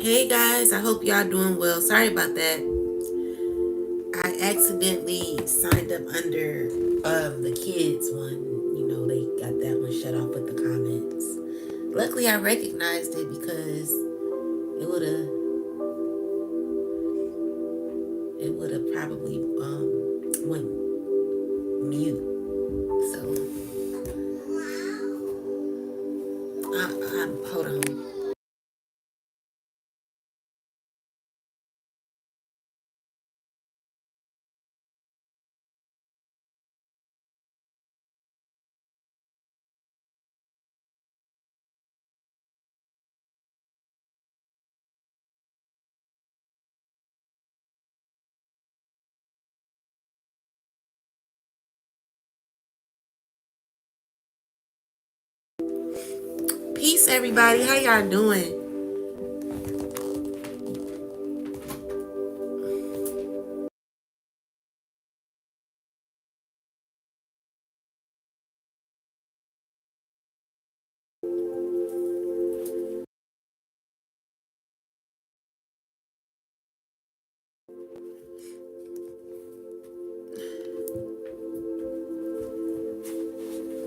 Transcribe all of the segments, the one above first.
Hey guys, I hope y'all doing well. Sorry about that. I accidentally signed up under the kids one. You know, they got that one shut off with the comments. Luckily I recognized it because it would have probably went mute. So hold on. Peace everybody. How y'all doing?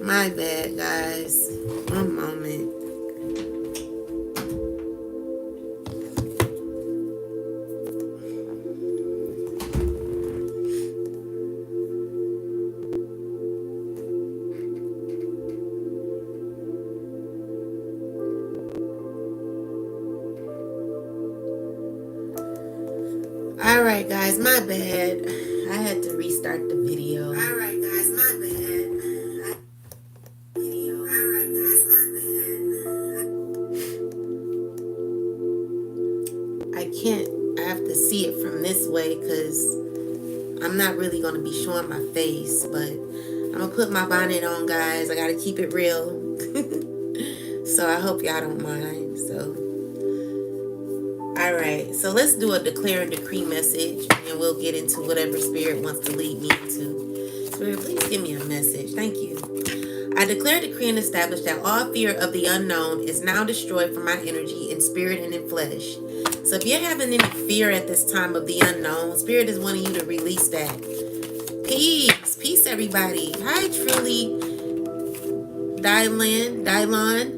My bad guys. One moment. Alright guys, my bad. I had to restart the video. Alright guys, my bad. I have to see it from this way because I'm not really going to be showing my face, but I'm going to put my bonnet on, guys. I got to keep it real. So I hope y'all don't mind. So, all right. So let's do a declare and decree message, and we'll get into whatever spirit wants to lead me into. Spirit, please give me a message. Thank you. I declare, decree, and establish that all fear of the unknown is now destroyed from my energy in spirit and in flesh. So if you're having any fear at this time of the unknown, Spirit is wanting you to release that. Peace. Peace, everybody. Hi, Truly. Dylon.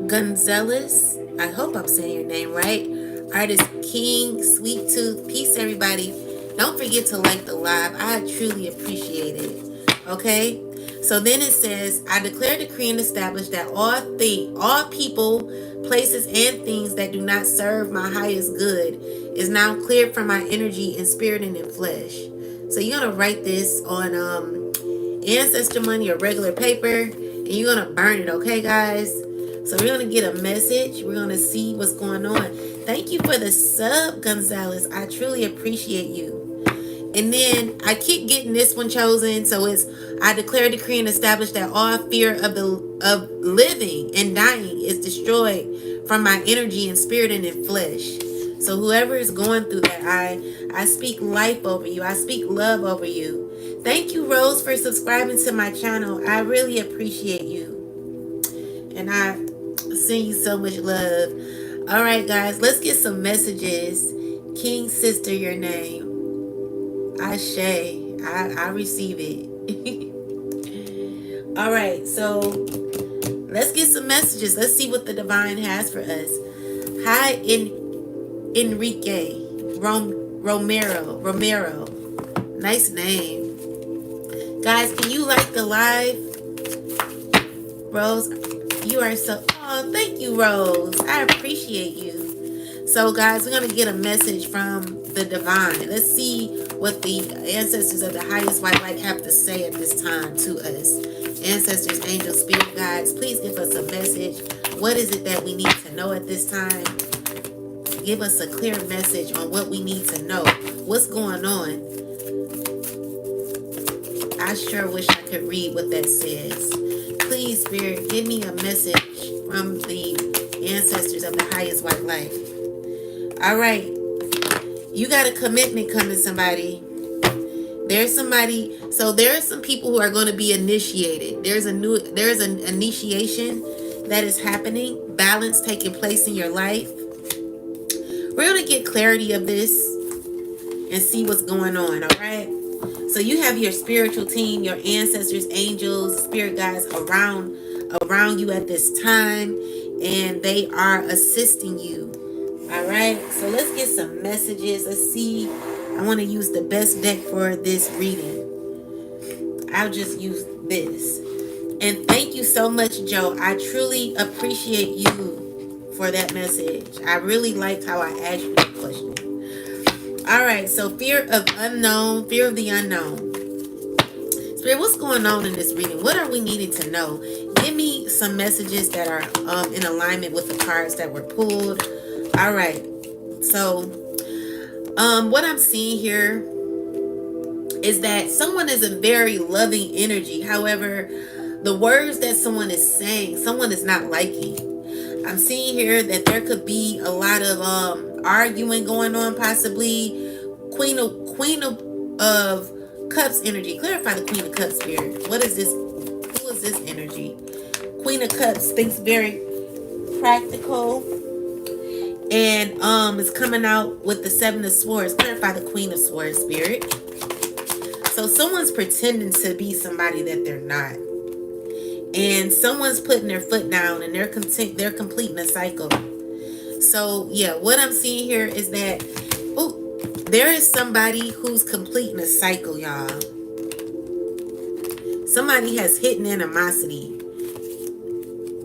Gonzalez. I hope I'm saying your name right. Artist King, Sweet Tooth. Peace, everybody. Don't forget to like the live. I truly appreciate it. Okay? So then it says, I declare, decree, and establish that all people, places, and things that do not serve my highest good is now cleared from my energy in spirit and in flesh. So you're going to write this on ancestor money or regular paper, and you're going to burn it, okay, guys? So we're going to get a message. We're going to see what's going on. Thank you for the sub, Gonzalez. I truly appreciate you. And then I keep getting this one chosen. So it's, I declare, decree, and establish that all fear of living and dying is destroyed from my energy and spirit and in flesh. So whoever is going through that, I speak life over you. I speak love over you. Thank you, Rose, for subscribing to my channel. I really appreciate you. And I send you so much love. All right, guys, let's get some messages. King Sister, your name. Ashe. I receive it. All right, so let's get some messages. Let's see what the divine has for us. Hi, Enrique Romero. Nice name. Guys, can you like the live? Rose, you are so... Oh, thank you, Rose. I appreciate you. So, guys, we're going to get a message from the divine. Let's see what the ancestors of the highest white light have to say at this time to us. Ancestors, angels, spirit guides, please give us a message. What is it that we need to know at this time? Give us a clear message on what we need to know. What's going on? I sure wish I could read what that says. Please, Spirit, give me a message from the ancestors of the highest white light. All right. You got a commitment coming, somebody. There's somebody. So there are some people who are going to be initiated. There's an initiation that is happening. Balance taking place in your life. We're going to get clarity of this and see what's going on, all right? So you have your spiritual team, your ancestors, angels, spirit guides around you at this time, and they are assisting you. All right, so let's get some messages. Let's see. I want to use the best deck for this reading. I'll just use this. And thank you so much, Joe. I truly appreciate you for that message. I really like how I asked you that question. All right, so fear of the unknown. Spirit, what's going on in this reading? What are we needing to know? Give me some messages that are in alignment with the cards that were pulled. All right, so what I'm seeing here is that someone is a very loving energy. However, the words that someone is saying, someone is not liking. I'm seeing here that there could be a lot of arguing going on, possibly. Queen of Cups energy. Clarify the Queen of Cups, Spirit. What is this? Who is this energy? Queen of Cups thinks very practical, and is coming out with the Seven of Swords. Clarify the Queen of Swords, Spirit. So someone's pretending to be somebody that they're not, and someone's putting their foot down, and they're completing a cycle. So yeah, what I'm seeing here is that there is somebody who's completing a cycle, y'all. Somebody has hidden animosity.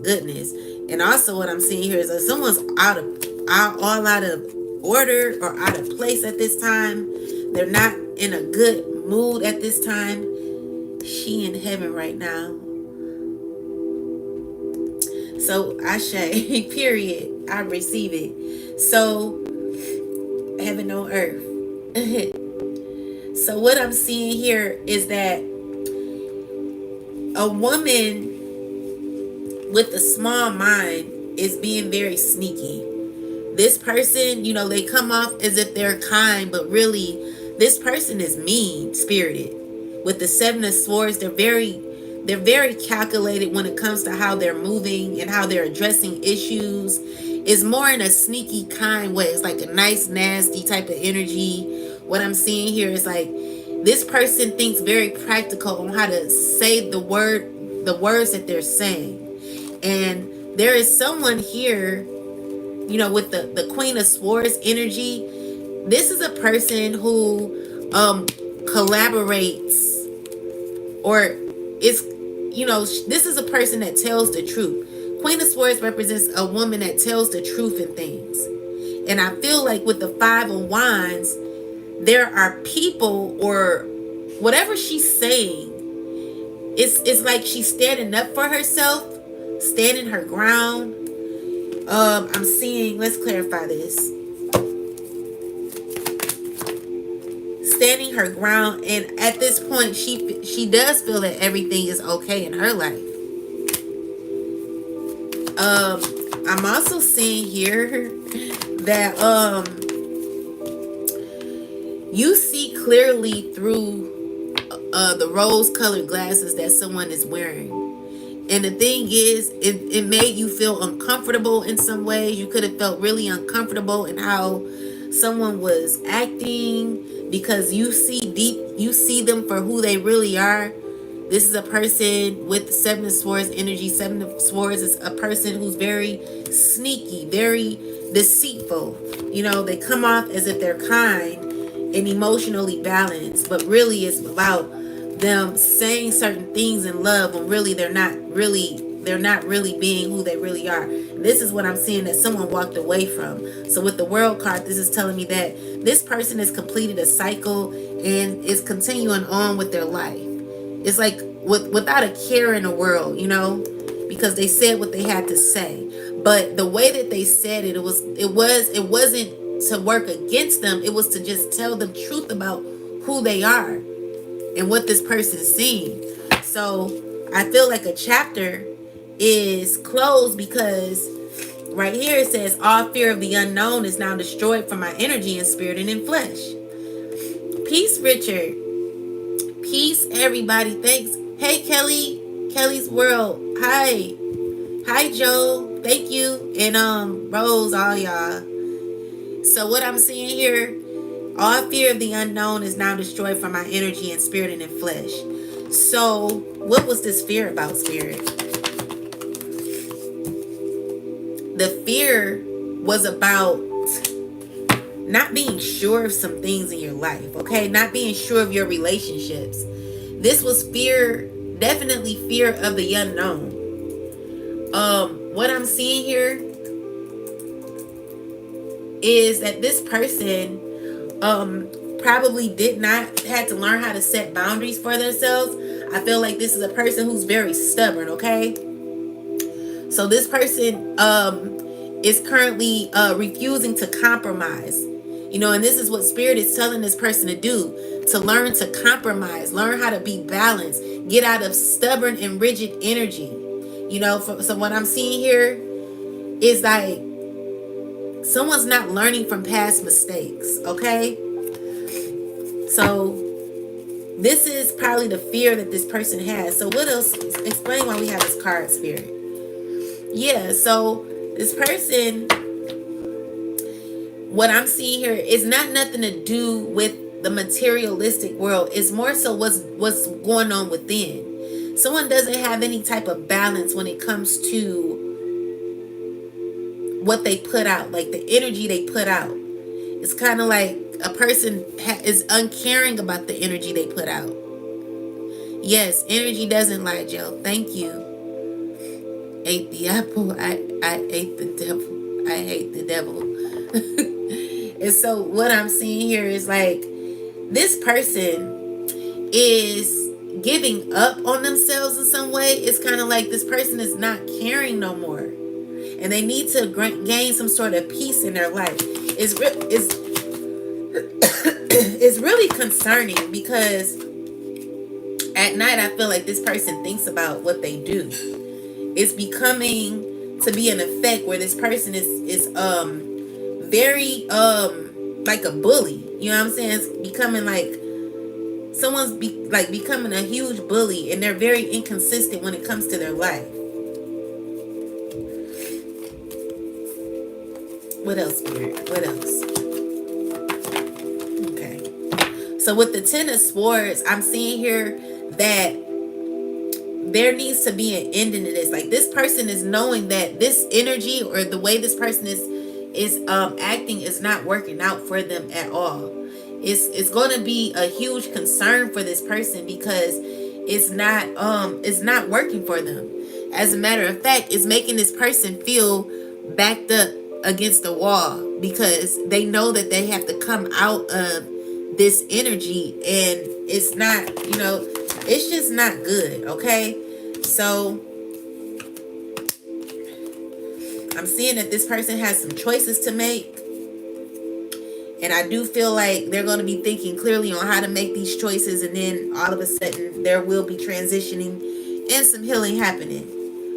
Goodness. And also what I'm seeing here is that someone's all out of order or out of place at this time. They're not in a good mood at this time. She in heaven right now. So Ashe, period. I receive it. So heaven on earth. So what I'm seeing here is that a woman with a small mind is being very sneaky. This person, they come off as if they're kind, but really this person is mean spirited. With the Seven of Swords, they're very calculated when it comes to how they're moving and how they're addressing issues. It's more in a sneaky kind way. It's like a nice, nasty type of energy. What I'm seeing here is like this person thinks very practical on how to say the words that they're saying. And there is someone here, with the Queen of Swords energy. This is a person who collaborates, or is, this is a person that tells the truth. Queen of Swords represents a woman that tells the truth in things. And I feel like with the Five of Wands, there are people, or whatever she's saying, it's like she's standing up for herself, standing her ground. I'm seeing, let's clarify this. Standing her ground, and at this point, she does feel that everything is okay in her life. I'm also seeing here that you see clearly through the rose-colored glasses that someone is wearing. And the thing is, it made you feel uncomfortable in some ways. You could have felt really uncomfortable in how someone was acting, because you see them for who they really are. This is a person with the Seven of Swords energy. Seven of Swords is a person who's very sneaky, very deceitful. They come off as if they're kind and emotionally balanced, but really it's about them saying certain things in love when really they're not really being who they really are. And this is what I'm seeing that someone walked away from. So with the World card, this is telling me that this person has completed a cycle and is continuing on with their life. It's like without a care in the world, because they said what they had to say. But the way that they said it, it wasn't to work against them. It was to just tell the truth about who they are and what this person's seeing. So I feel like a chapter is closed, because right here it says all fear of the unknown is now destroyed from my energy and spirit and in flesh. Peace, Richard. Peace, everybody. Thanks. Hey, Kelly's World. Hi, Joe. Thank you. And Rose, all y'all. So what I'm seeing here, all fear of the unknown is now destroyed from my energy and spirit and in flesh. So what was this fear about, Spirit? The fear was about not being sure of some things in your life, okay? Not being sure of your relationships. This was fear, definitely fear of the unknown. What I'm seeing here is that this person probably did not had to learn how to set boundaries for themselves. I feel like this is a person who's very stubborn, okay? So this person is currently refusing to compromise. You know, and this is what Spirit is telling this person to do, to learn to compromise, learn how to be balanced, get out of stubborn and rigid energy. You know, so what I'm seeing here is like someone's not learning from past mistakes, okay? So this is probably the fear that this person has. So what else? Explain why we have this card, Spirit. Yeah, so this person, what I'm seeing here is not nothing to do with the materialistic world. It's more so what's going on within. Someone doesn't have any type of balance when it comes to what they put out, like the energy they put out. It's kind of like a person is uncaring about the energy they put out. Yes, energy doesn't lie, Joe. Thank you. Ate the apple. I ate the devil. I hate the devil. And so what I'm seeing here is like this person is giving up on themselves in some way. It's kind of like this person is not caring no more, and they need to gain some sort of peace in their life. It's really concerning because at night I feel like this person thinks about what they do. It's becoming to be an effect where this person is very like a bully. You know what I'm saying? It's becoming like someone's becoming a huge bully, and they're very inconsistent when it comes to their life. What else, Spirit? What else? Okay. So with the Ten of Swords, I'm seeing here that there needs to be an ending to this. Like this person is knowing that this energy or the way this person is acting is not working out for them at all. It's going to be a huge concern for this person because it's not working for them. As a matter of fact, it's making this person feel backed up against the wall because they know that they have to come out of this energy, and it's not, it's just not good, okay? So I'm seeing that this person has some choices to make, and I do feel like they're going to be thinking clearly on how to make these choices, and then all of a sudden there will be transitioning and some healing happening.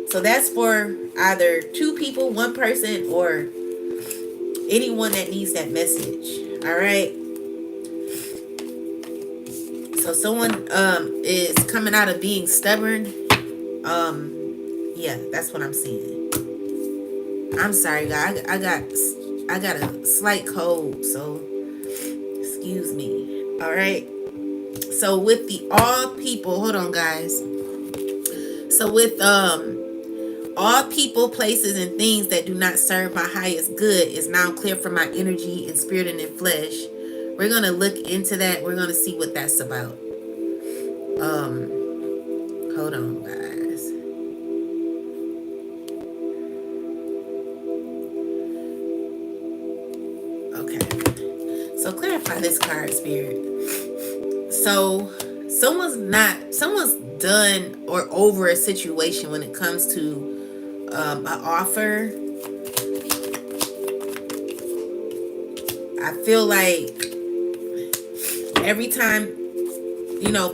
So that's for either two people, one person, or anyone that needs that message. All right. So someone is coming out of being stubborn. Yeah, that's what I'm seeing. I'm sorry, guys. I got a slight cold, so excuse me. All right. So with the all people, hold on, guys. So with all people, places, and things that do not serve my highest good is now clear from my energy and spirit and in flesh. We're gonna look into that. We're gonna see what that's about. Hold on, guys. Okay. So clarify this card, Spirit. So someone's done or over a situation when it comes to an offer. I feel like every time,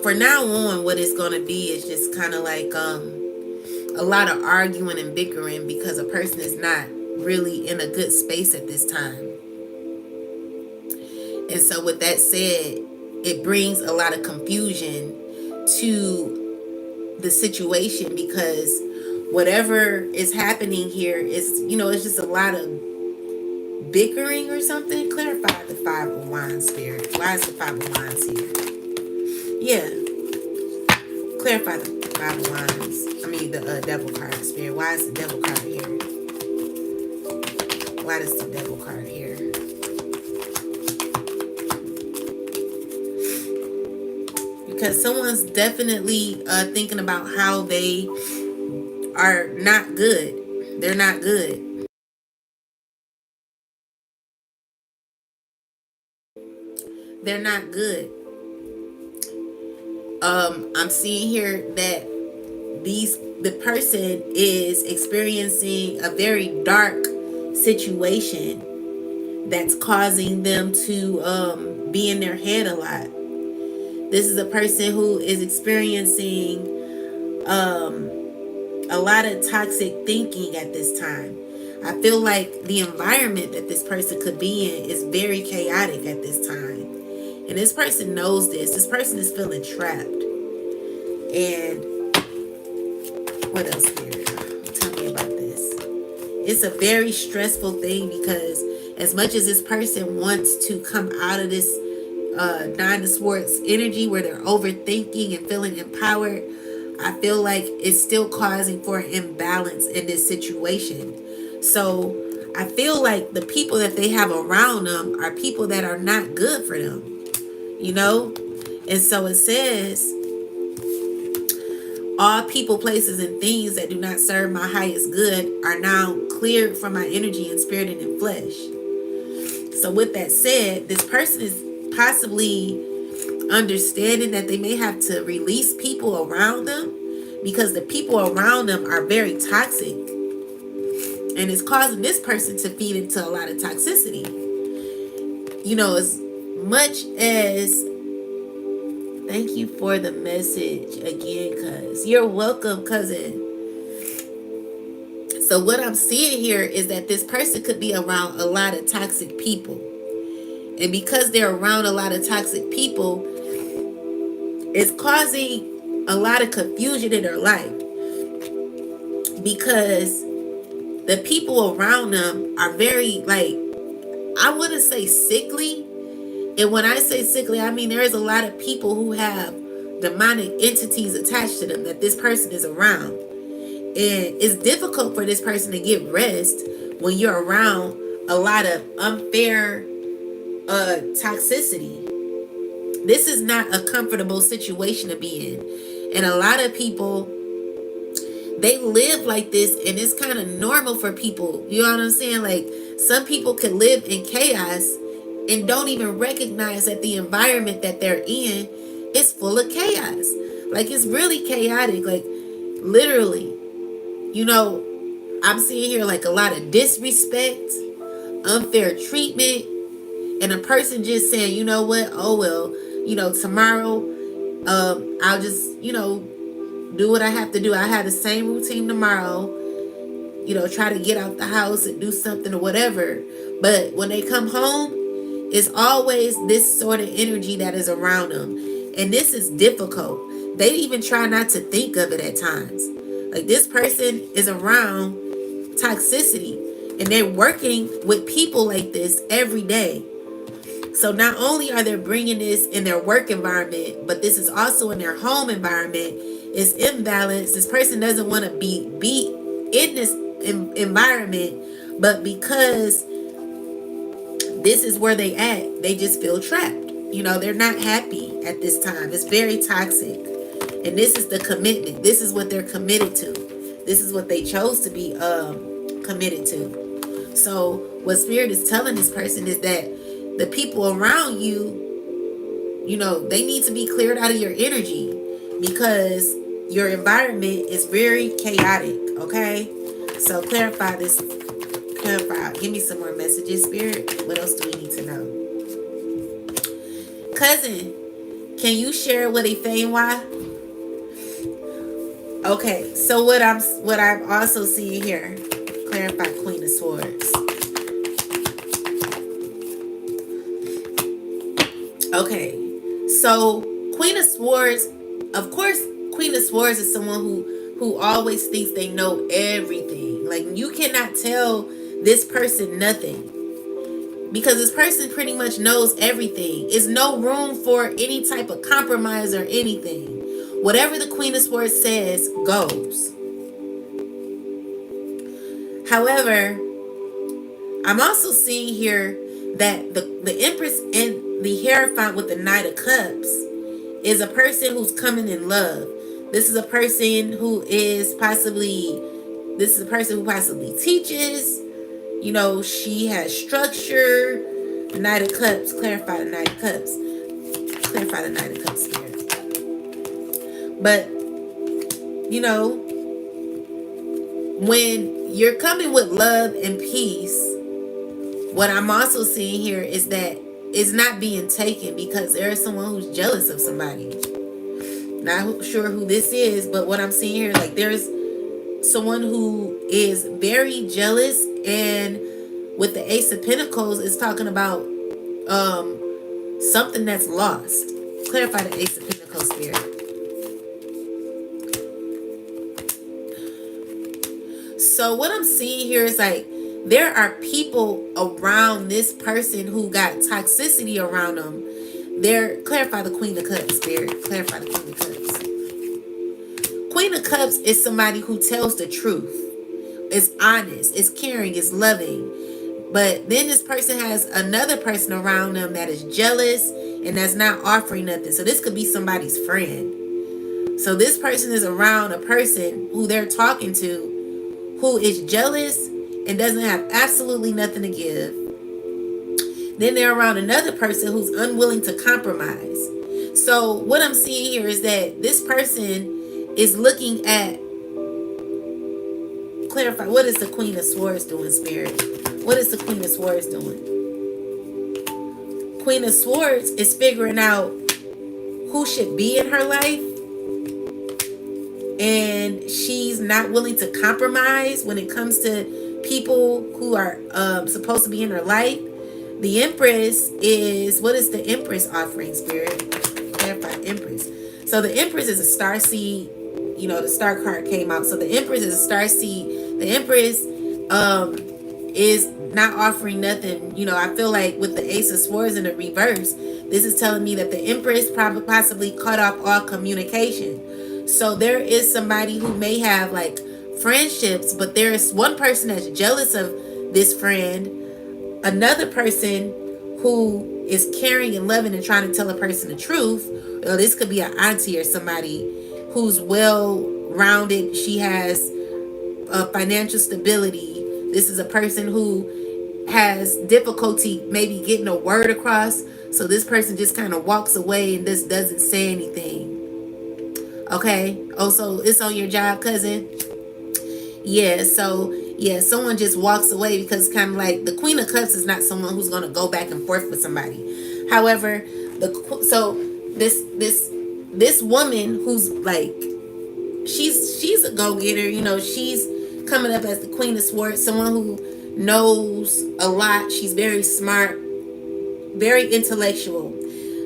for now on, what it's going to be is just kind of like a lot of arguing and bickering because a person is not really in a good space at this time. And so with that said, it brings a lot of confusion to the situation because whatever is happening here is, it's just a lot of bickering or something. Clarify the Five of Wands, Spirit. Why is the Five of Wands here? Yeah. Clarify the Five of Wands. I mean the Devil card, Spirit. Why is the Devil card here? Why is the Devil card here? Because someone's definitely thinking about how they are not good. They're not good. They're not good. I'm seeing here that the person is experiencing a very dark situation that's causing them to be in their head a lot. This is a person who is experiencing a lot of toxic thinking at this time. I feel like the environment that this person could be in is very chaotic at this time. And this person knows this. This person is feeling trapped. And what else, Spirit? Tell me about this. It's a very stressful thing because as much as this person wants to come out of this Nine of Swords energy where they're overthinking and feeling empowered, I feel like it's still causing for an imbalance in this situation. So I feel like the people that they have around them are people that are not good for them, you know? And so it says, all people, places, and things that do not serve my highest good are now cleared from my energy and spirit and in flesh. So with that said, this person is possibly understanding that they may have to release people around them because the people around them are very toxic. And it's causing this person to feed into a lot of toxicity. You know, as much as... Thank you for the message again, cuz. You're welcome, cousin. So what I'm seeing here is that this person could be around a lot of toxic people. And because they're around a lot of toxic people, it's causing a lot of confusion in their life. Because the people around them are very, like, I wouldn't say sickly. And when I say sickly, I mean there is a lot of people who have demonic entities attached to them that this person is around. And it's difficult for this person to get rest when you're around a lot of unfair toxicity. This is not a comfortable situation to be in. And a lot of people, they live like this, and it's kind of normal for people. You know what I'm saying? Like, some people can live in chaos and don't even recognize that the environment that they're in is full of chaos. Like, it's really chaotic. Like, literally, you know, I'm seeing here like a lot of disrespect, unfair treatment, and a person just saying, you know what, oh well, you know, tomorrow I'll just, you know, do what I have to do. I have the same routine tomorrow, you know, try to get out the house and do something or whatever. But when they come home, it's always this sort of energy that is around them. And this is difficult. They even try not to think of it at times. Like, this person is around toxicity and they're working with people like this every day. So not only are they bringing this in their work environment, but this is also in their home environment. It's imbalanced. This person doesn't want to be in this environment, but because this is where they at, they just feel trapped. You know, they're not happy at this time. It's very toxic. And this is the commitment. This is what they're committed to. This is what they chose to be committed to. So what Spirit is telling this person is that the people around you, you know, they need to be cleared out of your energy because your environment is very chaotic, okay? So clarify this. Clarify. Give me some more messages, Spirit. What else do we need to know? Cousin, can you share what a fame why? Okay, so what I'm also seeing here, clarify Queen of Swords. Okay, so Queen of Swords, of course, Queen of Swords is someone who always thinks they know everything. Like, you cannot tell this person nothing. because this person pretty much knows everything. There's no room for any type of compromise or anything. Whatever the Queen of Swords says goes. However, I'm also seeing here that the Empress in the Hierophant with the Knight of Cups is a person who's coming in love. This is a person who possibly teaches. You know, she has structure. The Knight of Cups, clarify the Knight of Cups. Clarify the Knight of Cups here. But, you know, when you're coming with love and peace, what I'm also seeing here is that it's not being taken because there is someone who's jealous of somebody. Not sure who this is, but what I'm seeing here, like there's someone who is very jealous, and with the Ace of Pentacles, it's talking about something that's lost. Clarify the Ace of Pentacles, Spirit. So what I'm seeing here is like there are people around this person who got toxicity around them. Clarify the Queen of Cups, Spirit. Clarify the Queen of Cups. Queen of Cups is somebody who tells the truth. Is honest, is caring, is loving. But then this person has another person around them that is jealous and that's not offering nothing. So this could be somebody's friend. So this person is around a person who they're talking to who is jealous and doesn't have absolutely nothing to give. Then they're around another person who's unwilling to compromise. So what I'm seeing here is that this person is looking at, clarify, what is the Queen of Swords doing, Spirit? What is the Queen of Swords doing? Queen of Swords is figuring out who should be in her life, and she's not willing to compromise when it comes to people who are supposed to be in her life. The Empress is, what is the Empress offering, Spirit? Clarify Empress. So the Empress is a star seed. You know, the star card came out. So the Empress is a star seed. The Empress is not offering nothing. You know, I feel like with the Ace of Swords in the reverse, this is telling me that the Empress probably possibly cut off all communication. So there is somebody who may have like friendships, but there is one person that's jealous of this friend, another person who is caring and loving and trying to tell a person the truth. Or this could be an auntie or somebody who's well-rounded. She has financial stability. This is a person who has difficulty maybe getting a word across. So this person just kind of walks away and just doesn't say anything. Okay. Also, it's on your job, cousin. Yeah. So yeah, someone just walks away because kind of like the Queen of Cups is not someone who's going to go back and forth with somebody. However, this woman who's like, she's a go-getter. You know, she's coming up as the Queen of Swords, someone who knows a lot. She's very smart, very intellectual,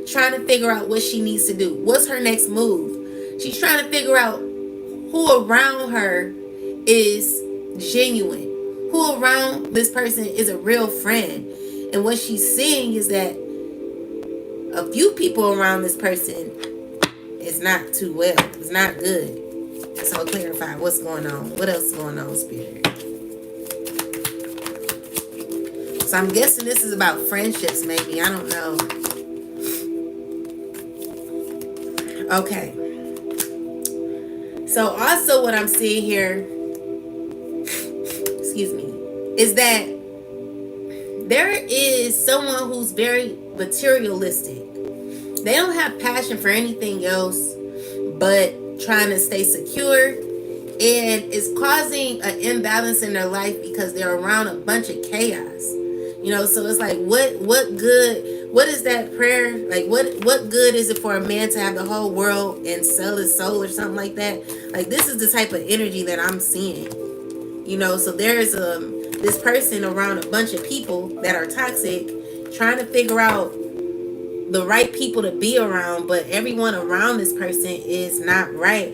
trying to figure out what she needs to do. What's her next move? She's trying to figure out who around her is genuine, who around this person is a real friend. And what she's seeing is that a few people around this person is not too well. It's not good. So I'll clarify what's going on. What else is going on, Spirit? So I'm guessing this is about friendships, maybe. I don't know. Okay. So also what I'm seeing here, excuse me, is that there is someone who's very materialistic. They don't have passion for anything else but trying to stay secure, and it's causing an imbalance in their life because they're around a bunch of chaos. You know, so it's like, what good, what is that prayer? Like, what good is it for a man to have the whole world and sell his soul or something like that? Like, this is the type of energy that I'm seeing. You know, so there's this person around a bunch of people that are toxic, trying to figure out the right people to be around, but everyone around this person is not right.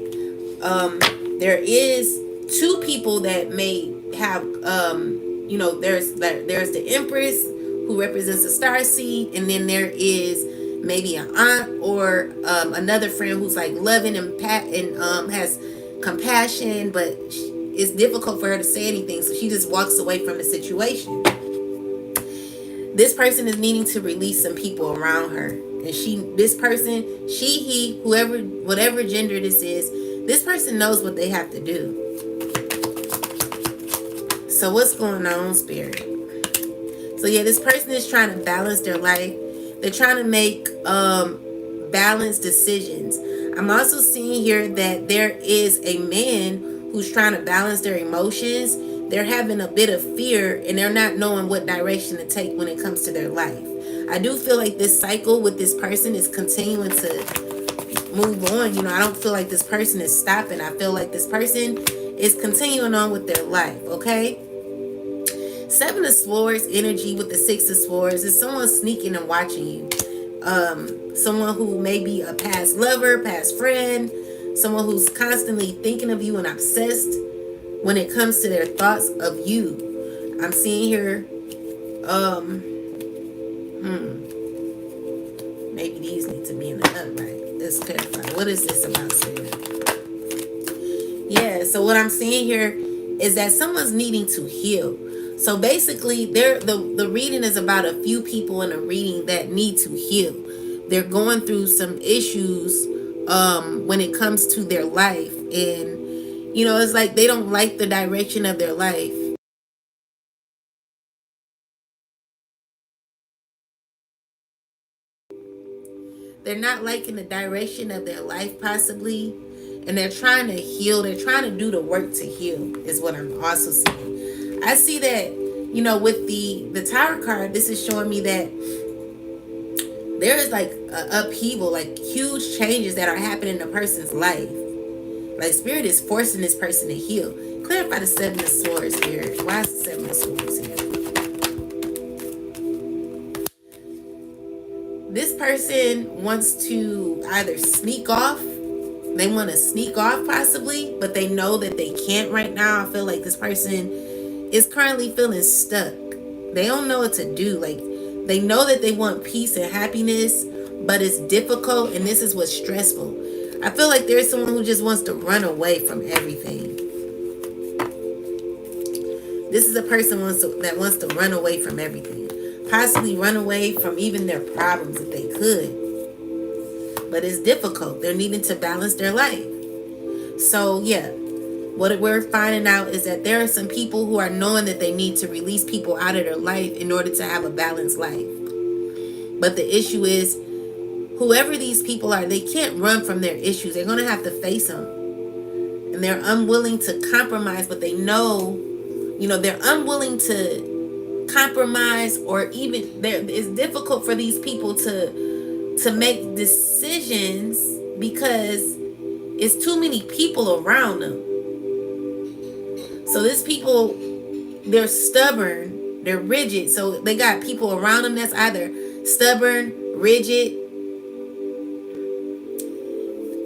There is two people that may have, you know, there's the Empress who represents a star seed, and then there is maybe an aunt or another friend who's like loving and has compassion, but it's difficult for her to say anything, so she just walks away from the situation. This person is needing to release some people around her, and this person, he, whoever, whatever gender this is, this person knows what they have to do. So what's going on, Spirit? So yeah, this person is trying to balance their life. They're trying to make balanced decisions. I'm also seeing here that there is a man who's trying to balance their emotions. They're having a bit of fear, and they're not knowing what direction to take when it comes to their life. I do feel like this cycle with this person is continuing to move on. You know, I don't feel like this person is stopping. I feel like this person is continuing on with their life, okay? Seven of Swords energy with the Six of Swords is someone sneaking and watching you. Someone who may be a past lover, past friend, someone who's constantly thinking of you and obsessed when it comes to their thoughts of you. I'm seeing here, maybe these need to be in the upright. Let's clarify. What is this about, Spirit? Yeah, so what I'm seeing here is that someone's needing to heal. So basically, the reading is about a few people in a reading that need to heal. They're going through some issues when it comes to their life. And, you know, it's like they don't like the direction of their life. They're not liking the direction of their life, possibly. And they're trying to heal. They're trying to do the work to heal, is what I'm also seeing. I see that, you know, with the Tower card, this is showing me that there is like an upheaval, like huge changes that are happening in a person's life. Like Spirit is forcing this person to heal. Clarify the Seven of Swords, Spirit. Why is the Seven of Swords here? This person wants to either sneak off. They want to sneak off possibly, but they know that they can't right now. I feel like this person is currently feeling stuck. They don't know what to do. Like, they know that they want peace and happiness, but it's difficult, and this is what's stressful. I feel like there's someone who just wants to run away from everything. This is a person that wants to run away from everything. Possibly run away from even their problems if they could. But it's difficult. They're needing to balance their life. So, yeah. What we're finding out is that there are some people who are knowing that they need to release people out of their life in order to have a balanced life. But the issue is, whoever these people are, they can't run from their issues. They're going to have to face them. And they're unwilling to compromise, but they know, you know, they're unwilling to compromise, or even it's difficult for these people to make decisions because it's too many people around them. So these people, they're stubborn, they're rigid. So they got people around them that's either stubborn, rigid,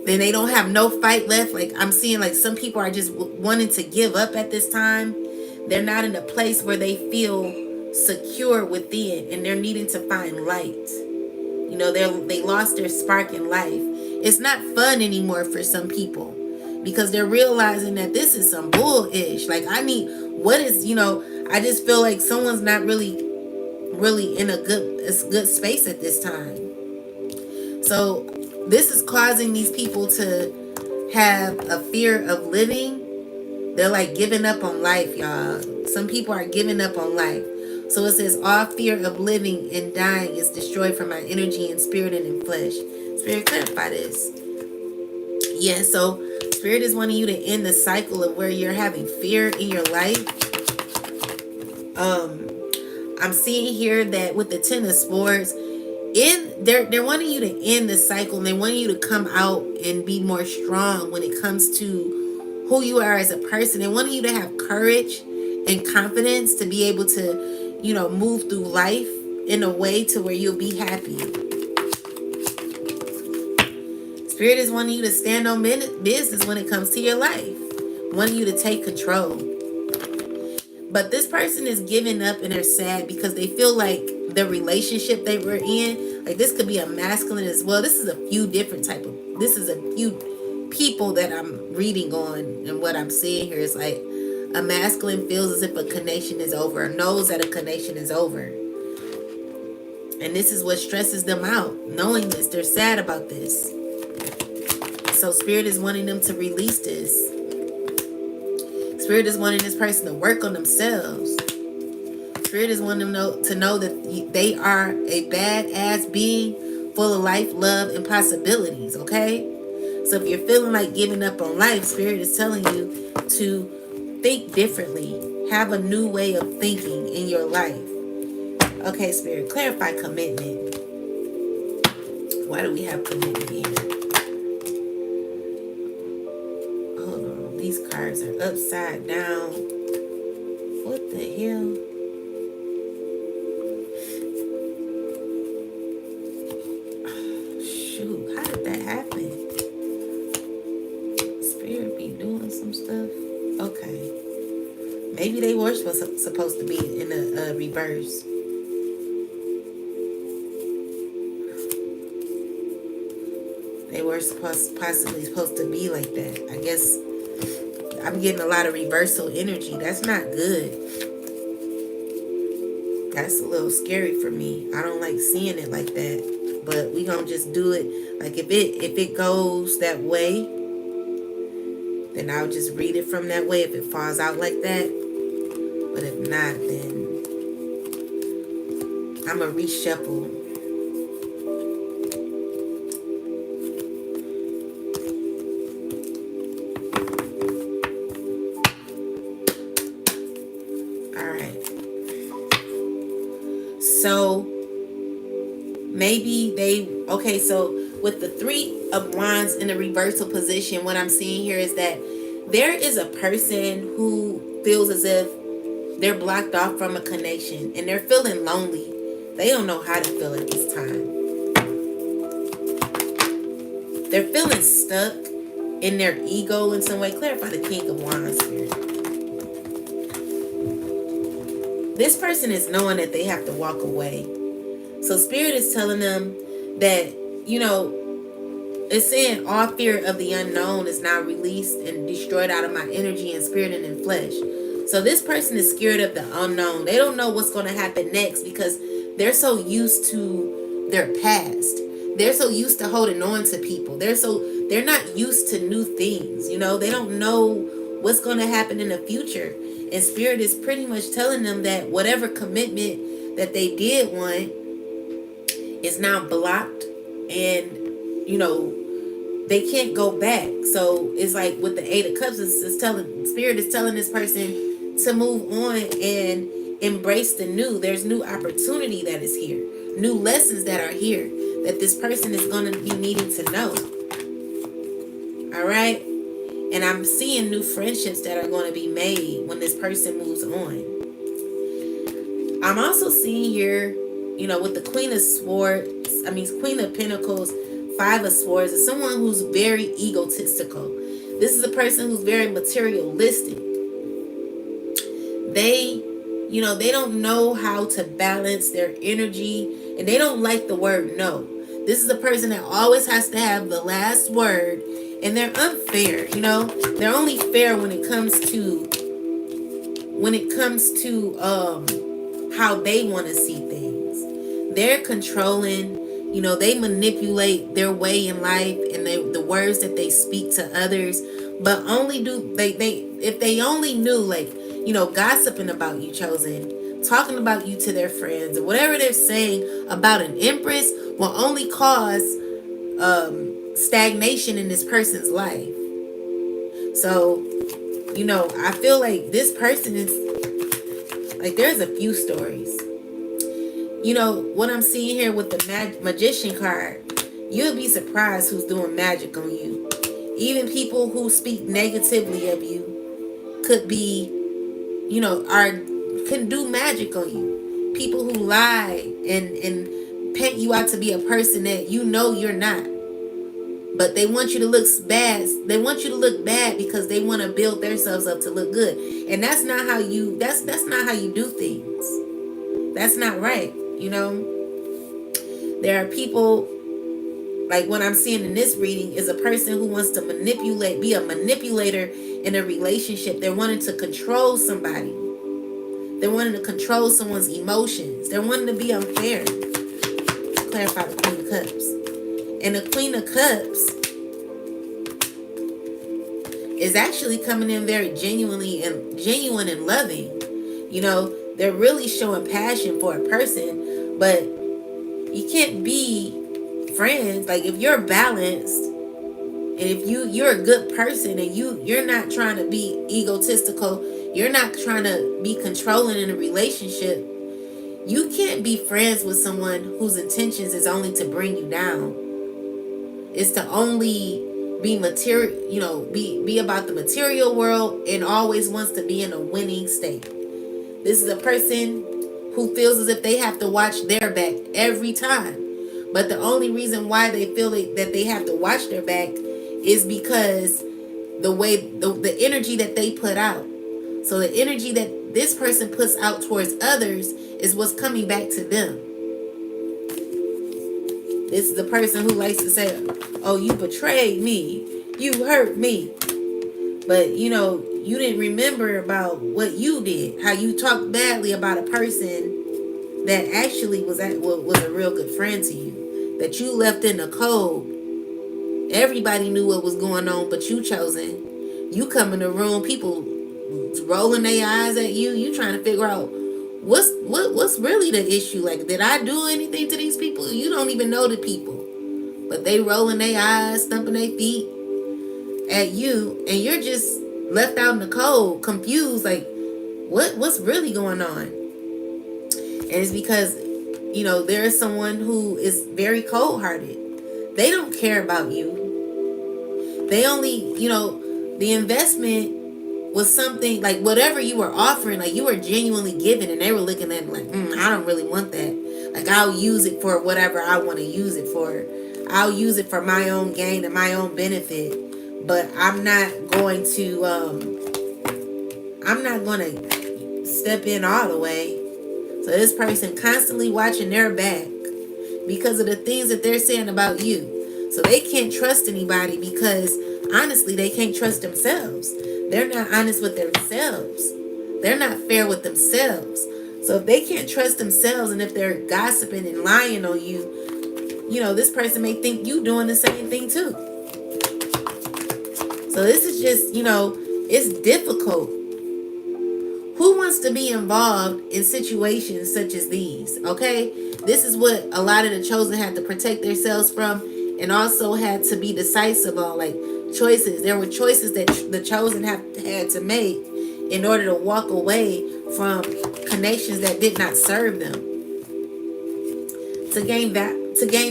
then they don't have no fight left. Like I'm seeing like some people are just wanting to give up at this time. They're not in a place where they feel secure within, and they're needing to find light. You know, they lost their spark in life. It's not fun anymore for some people, because they're realizing that this is some bull-ish. Like I just feel like someone's not really in a good space at this time. So this is causing these people to have a fear of living. They're like giving up on life, y'all. Some people are giving up on life. So it says, all fear of living and dying is destroyed from my energy and spirit and in flesh. Spirit, clarify this. Yeah, so Spirit is wanting you to end the cycle of where you're having fear in your life. I'm seeing here that with the Ten of Swords, they're wanting you to end the cycle, and they want you to come out and be more strong when it comes to who you are as a person. They want you to have courage and confidence to be able to, you know, move through life in a way to where you'll be happy. Spirit is wanting you to stand on business when it comes to your life, wanting you to take control. But this person is giving up and they're sad because they feel like the relationship they were in, like this could be a masculine as well. This is a few different type of, this is a few people that I'm reading on, and what I'm seeing here is like a masculine feels as if a connection is over, or knows that a connection is over. And this is what stresses them out. Knowing this, they're sad about this. So Spirit is wanting them to release this. Spirit is wanting this person to work on themselves. Spirit is wanting them to know that they are a badass being full of life, love, and possibilities, okay? So if you're feeling like giving up on life, Spirit is telling you to think differently. Have a new way of thinking in your life. Okay, Spirit, clarify commitment. Why do we have commitment here? Hold on, these cards are upside down. What the hell? Shoot, how did that happen? Spirit be doing some stuff. Okay. Maybe they were supposed to be in a reverse. They were possibly supposed to be like that. I guess I'm getting a lot of reversal energy. That's not good. That's a little scary for me. I don't like seeing it like that. But we gonna just do it. Like if it goes that way, then I'll just read it from that way if it falls out like that. But if not, then I'm gonna reshuffle. So maybe okay, so with the 3 of Wands in the reversal position, what I'm seeing here is that there is a person who feels as if they're blocked off from a connection and they're feeling lonely. They don't know how to feel at this time. They're feeling stuck in their ego in some way. Clarify the King of Wands, Spirit. This person is knowing that they have to walk away. So Spirit is telling them that, it's saying all fear of the unknown is now released and destroyed out of my energy and spirit and in flesh. So this person is scared of the unknown. They don't know what's going to happen next because they're so used to their past. They're so used to holding on to people. They're not used to new things. They don't know what's going to happen in the future. And Spirit is pretty much telling them that whatever commitment that they did want is now blocked, and they can't go back. So it's like with the 8 of Cups, Spirit is telling this person to move on and embrace the new. There's new opportunity that is here, new lessons that are here that this person is going to be needing to know. All right. And I'm seeing new friendships that are going to be made when this person moves on. I'm also seeing here, with the Queen of Pentacles, 5 of Swords, is someone who's very egotistical. This is a person who's very materialistic. They don't know how to balance their energy, and they don't like the word no. This is a person that always has to have the last word. And they're unfair, They're only fair when it comes to how they want to see things. They're controlling, they manipulate their way in life and the words that they speak to others. But only if they only knew, gossiping about you, Chosen, talking about you to their friends, or whatever they're saying about an empress will only cause stagnation in this person's life. So, I feel like this person is like, there's a few stories. What I'm seeing here with the magician card, you'll be surprised who's doing magic on you. Even people who speak negatively of you could be, can do magic on you. People who lie and paint you out to be a person that you're not. But they want you to look bad. They want you to look bad because they want to build themselves up to look good. And that's not how you that's not how you do things. That's not right. You know, there are people, like what I'm seeing in this reading is a person who wants to manipulate, be a manipulator in a relationship. They're wanting to control somebody. They're wanting to control someone's emotions. They're wanting to be unfair. Clarify the Queen of Cups. And the Queen of Cups is actually coming in very genuine and loving. You know, they're really showing passion for a person, but you can't be friends. Like if you're balanced and if you're a good person and you're not trying to be egotistical, you're not trying to be controlling in a relationship, you can't be friends with someone whose intentions is only to bring you down. It's to only be material, you know, be about the material world and always wants to be in a winning state. This is a person who feels as if they have to watch their back every time. But the only reason why they feel that they have to watch their back is because the energy that they put out. So the energy that this person puts out towards others is what's coming back to them. This is the person who likes to say, oh, you betrayed me. You hurt me. But, you know, you didn't remember about what you did. How you talked badly about a person that actually was a real good friend to you. That you left in the cold. Everybody knew what was going on, but you chosen. You come in the room, people rolling their eyes at you. You trying to figure out what's really the issue. Like, did I do anything to these people? You don't even know the people, but they rolling their eyes, stumping their feet at you, and you're just left out in the cold, confused. Like, what's really going on? And it's because, you know, there is someone who is very cold-hearted. They don't care about you. They only, you know, the investment was something like whatever you were offering, like you were genuinely giving, and they were looking at it like, I don't really want that. Like, I'll use it for whatever I want to use it for. I'll use it for my own gain and my own benefit, but I'm not going to step in all the way. So this person constantly watching their back because of the things that they're saying about you. So they can't trust anybody because honestly, they can't trust themselves. They're not honest with themselves. They're not fair with themselves. So if they can't trust themselves, and if they're gossiping and lying on you, you know, this person may think you doing the same thing too. So this is just, you know, it's difficult. Who wants to be involved in situations such as these? Okay? This is what a lot of the chosen had to protect themselves from, and also had to be decisive on, like, choices. There were choices that the chosen had to make in order to walk away from connections that did not serve them. To gain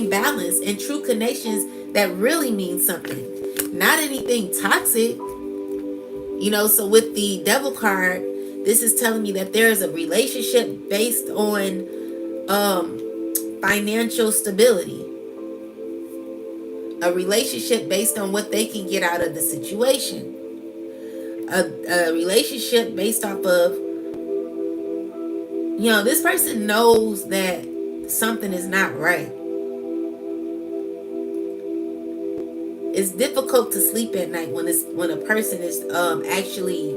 balance and true connections that really mean something. Not anything toxic. You know, so with the Devil card, this is telling me that there is a relationship based on financial stability. A relationship based on what they can get out of the situation. A relationship based off of, you know, this person knows that something is not right. It's difficult to sleep at night when a person is actually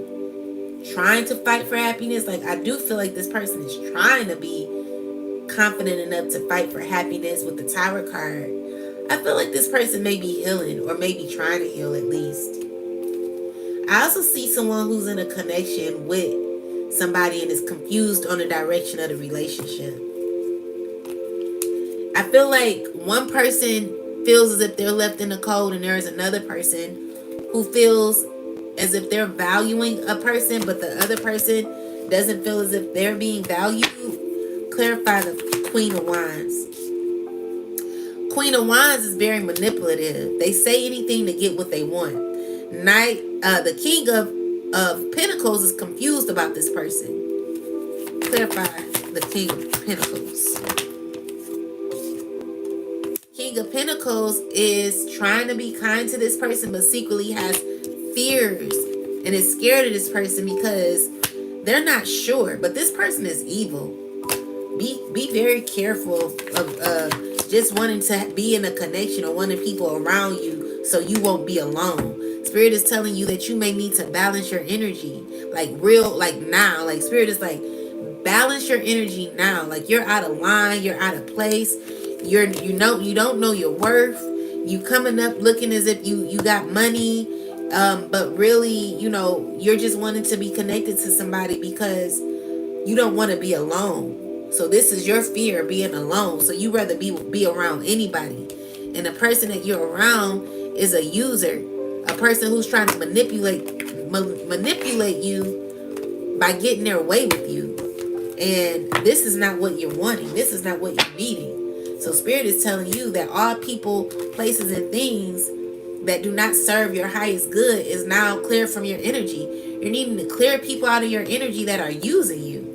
trying to fight for happiness. Like, I do feel like this person is trying to be confident enough to fight for happiness with the Tower card. I feel like this person may be healing, or maybe trying to heal at least. I also see someone who's in a connection with somebody and is confused on the direction of the relationship. I feel like one person feels as if they're left in the cold, and there is another person who feels as if they're valuing a person, but the other person doesn't feel as if they're being valued. Clarify the Queen of Wands. Queen of Wands is very manipulative. They say anything to get what they want. The King of Pentacles is confused about this person. Clarify the King of Pentacles. King of Pentacles is trying to be kind to this person, but secretly has fears and is scared of this person because they're not sure. But this person is evil. Be very careful of just wanting to be in a connection or wanting people around you so you won't be alone. Spirit is telling you that you may need to balance your energy, like now. Like Spirit is like, balance your energy now. Like you're out of line, you're out of place. You don't know your worth. You coming up looking as if you got money, but really, you're just wanting to be connected to somebody because you don't want to be alone. So this is your fear of being alone. So you rather be around anybody. And the person that you're around is a user, a person who's trying to manipulate you by getting their way with you. And this is not what you're wanting. This is not what you're needing. So Spirit is telling you that all people, places, and things that do not serve your highest good is now clear from your energy. You're needing to clear people out of your energy that are using you.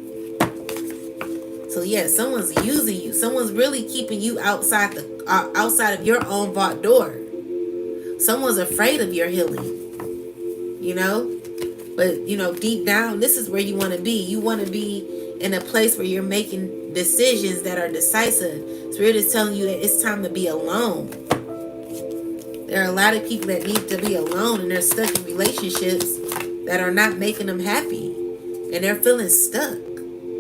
So yeah, someone's using you. Someone's really keeping you outside of your own vault door. Someone's afraid of your healing. But deep down, this is where you want to be. You want to be in a place where you're making decisions that are decisive. Spirit is telling you that it's time to be alone. There are a lot of people that need to be alone, and they're stuck in relationships that are not making them happy, and they're feeling stuck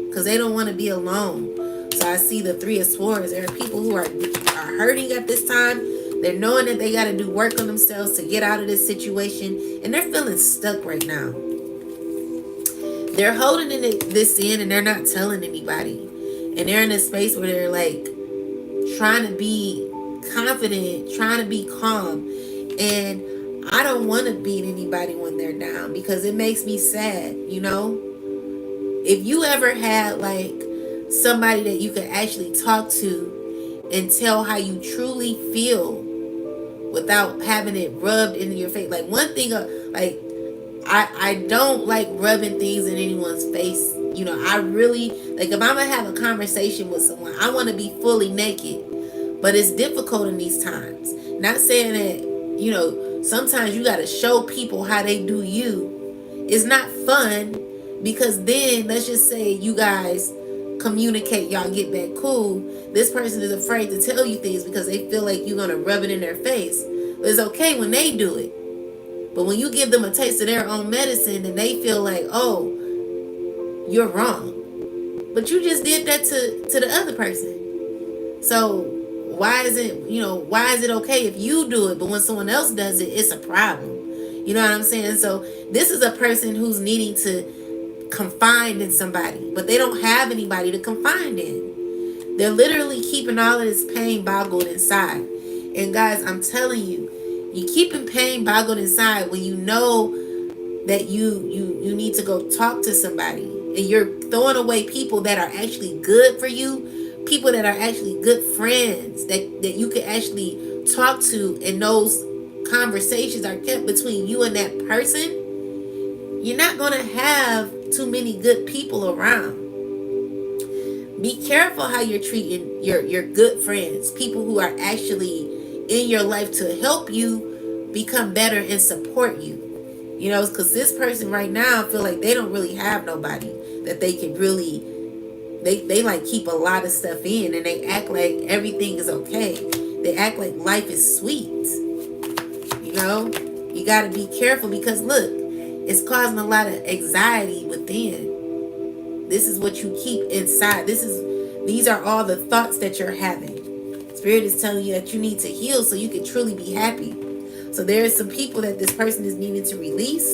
because they don't want to be alone. So I see the Three of Swords. There are people who are hurting at this time. They're knowing that they got to do work on themselves to get out of this situation, and they're feeling stuck right now. They're holding this in, and they're not telling anybody. And they're in a space where they're like trying to be confident, trying to be calm. And I don't want to beat anybody when they're down because it makes me sad, If you ever had like somebody that you could actually talk to and tell how you truly feel without having it rubbed into your face. Like one thing, I don't like rubbing things in anyone's face. I really, if I'm going to have a conversation with someone, I want to be fully naked. But it's difficult in these times. Not saying that, sometimes you got to show people how they do you. It's not fun because then, let's just say you guys communicate, y'all get back cool. This person is afraid to tell you things because they feel like you're going to rub it in their face. But it's okay when they do it. But when you give them a taste of their own medicine, then they feel like, oh, you're wrong. But you just did that to the other person. So why is it okay if you do it, but when someone else does it, it's a problem? You know what I'm saying? So this is a person who's needing to confide in somebody, but they don't have anybody to confide in. They're literally keeping all of this pain boggled inside. And guys, I'm telling you, you're keeping pain boggled inside when you know that you need to go talk to somebody, and you're throwing away people that are actually good for you, people that are actually good friends that you can actually talk to, and those conversations are kept between you and that person. You're not going to have too many good people around. Be careful how you're treating your good friends, people who are actually in your life to help you become better and support you. Because this person right now feel like they don't really have nobody that they can really, they like keep a lot of stuff in, and they act like everything is okay. They act like life is sweet. You got to be careful because look, it's causing a lot of anxiety within. This is what you keep inside. These are all the thoughts that you're having. Spirit is telling you that you need to heal so you can truly be happy. So there are some people that this person is needing to release,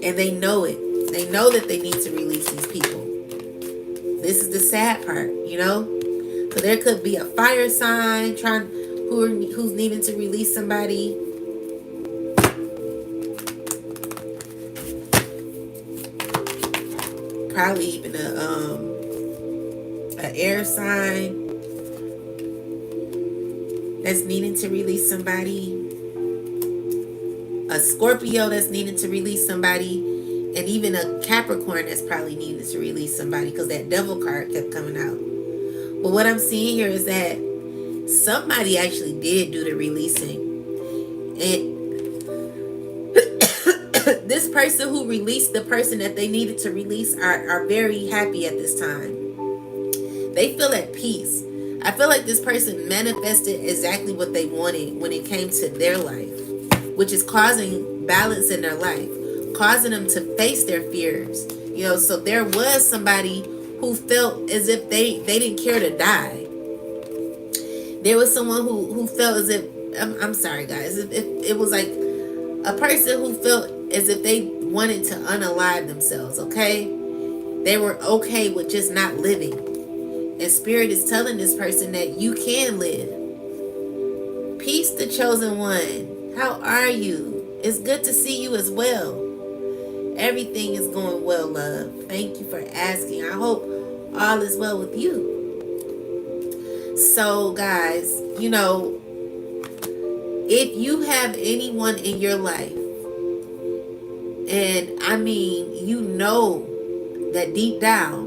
and they know it. They know that they need to release these people. This is the sad part, So there could be a fire sign who's needing to release somebody. Probably even an air sign that's needing to release somebody, a Scorpio that's needing to release somebody, and even a Capricorn that's probably needing to release somebody because that devil card kept coming out. But what I'm seeing here is that somebody actually did do the releasing. And this person who released the person that they needed to release are very happy at this time. They feel at peace. I feel like this person manifested exactly what they wanted when it came to their life, which is causing balance in their life, causing them to face their fears. So there was somebody who felt as if they didn't care to die. There was someone who felt as if, I'm sorry guys, if it was like a person who felt as if they wanted to unalive themselves, okay? They were okay with just not living. And Spirit is telling this person that you can live. Peace, the chosen one. How are you? It's good to see you as well. Everything is going well, love. Thank you for asking. I hope all is well with you. So, guys, if you have anyone in your life, and I mean, that deep down,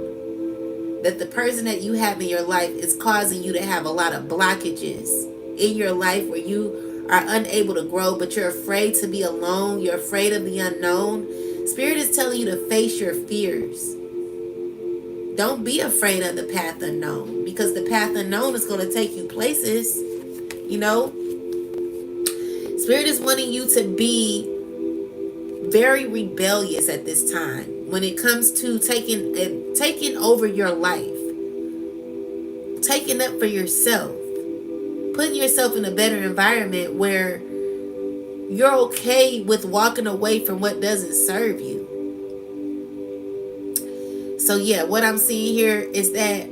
that the person that you have in your life is causing you to have a lot of blockages in your life where you are unable to grow, but you're afraid to be alone. You're afraid of the unknown. Spirit is telling you to face your fears. Don't be afraid of the path unknown, because the path unknown is going to take you places. Spirit is wanting you to be very rebellious at this time when it comes to taking over your life, taking up for yourself, putting yourself in a better environment where you're okay with walking away from what doesn't serve you. So yeah, what I'm seeing here is that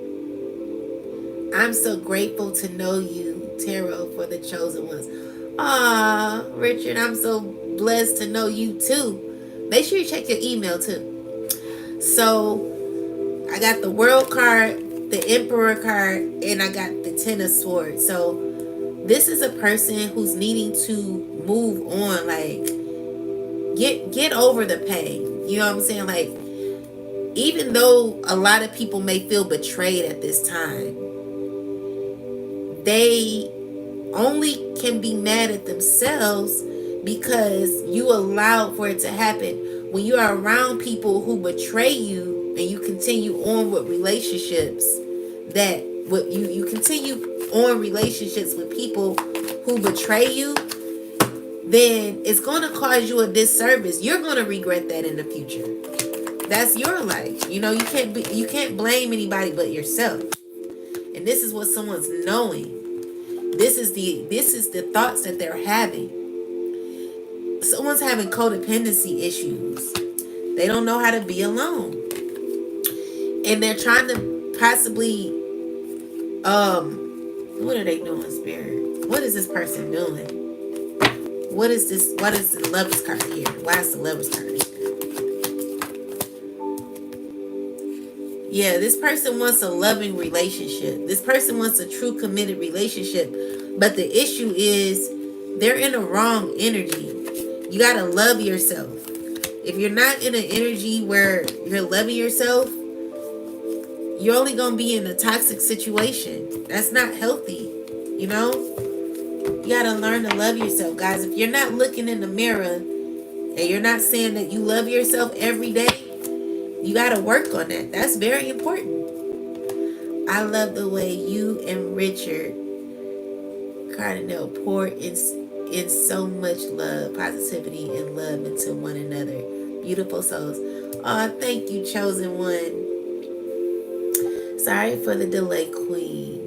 I'm so grateful to know you, Tarot, for the chosen ones. Ah, Richard, I'm so blessed to know you too. Make sure you check your email too. So I got the World card, the Emperor card, and I got the Ten of Swords. So this is a person who's needing to move on, like get over the pain. You know what I'm saying? Like, even though a lot of people may feel betrayed at this time, they only can be mad at themselves because you allowed for it to happen. When you are around people who betray you and you continue on with relationships, you continue on relationships with people who betray you, then it's going to cause you a disservice. You're going to regret that in the future. That's your life. You can't blame anybody but yourself. And this is what someone's knowing. This is the thoughts that they're having. Someone's having codependency issues. They don't know how to be alone. And they're trying to possibly what are they doing, Spirit? What is this person doing? What is the Lover's card here? Why is the Lover's card here? Yeah, this person wants a loving relationship. This person wants a true committed relationship. But the issue is they're in a wrong energy. You got to love yourself. If you're not in an energy where you're loving yourself, you're only going to be in a toxic situation. That's not healthy. You got to learn to love yourself, guys. If you're not looking in the mirror and you're not saying that you love yourself every day, you got to work on that. That's very important. I love the way you and Richard Cardinal pour in so much love, positivity, and love into one another. Beautiful souls. Oh, thank you, chosen one. Sorry for the delay, Queen.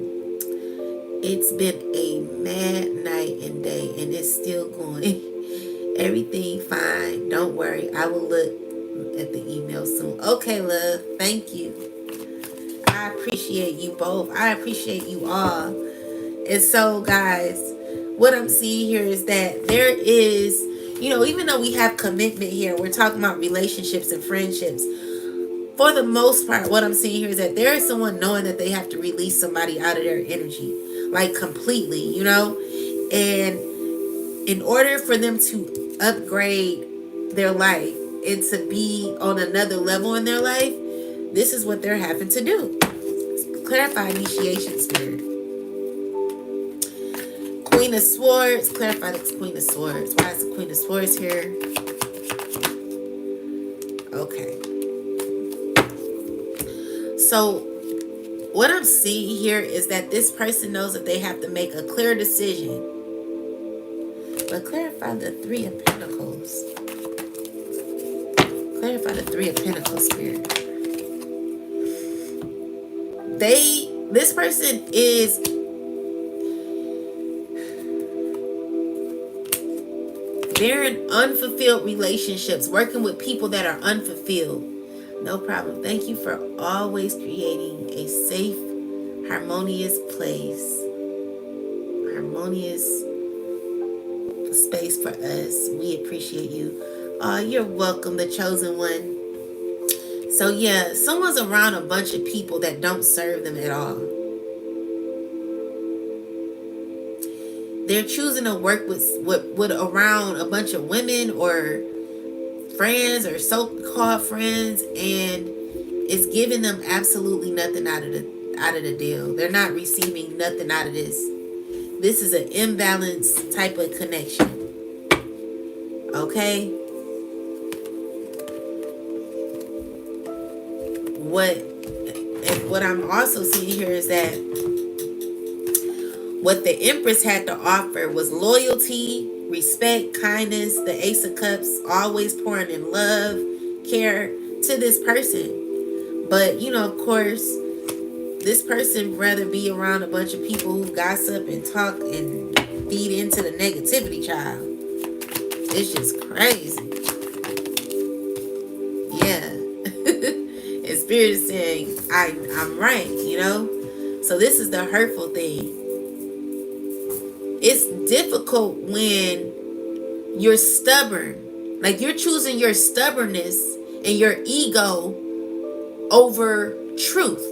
It's been a mad night and day, and it's still going. Everything fine. Don't worry. I will look at the email soon. Okay, love. Thank you. I appreciate you both. I appreciate you all. And so, guys, what I'm seeing here is that there is, even though we have commitment here, we're talking about relationships and friendships. For the most part, what I'm seeing here is that there is someone knowing that they have to release somebody out of their energy, like completely, and in order for them to upgrade their life and to be on another level in their life, this is what they're having to do. Clarify initiation, Spirit. Queen of Swords. Clarify the Queen of Swords. Why is the Queen of Swords here? Okay. So what I'm seeing here is that this person knows that they have to make a clear decision. But clarify the Three of Pentacles. Clarify the Three of Pentacles, Spirit. This person is they're in unfulfilled relationships, working with people that are unfulfilled. No problem. Thank you for always creating a safe, harmonious place. Harmonious space for us. We appreciate you. You're welcome, the chosen one. So yeah, someone's around a bunch of people that don't serve them at all. They're choosing to work with around a bunch of women or friends or so-called friends, and it's giving them absolutely nothing out of the deal. They're not receiving nothing out of this. This is an imbalanced type of connection. Okay? What I'm also seeing here is that what the Empress had to offer was loyalty, respect, kindness, the Ace of Cups, always pouring in love, care to this person. But, you know, of course, this person rather be around a bunch of people who gossip and talk and feed into the negativity, child. It's just crazy. Yeah. And Spirit is saying, I'm right, you know? So this is the hurtful thing. It's difficult when you're stubborn. Like you're choosing your stubbornness and your ego over truth.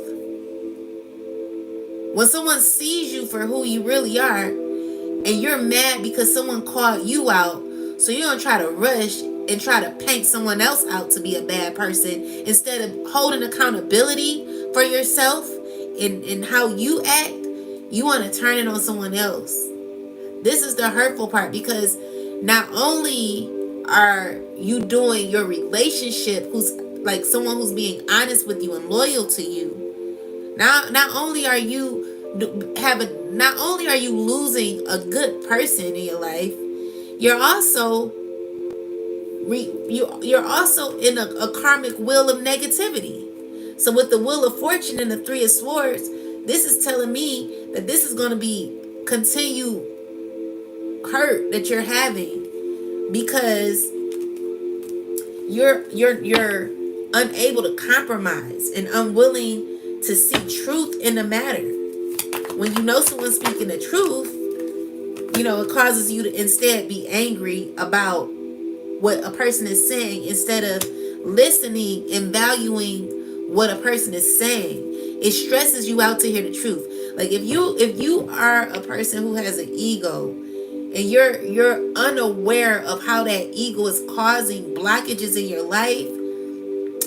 When someone sees you for who you really are and you're mad because someone called you out, so you're going to try to rush and try to paint someone else out to be a bad person instead of holding accountability for yourself and how you act, you want to turn it on someone else. This is the hurtful part, because not only are you doing your relationship, who's like someone who's being honest with you and loyal to you, not only are you losing a good person in your life, you're also in a karmic wheel of negativity. So with the Wheel of Fortune and the Three of Swords, this is telling me that this is going to be continued hurt that you're having because you're unable to compromise and unwilling to see truth in the matter. When you know someone's speaking the truth, you know, it causes you to instead be angry about what a person is saying instead of listening and valuing what a person is saying. It stresses you out to hear the truth. Like if you are a person who has an ego and you're unaware of how that ego is causing blockages in your life,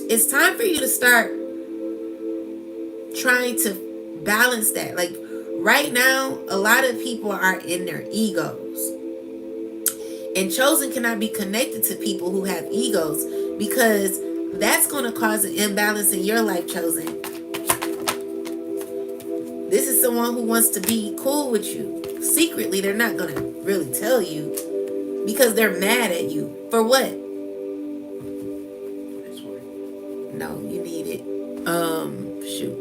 it's time for you to start trying to balance that. Like right now, a lot of people are in their egos. And Chosen cannot be connected to people who have egos because that's going to cause an imbalance in your life, Chosen. This is someone who wants to be cool with you. Secretly, they're not going to really tell you because they're mad at you. For what? No, you need it. Shoot.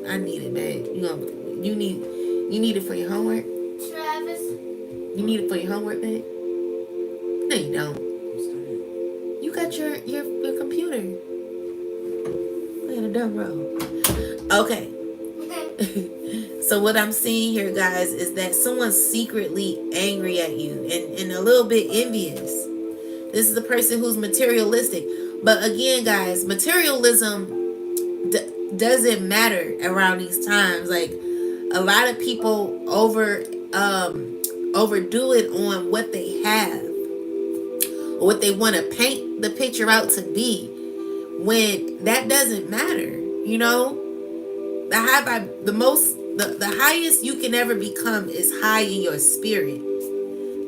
I need it, babe. You need it for your homework? Travis. You need it for your homework, babe? No, you don't. You got your computer. Playing a dumb role. Okay. So what I'm seeing here, guys, is that someone's secretly angry at you and a little bit envious. This is a person who's materialistic. But again, guys, materialism doesn't matter around these times. Like a lot of people overdo it on what they have or what they want to paint the picture out to be, when that doesn't matter. You know, the most the highest you can ever become is high in your spirit,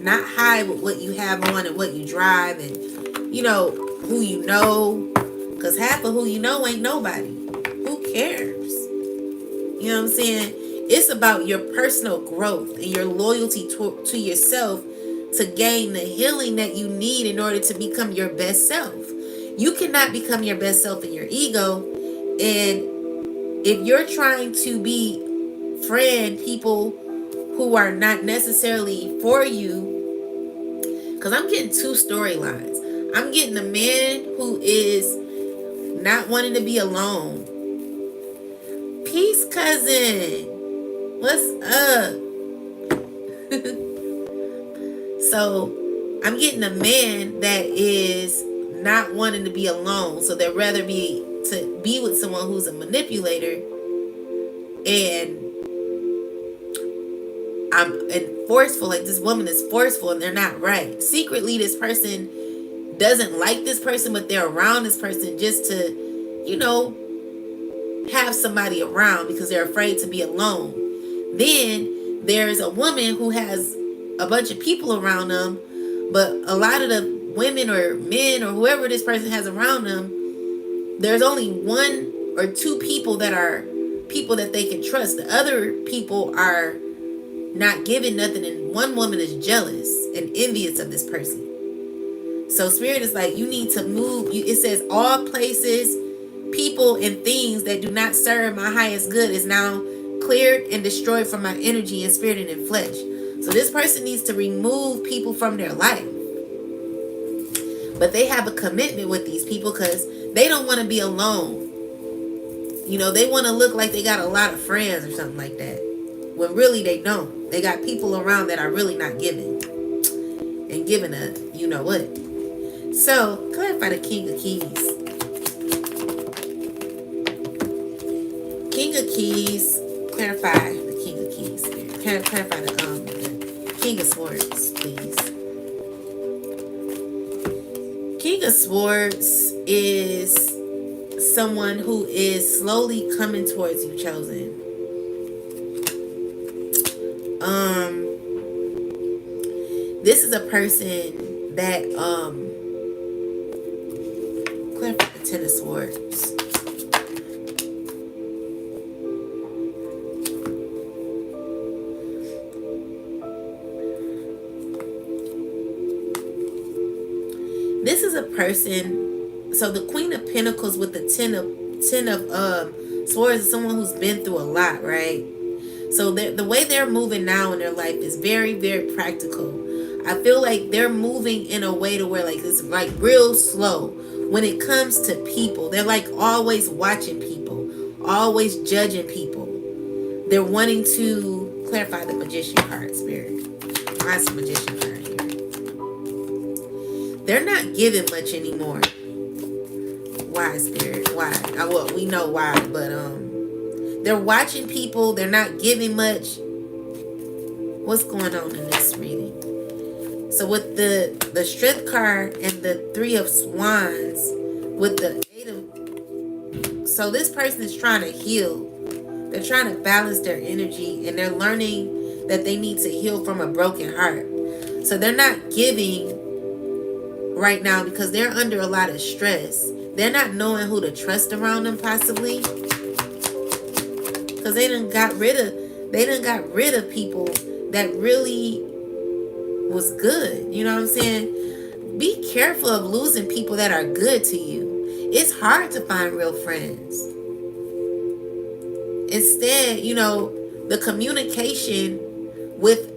not high with what you have on and what you drive and who you know, because half of who you know ain't nobody. Who cares? You know what I'm saying? It's about your personal growth and your loyalty to yourself to gain the healing that you need in order to become your best self. You cannot become your best self in your ego. And if you're trying to befriend people who are not necessarily for you, because I'm getting two storylines. I'm getting a man who is not wanting to be alone. Peace, cousin. What's up? So I'm getting a man that is not wanting to be alone. So they'd rather be with someone who's a manipulator and forceful. Like, this woman is forceful and they're not right. Secretly, this person doesn't like this person, but they're around this person just to, have somebody around because they're afraid to be alone. Then there's a woman who has a bunch of people around them, but a lot of the women or men or whoever this person has around them, there's only one or two people that are people that they can trust. The other people are not giving nothing, and one woman is jealous and envious of this person. So Spirit is like, you need to move. It says all places, people, and things that do not serve my highest good is now cleared and destroyed from my energy and spirit and in flesh. So this person needs to remove people from their life. But they have a commitment with these people because they don't want to be alone. They want to look like they got a lot of friends or something like that, when really they don't. They got people around that are really not giving and giving a what. So clarify the King of Keys. King of Keys, clarify the King of Keys. Clarify the King of Swords, please. King of Swords is someone who is slowly coming towards you, chosen. This is a person that clarify the Ten of Swords. This is a person, so the Queen of Pentacles with the Ten of Swords is someone who's been through a lot, right? So the way they're moving now in their life is very, very practical. I feel like they're moving in a way to where like it's like real slow when it comes to people. They're like always watching people, always judging people. They're wanting to clarify the Magician card, Spirit. Why is the Magician card here? They're not giving much anymore. Why, Spirit? Why? Well, we know why, but they're watching people. They're not giving much. What's going on in this reading? So with the Strength card and the Three of Wands, with the Eight of... So this person is trying to heal. They're trying to balance their energy, and they're learning that they need to heal from a broken heart. So they're not giving right now because they're under a lot of stress. They're not knowing who to trust around them, possibly. Because they done got rid of people that really was good. You know what I'm saying? Be careful of losing people that are good to you. It's hard to find real friends. Instead, the communication with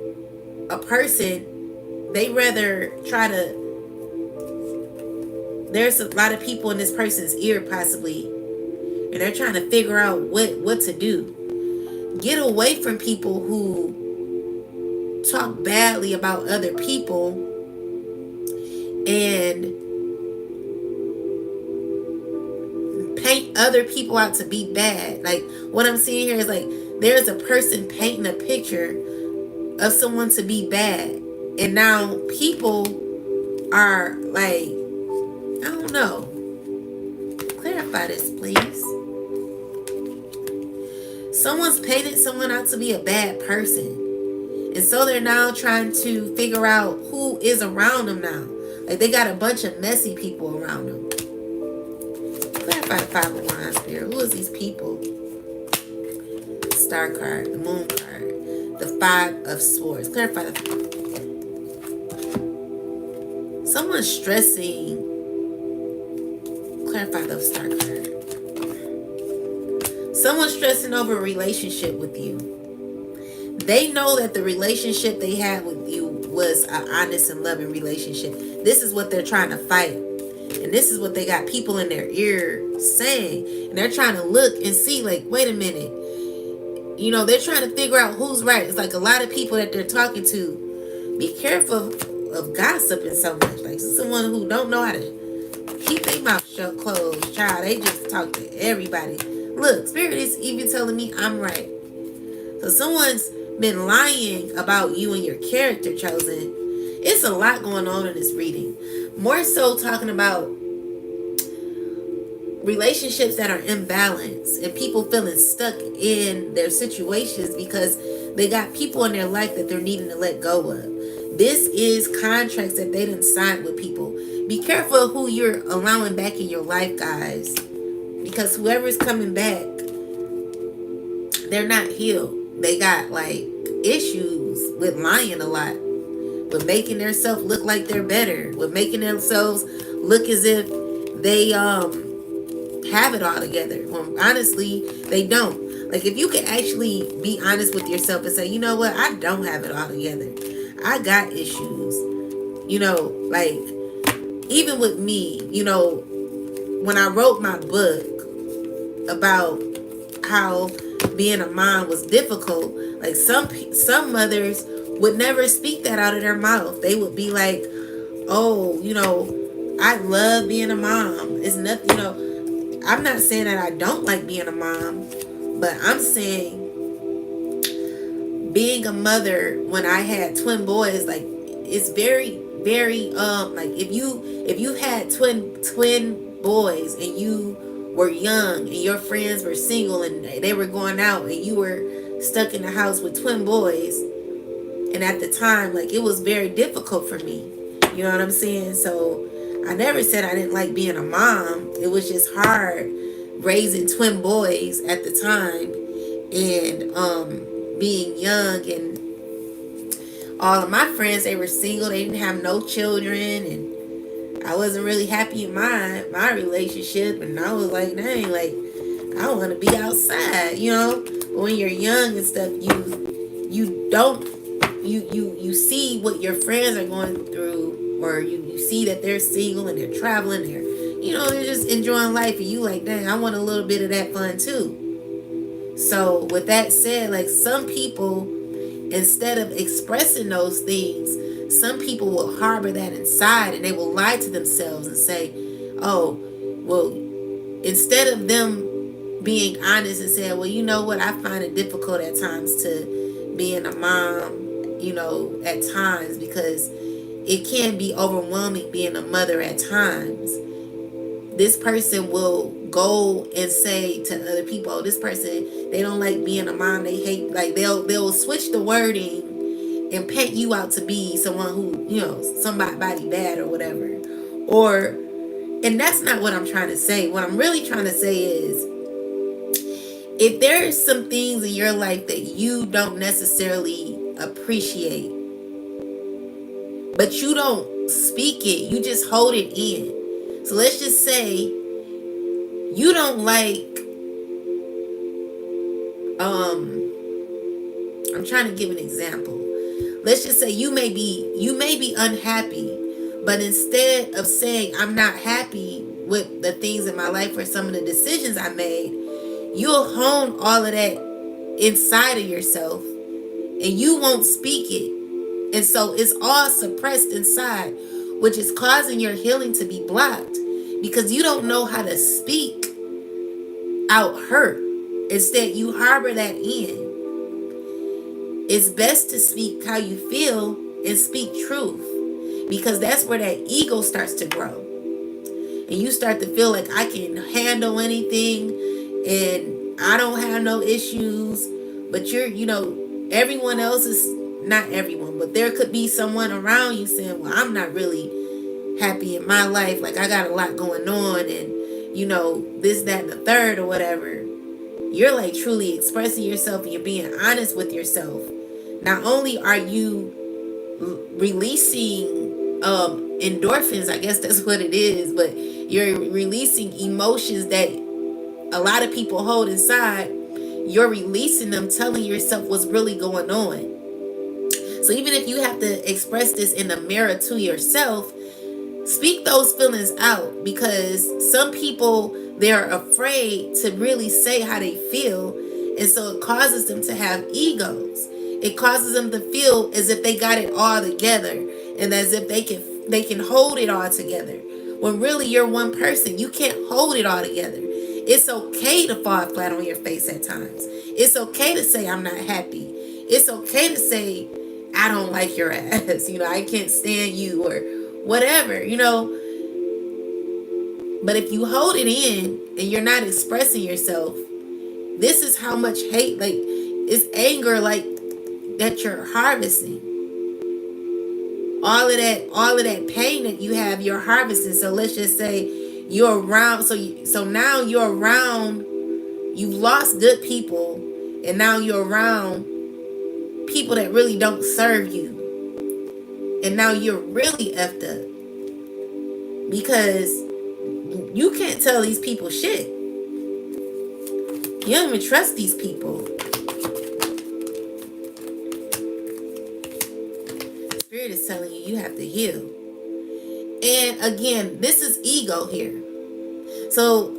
a person, they rather try to... There's a lot of people in this person's ear, possibly, and they're trying to figure out what to do. Get away from people who talk badly about other people and paint other people out to be bad. Like, what I'm seeing here is like there's a person painting a picture of someone to be bad, and now people are like, I don't know. Clarify this, please. So Someone's painted someone out to be a bad person. And so they're now trying to figure out who is around them now. Like they got a bunch of messy people around them. Clarify the Five of Wands, Spirit. Who is these people? Star card, the Moon card, the Five of Swords. Clarify the... Someone's stressing. Clarify the Star card. Someone's stressing over a relationship with you. They know that the relationship they had with you was an honest and loving relationship. This is what they're trying to fight. And this is what they got people in their ear saying. And they're trying to look and see, like, wait a minute. You know, they're trying to figure out who's right. It's like a lot of people that they're talking to. Be careful of gossiping so much. Like someone who don't know how to keep their mouth shut closed. Child, they just talk to everybody. Look, Spirit is even telling me I'm right. So someone's been lying about you and your character, chosen. It's a lot going on in this reading. More so talking about relationships that are imbalanced and people feeling stuck in their situations because they got people in their life that they're needing to let go of. This is contracts that they didn't sign with people. Be careful of who you're allowing back in your life, guys, because whoever's coming back, they're not healed. They got like issues with lying a lot, with making themselves look like they're better, with making themselves look as if they have it all together. Well, honestly, they don't. Like if you can actually be honest with yourself and say, you know what, I don't have it all together. I got issues. You know, like even with me, you know, when I wrote my book about how being a mom was difficult, like some mothers would never speak that out of their mouth. They would be like, oh, you know, I love being a mom. It's nothing, you know, I'm not saying that I don't like being a mom, but I'm saying being a mother when I had twin boys, like it's very, very like if you had twin boys and you were young and your friends were single and they were going out and you were stuck in the house with twin boys, and at the time, like, it was very difficult for me, you know what I'm saying? So I never said I didn't like being a mom. It was just hard raising twin boys at the time and being young, and all of my friends, they were single, they didn't have no children, and I wasn't really happy in my relationship, and I was like, dang, like, I want to be outside, you know? But when you're young and stuff, you don't, you see what your friends are going through, or you see that they're single and they're traveling, they're just enjoying life, and you like, dang, I want a little bit of that fun too. So with that said, like, some people, instead of expressing those things, some people will harbor that inside, and they will lie to themselves and say, oh, well, instead of them being honest and saying, well, you know what, I find it difficult at times to being a mom, you know, at times, because it can be overwhelming being a mother at times. This person will go and say to other people, oh, this person, they don't like being a mom, they hate, like, they'll switch the wording and paint you out to be someone who, you know, somebody bad or whatever. And that's not what I'm trying to say. What I'm really trying to say is, if there's some things in your life that you don't necessarily appreciate, but you don't speak it, you just hold it in. So let's just say you don't like, I'm trying to give an example. Let's just say you may be unhappy, but instead of saying I'm not happy with the things in my life or some of the decisions I made, you'll hone all of that inside of yourself and you won't speak it. And so it's all suppressed inside, which is causing your healing to be blocked because you don't know how to speak out hurt. Instead, you harbor that in. It's best to speak how you feel and speak truth, because that's where that ego starts to grow. And you start to feel like I can handle anything and I don't have no issues, but everyone else is, not everyone, but there could be someone around you saying, well, I'm not really happy in my life. Like, I got a lot going on, and this, that, and the third, or whatever. You're like truly expressing yourself, and you're being honest with yourself. Not only are you releasing endorphins, I guess that's what it is, but you're releasing emotions that a lot of people hold inside. You're releasing them, telling yourself what's really going on. So even if you have to express this in the mirror to yourself, speak those feelings out, because some people, they're afraid to really say how they feel, and so it causes them to have egos. It causes them to feel as if they got it all together, and as if they can hold it all together, when really you're one person. You can't hold it all together. It's okay to fall flat on your face at times. It's okay to say I'm not happy. It's okay to say I don't like your ass. I can't stand you, or whatever. But if you hold it in and you're not expressing yourself, this is how much hate, like, it's anger, like, that you're harvesting. All of that pain that you have, you're harvesting. So let's just say you're around, so now you're around, you've lost good people, and now you're around people that really don't serve you, and now you're really effed up, because you can't tell these people shit. You don't even trust these people. Spirit is telling you have to heal. And again, this is ego here. So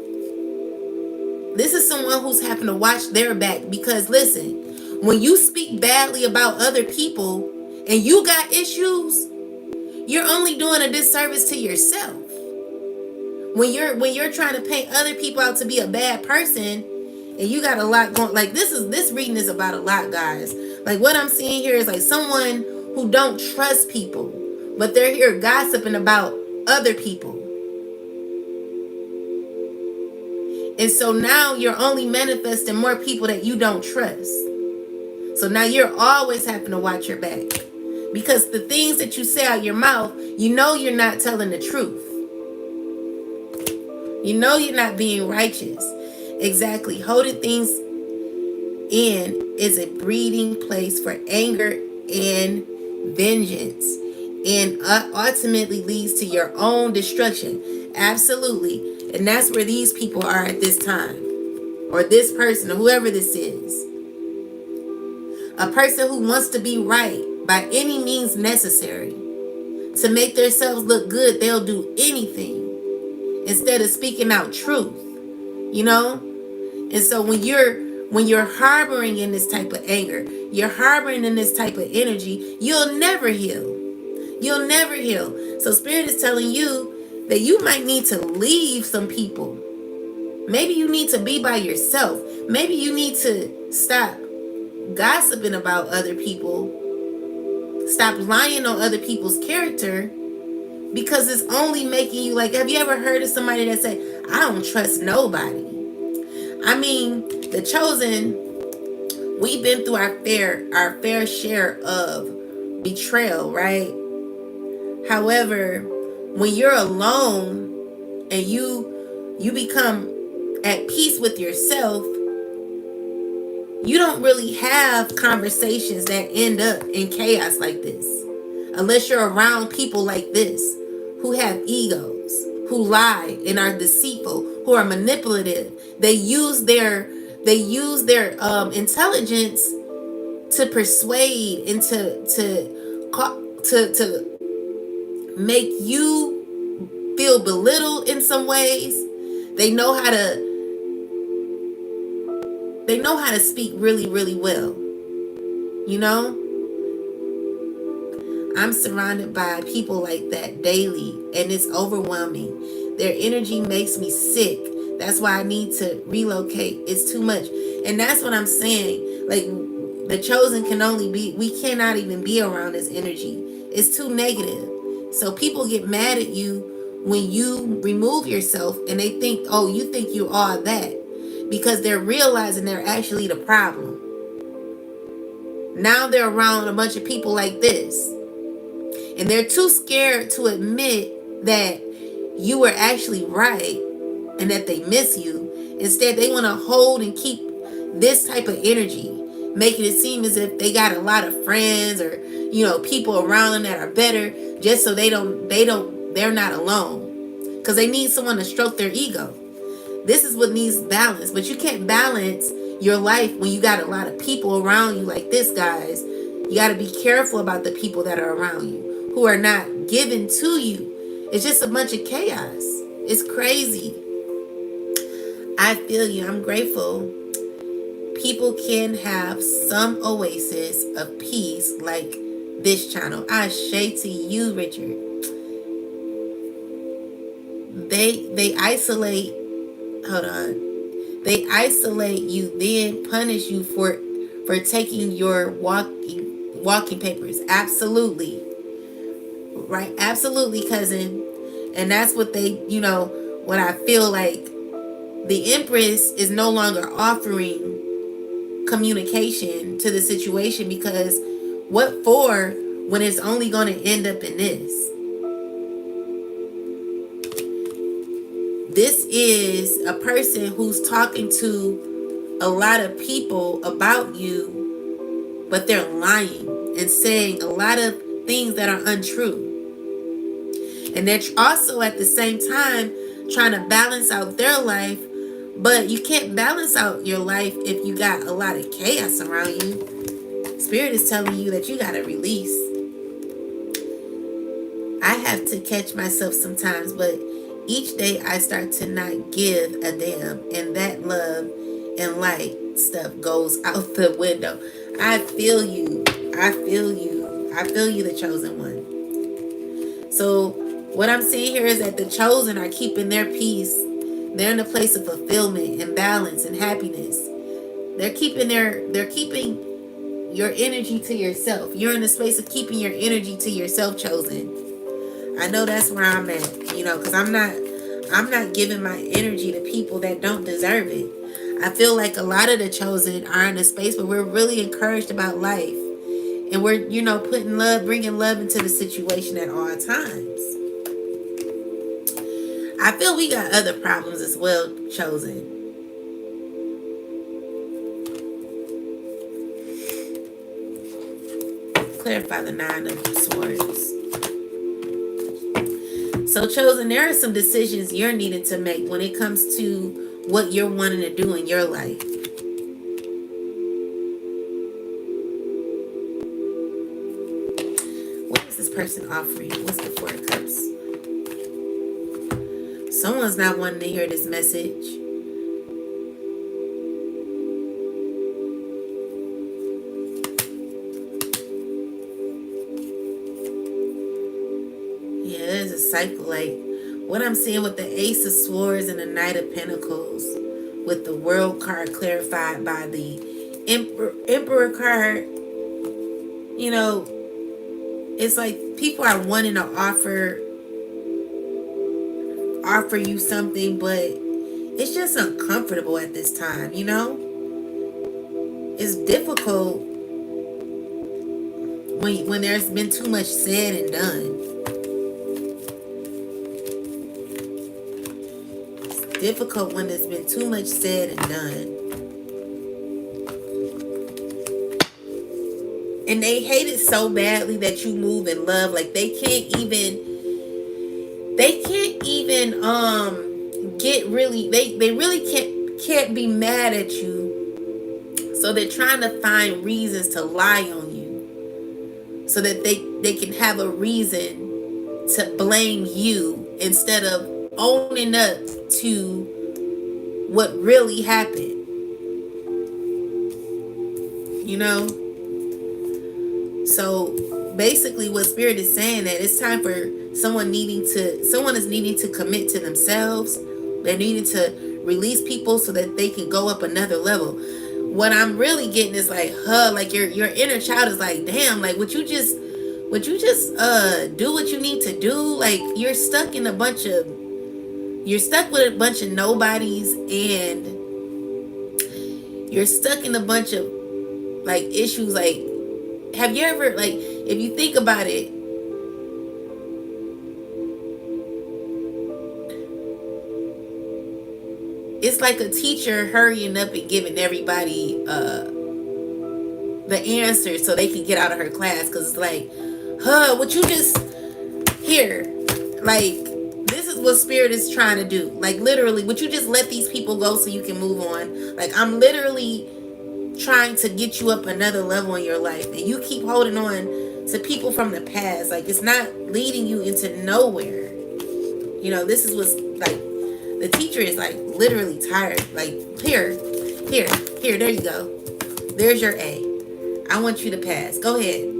this is someone who's having to watch their back, because listen, when you speak badly about other people and you got issues, you're only doing a disservice to yourself. When you're trying to paint other people out to be a bad person, and you got a lot going, like, this reading is about a lot, guys. Like, what I'm seeing here is like someone who don't trust people, but they're here gossiping about other people. And so now you're only manifesting more people that you don't trust. So now you're always having to watch your back, because the things that you say out your mouth, you're not telling the truth. You're not being righteous. Exactly. Holding things in is a breeding place for anger and vengeance, and ultimately leads to your own destruction. Absolutely. And that's where these people are at this time, or this person, or whoever this is. A person who wants to be right by any means necessary. To make themselves look good, they'll do anything instead of speaking out truth. And so when you're harboring in this type of anger, you're harboring in this type of energy, you'll never heal. You'll never heal. So Spirit is telling you that you might need to leave some people. Maybe you need to be by yourself. Maybe you need to stop gossiping about other people. Stop lying on other people's character, because it's only making you, like, have you ever heard of somebody that say, I don't trust nobody? I mean, the chosen, we've been through our fair share of betrayal, right? However, when you're alone and you become at peace with yourself, you don't really have conversations that end up in chaos like this, unless you're around people like this who have egos, who lie and are deceitful, who are manipulative. They use their intelligence to persuade and to make you feel belittled in some ways. They know how to speak really, really well. I'm surrounded by people like that daily, and it's overwhelming. Their energy makes me sick. That's why I need to relocate. It's too much. And that's what I'm saying. Like, the chosen we cannot even be around this energy. It's too negative. So people get mad at you when you remove yourself, and they think, oh, you think you're all that. because they're realizing they're actually the problem. Now they're around a bunch of people like this, and they're too scared to admit that you were actually right and that they miss you. Instead, they want to hold and keep this type of energy, making it seem as if they got a lot of friends or, people around them that are better, just so they're not alone, because they need someone to stroke their ego. This is what needs balance, but you can't balance your life when you got a lot of people around you like this, guys. You got to be careful about the people that are around you, who are not given to you. It's just a bunch of chaos. It's crazy. I feel you. I'm grateful. People can have some oasis of peace like this channel. I say to you, Richard. They isolate. Hold on. They isolate you, then punish you for taking your walking papers. Absolutely. Right? Absolutely, cousin. And that's what they, what I feel like. The Empress is no longer offering communication to the situation, because what for when it's only going to end up in this? This is a person who's talking to a lot of people about you, but they're lying and saying a lot of things that are untrue. And they're also at the same time trying to balance out their life, but you can't balance out your life if you got a lot of chaos around you. Spirit is telling you that you got to release. I have to catch myself sometimes, but each day I start to not give a damn, and that love and light stuff goes out the window. I feel you. I feel you. I feel you, the chosen one. So what I'm seeing here is that the chosen are keeping their peace. They're in a place of fulfillment and balance and happiness. They're keeping your energy to yourself. You're in a space of keeping your energy to yourself, chosen. I know that's where I'm at, because I'm not giving my energy to people that don't deserve it. I feel like a lot of the chosen are in a space where we're really encouraged about life, and we're, bringing love into the situation at all times. I feel we got other problems as well, chosen. Clarify the 9 of Swords. So, chosen, there are some decisions you're needing to make when it comes to what you're wanting to do in your life. What is this person offering? What's the 4 of Cups? Someone's not wanting to hear this message. Yeah, there's a cycle. Like what I'm seeing with the Ace of Swords and the Knight of Pentacles, with the World card clarified by the Emperor card. It's like people are wanting to offer you something, but it's just uncomfortable at this time. It's difficult when there's been too much said and done. It's difficult when there's been too much said and done. And they hate it so badly that you move in love. Like they can't even get really, they really can't be mad at you. So they're trying to find reasons to lie on you, so that they can have a reason to blame you instead of owning up to what really happened. So basically what Spirit is saying, that it's time for someone is needing to commit to themselves. They're needing to release people so that they can go up another level. What I'm really getting is like, like your inner child is like, damn, like would you just do what you need to do? Like you're stuck with a bunch of nobodies, and You're stuck in a bunch of like issues. Like, have you ever, like, if you think about it, it's like a teacher hurrying up and giving everybody the answers so they can get out of her class, because it's like, what you just here, like, this is what spirit is trying to do. Like, literally, would you just let these people go so you can move on? Like, I'm literally trying to get you up another level in your life, and you keep holding on to people from the past. Like, it's not leading you into nowhere. You know, this is what's like, the teacher is like literally tired. Like, here, there you go. There's your A. I want you to pass. Go ahead.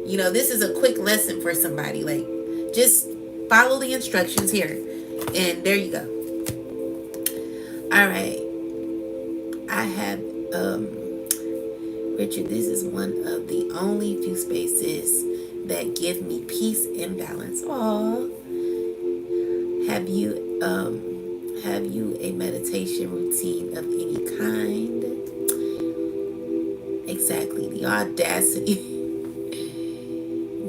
You know, this is a quick lesson for somebody. Like, just follow the instructions here. And there you go. All right. I have, Richard, this is one of the only few spaces that give me peace and balance. Aww. Have you a meditation routine of any kind? Exactly. The audacity.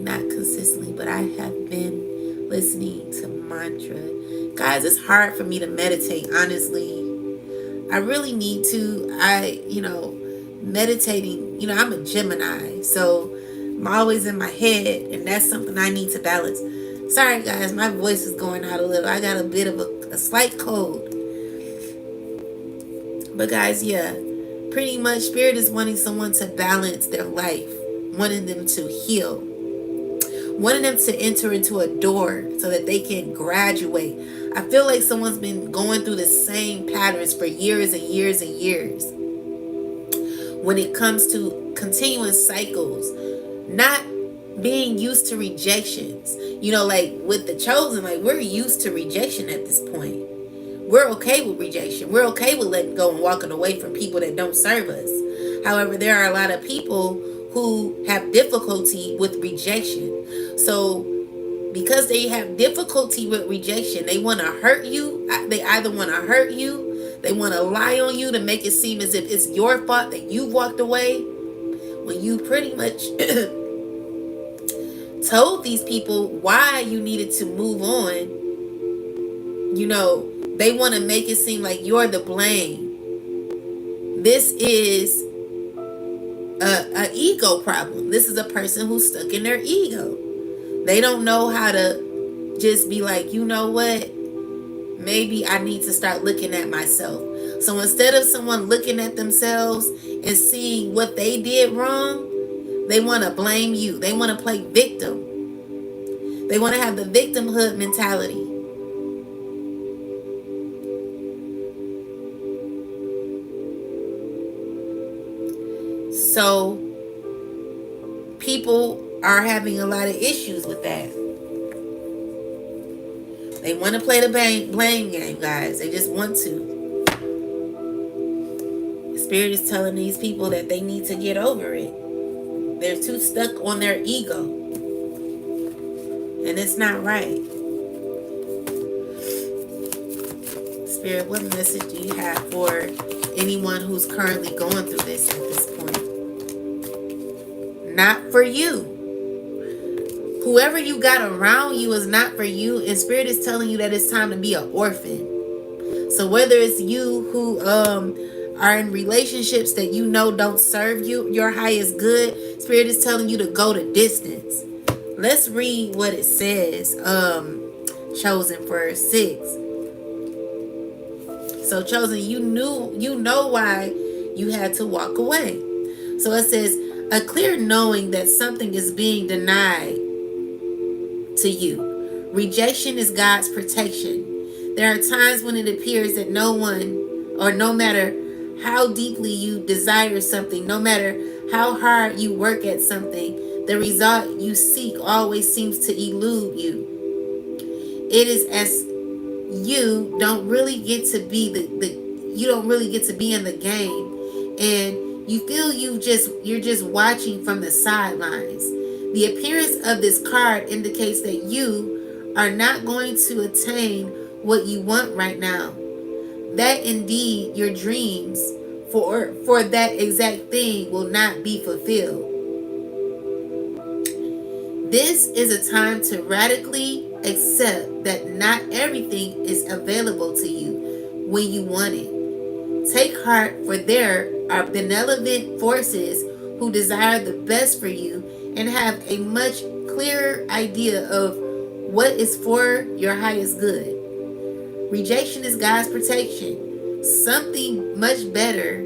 Not consistently, but I have been listening to mantra. Guys, it's hard for me to meditate, honestly. I really need to. Meditating, I'm a Gemini, so I'm always in my head, and that's something I need to balance. Sorry, guys, my voice is going out a little. I got a bit of a slight cold. But guys, yeah, pretty much spirit is wanting someone to balance their life, wanting them to heal, wanting them to enter into a door so that they can graduate. I feel like someone's been going through the same patterns for years and years and years. When it comes to continuous cycles, not being used to rejections. Like with the chosen, like, we're used to rejection at this point. We're okay with rejection. We're okay with letting go and walking away from people that don't serve us. However, there are a lot of people who have difficulty with rejection. So because they have difficulty with rejection, they want to hurt you. They either want to hurt you, they want to lie on you to make it seem as if it's your fault that you walked away, when you pretty much told these people why you needed to move on. They want to make it seem like you're the blame. This is a ego problem. This is a person who's stuck in their ego. They don't know how to just be like, you know what? Maybe I need to start looking at myself. So instead of someone looking at themselves and seeing what they did wrong, they want to blame you. They want to play victim. They want to have the victimhood mentality. So people are having a lot of issues with that. They want to play the blame game, guys. They just want to. Spirit is telling these people that they need to get over it. They're too stuck on their ego. And it's not right. Spirit, what message do you have for anyone who's currently going through this at this point? Not for you. Whoever you got around you is not for you. And Spirit is telling you that it's time to be an orphan. So whether it's you who are in relationships that don't serve you, your highest good, Spirit is telling you to go the distance. Let's read what it says. Chosen for 6. So chosen, you know why you had to walk away. So it says, a clear knowing that something is being denied to you. Rejection is God's protection. There are times when it appears that no one, or no matter how deeply you desire something, no matter how hard you work at something, the result you seek always seems to elude you. It is as you don't really get to be you don't really get to be in the game, and you feel you're just watching from the sidelines. The appearance of this card indicates that you are not going to attain what you want right now. That indeed your dreams for that exact thing will not be fulfilled. This is a time to radically accept that not everything is available to you when you want it. Take heart, for there are benevolent forces who desire the best for you and have a much clearer idea of what is for your highest good. Rejection is God's protection. Something much better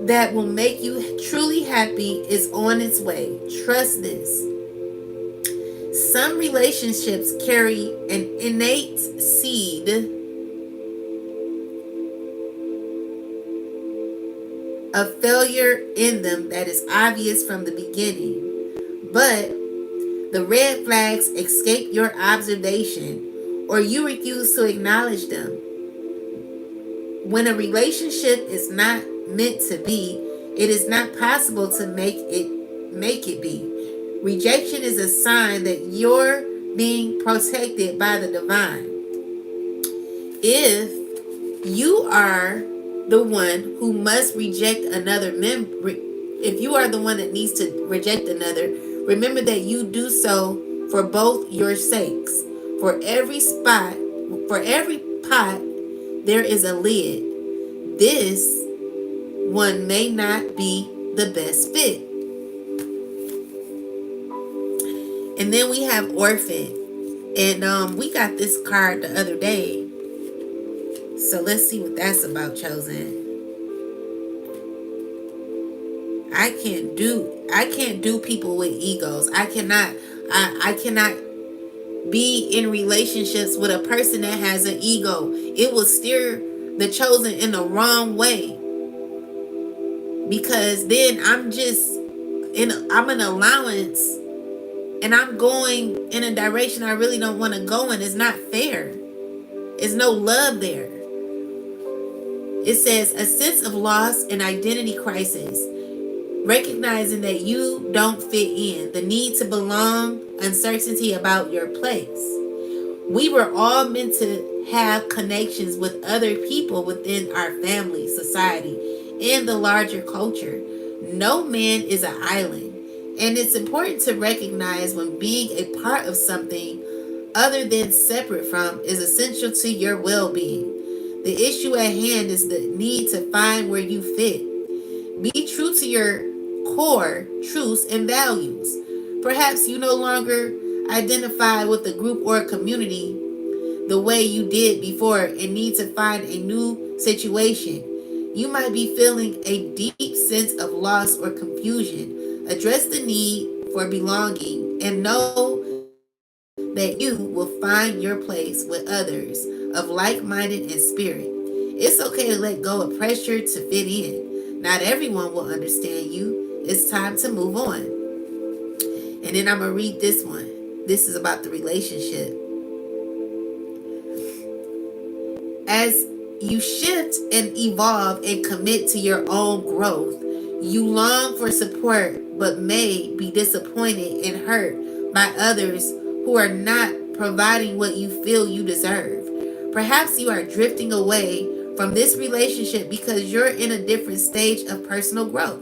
that will make you truly happy is on its way. Trust this. Some relationships carry an innate seed of failure in them that is obvious from the beginning, but the red flags escape your observation or you refuse to acknowledge them. When a relationship is not meant to be, it is not possible to make it be. Rejection is a sign that you're being protected by the divine. If you are the one who must reject another member, if you are the one that needs to reject another, remember that you do so for both your sakes. For every pot, there is a lid. This one may not be the best fit. And then we have orphan. And we got this card the other day. So let's see what that's about, chosen. I can't do people with egos. I cannot be in relationships with a person that has an ego. It will steer the chosen in the wrong way. Because then I'm an allowance and I'm going in a direction I really don't want to go in. It's not fair. There's no love there. It says a sense of loss and identity crisis. Recognizing that you don't fit in, the need to belong, uncertainty about your place. We were all meant to have connections with other people within our family, society, and the larger culture. No man is an island, and it's important to recognize when being a part of something other than separate from is essential to your well-being. The issue at hand is the need to find where you fit. Be true to your core truths and values. Perhaps you no longer identify with a group or a community the way you did before and need to find a new situation. You might be feeling a deep sense of loss or confusion. Address the need for belonging and know that you will find your place with others of like-minded and spirit. It's okay to let go of pressure to fit in. Not everyone will understand you. It's time to move on. And then I'm going to read this one. This is about the relationship. As you shift and evolve and commit to your own growth, you long for support but may be disappointed and hurt by others who are not providing what you feel you deserve. Perhaps you are drifting away from this relationship because you're in a different stage of personal growth.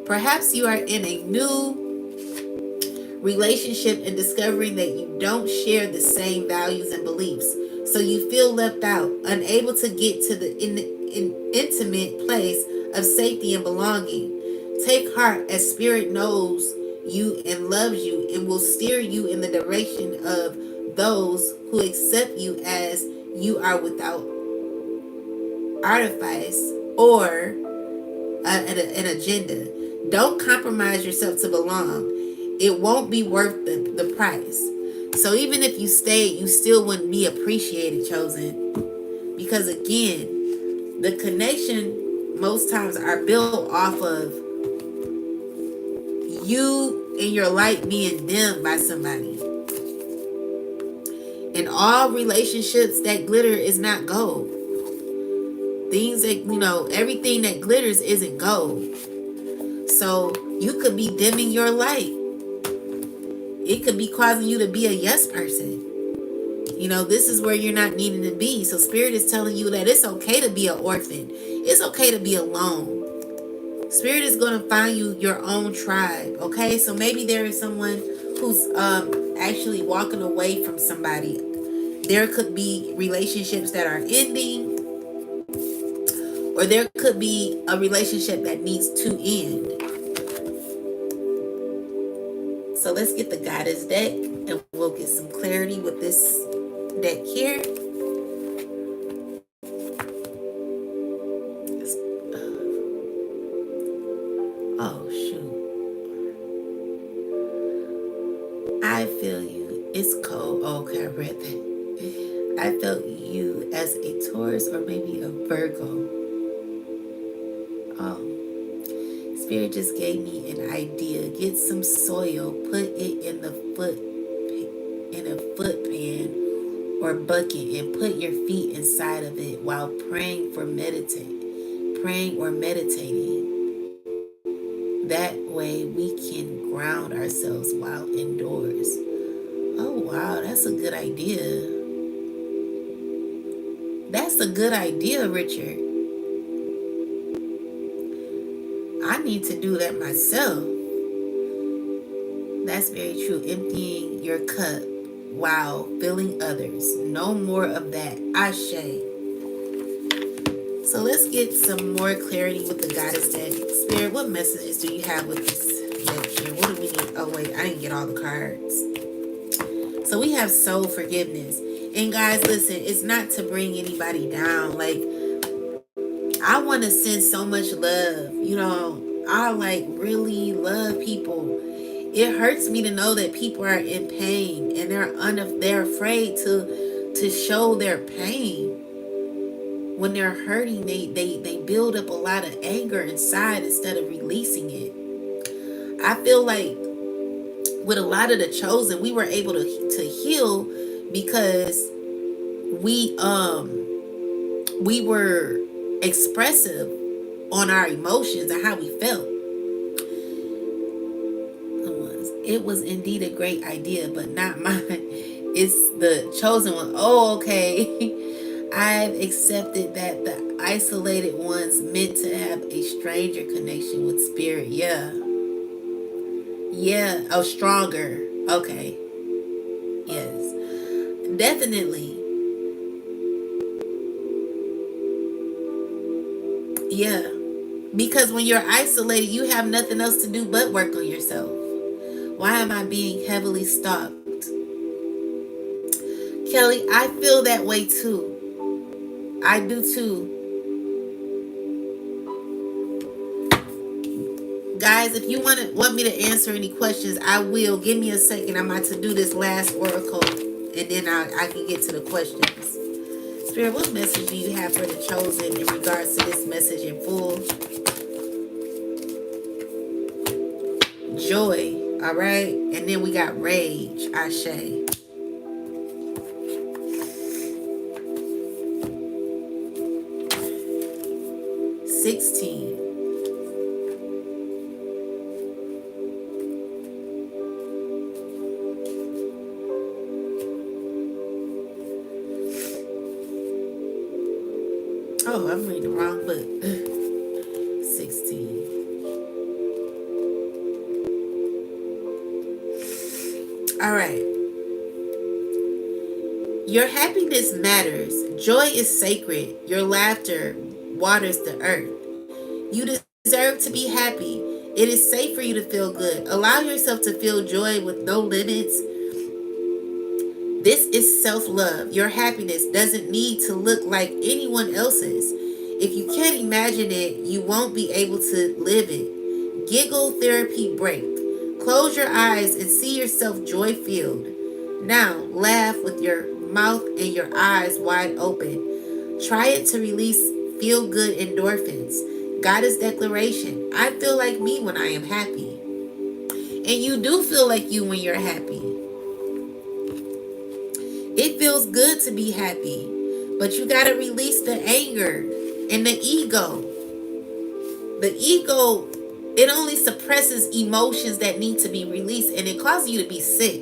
Perhaps you are in a new relationship and discovering that you don't share the same values and beliefs. So you feel left out, unable to get to the intimate place of safety and belonging. Take heart, as Spirit knows you and loves you and will steer you in the direction of those who accept you as you are without artifice or an agenda. Don't compromise yourself to belong. It won't be worth the price. So even if you stayed, you still wouldn't be appreciated, chosen. Because again, the connection most times are built off of you and your light being dimmed by somebody. And all relationships that glitter is not gold. Things that, everything that glitters isn't gold. So you could be dimming your light. It could be causing you to be a yes person. You know, this is where you're not needing to be. So Spirit is telling you that it's okay to be an orphan. It's okay to be alone. Spirit is going to find you your own tribe. Okay, so maybe there is someone who's actually walking away from somebody. There could be relationships that are ending, or there could be a relationship that needs to end. So let's get the Goddess deck and we'll get some clarity with this deck here. Oh, shoot. I feel you. It's cold. Oh, okay, I read that. I felt you as a Taurus or maybe a Virgo. Spirit just gave me an idea. Get some soil, put it in a foot pan or bucket, and put your feet inside of it while praying or meditating. That way we can ground ourselves while indoors. Oh wow, that's a good idea. That's a good idea, Richard. I need to do that myself. That's very true. Emptying your cup while filling others. No more of that. Ashe. So let's get some more clarity with the Goddess deck. Spirit, what messages do you have with this deck here? What do we need? Oh wait, I didn't get all the cards. So we have soul forgiveness. And guys, listen, it's not to bring anybody down. Like, I want to send so much love. You know, I like really love people. It hurts me to know that people are in pain and they're afraid to show their pain. When they're hurting, they build up a lot of anger inside instead of releasing it. I feel like with a lot of the chosen, we were able to heal because we were expressive on our emotions and how we felt. It was indeed a great idea, but not mine. It's the chosen one. Oh, okay. I've accepted that the isolated ones meant to have a stranger connection with spirit. Yeah. Oh, stronger. Okay. Yes. Definitely. Yeah. Because when you're isolated, you have nothing else to do but work on yourself. Why am I being heavily stalked? Kelly, I feel that way too. I do too. Guys, if you want me to answer any questions, I will. Give me a second. I'm about to do this last oracle, and then I can get to the questions. Spirit, what message do you have for the chosen in regards to this message in full? Joy, all right? And then we got rage, Ashe. Oh, I'm reading the wrong book. 16. All right. Your happiness matters. Joy is sacred. Your laughter waters the earth. You deserve to be happy. It is safe for you to feel good. Allow yourself to feel joy with no limits. This is self-love. Your happiness doesn't need to look like anyone else's. If you can't imagine it, you won't be able to live it. Giggle therapy break. Close your eyes and see yourself joy-filled. Now, laugh with your mouth and your eyes wide open. Try it to release feel-good endorphins. Goddess declaration. I feel like me when I am happy. And you do feel like you when you're happy. It feels good to be happy, but you got to release the anger and the ego. The ego, it only suppresses emotions that need to be released, and it causes you to be sick.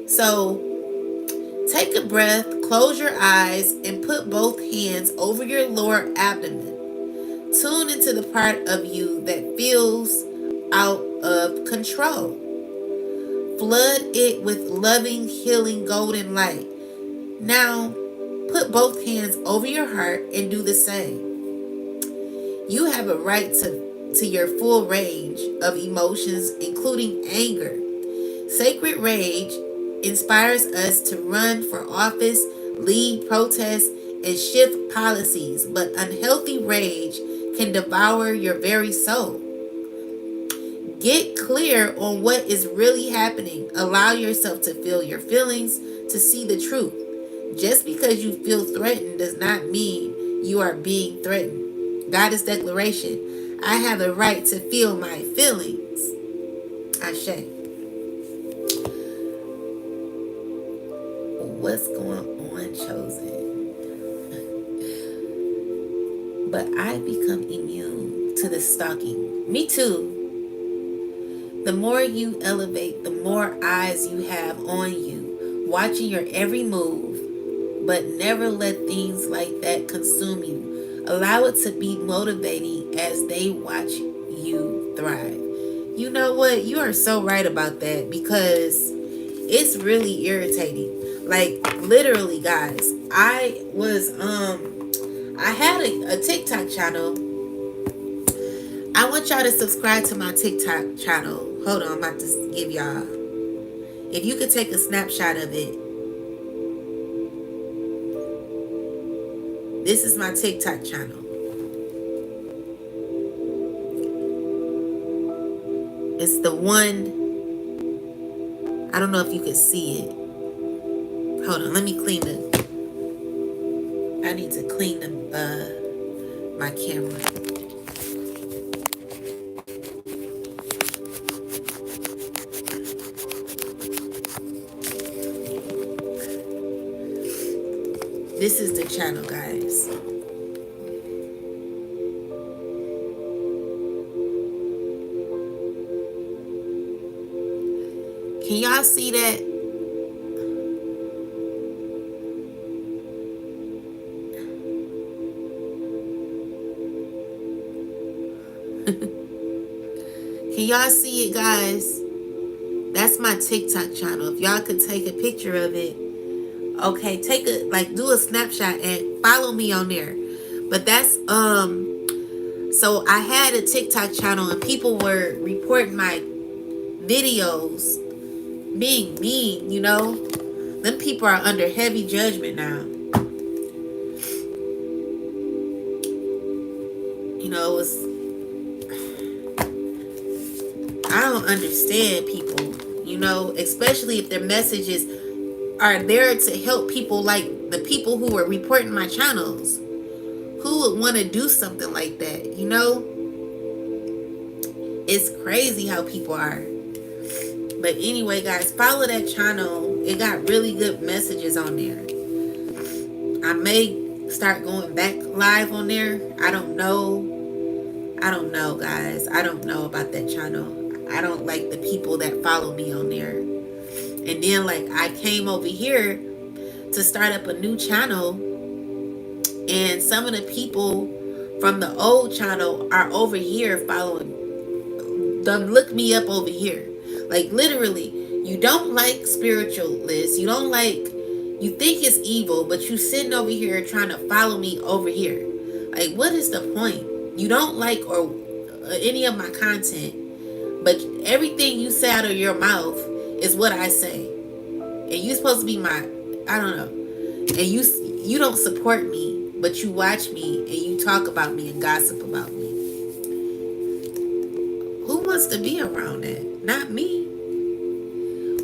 So Take a breath, close your eyes, and put both hands over your lower abdomen. Tune into the part of you that feels out of control. Flood it with loving, healing, golden light. Now, put both hands over your heart and do the same. You have a right to your full range of emotions, including anger. Sacred rage inspires us to run for office, lead protests, and shift policies, but unhealthy rage can devour your very soul. Get clear on what is really happening. Allow yourself to feel your feelings, to see the truth. Just because you feel threatened does not mean you are being threatened. Goddess declaration: I have the right to feel my feelings. Ashe. What's going on, chosen? But I become immune to the stalking. Me too. The more you elevate, the more eyes you have on you, watching your every move. But never let things like that consume you. Allow it to be motivating as they watch you thrive. You know what? You are so right about that, because it's really irritating. Like, literally, guys, I had a TikTok channel. I want y'all to subscribe to my TikTok channel. Hold on, I'm about to give y'all. If you could take a snapshot of it. This is my TikTok channel. It's the one. I don't know if you can see it. Hold on, let me clean it. I need to clean my camera. This is the channel, guys. Can y'all see that? Can y'all see it, guys? That's my TikTok channel. If y'all could take a picture of it. Okay, do a snapshot and follow me on there. But that's so I had a TikTok channel and people were reporting my videos being mean, you know. Them people are under heavy judgment now. You know, I don't understand people, you know, especially if their messages are there to help people, like the people who are reporting my channels. Who would want to do something like that, you know? It's crazy how people are. But anyway, guys, follow that channel. It got really good messages on there. I may start going back live on there. I don't know, guys. I don't know about that channel. I don't like the people that follow me on there. And then, like, I came over here to start up a new channel, and some of the people from the old channel are over here following them. Look me up over here. Like, literally, you don't like spiritualists. You don't like, you think it's evil, but you sitting over here trying to follow me over here. Like, what is the point? You don't like or any of my content, but everything you say out of your mouth is what I say. And you supposed to be my, I don't know. And you don't support me, but you watch me and you talk about me and gossip about me. Who wants to be around that? Not me.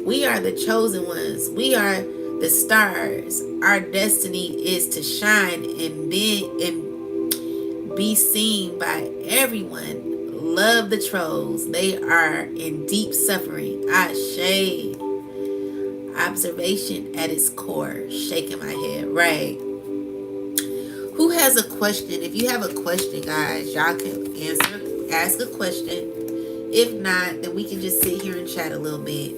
We are the chosen ones. We are the stars. Our destiny is to shine and be seen by everyone. Love the trolls. They are in deep suffering. Ashe. Observation at its core. Shaking my head. Right. Who has a question? If you have a question, guys, y'all can ask a question. If not, then we can just sit here and chat a little bit.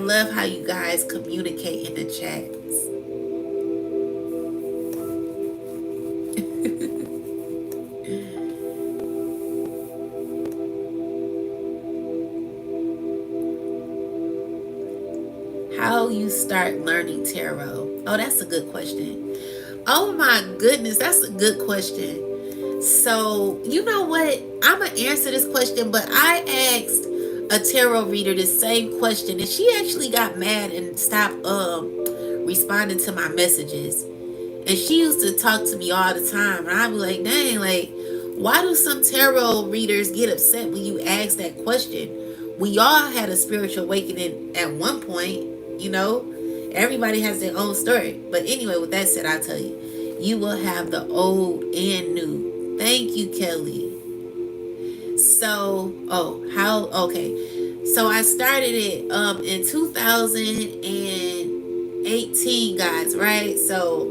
love how you guys communicate in the chats. How you start learning tarot? Oh, that's a good question. Oh my goodness, that's a good question. So, you know what? I'm going to answer this question, but I asked a tarot reader the same question, and she actually got mad and stopped responding to my messages. And she used to talk to me all the time, and I'd be like, dang, like, why do some tarot readers get upset when you ask that question? We all had a spiritual awakening at one point, you know? Everybody has their own story. But anyway, with that said, I'll tell you, you will have the old and new. Thank you, Kelly. So, okay. So I started it in 2018, guys, right? So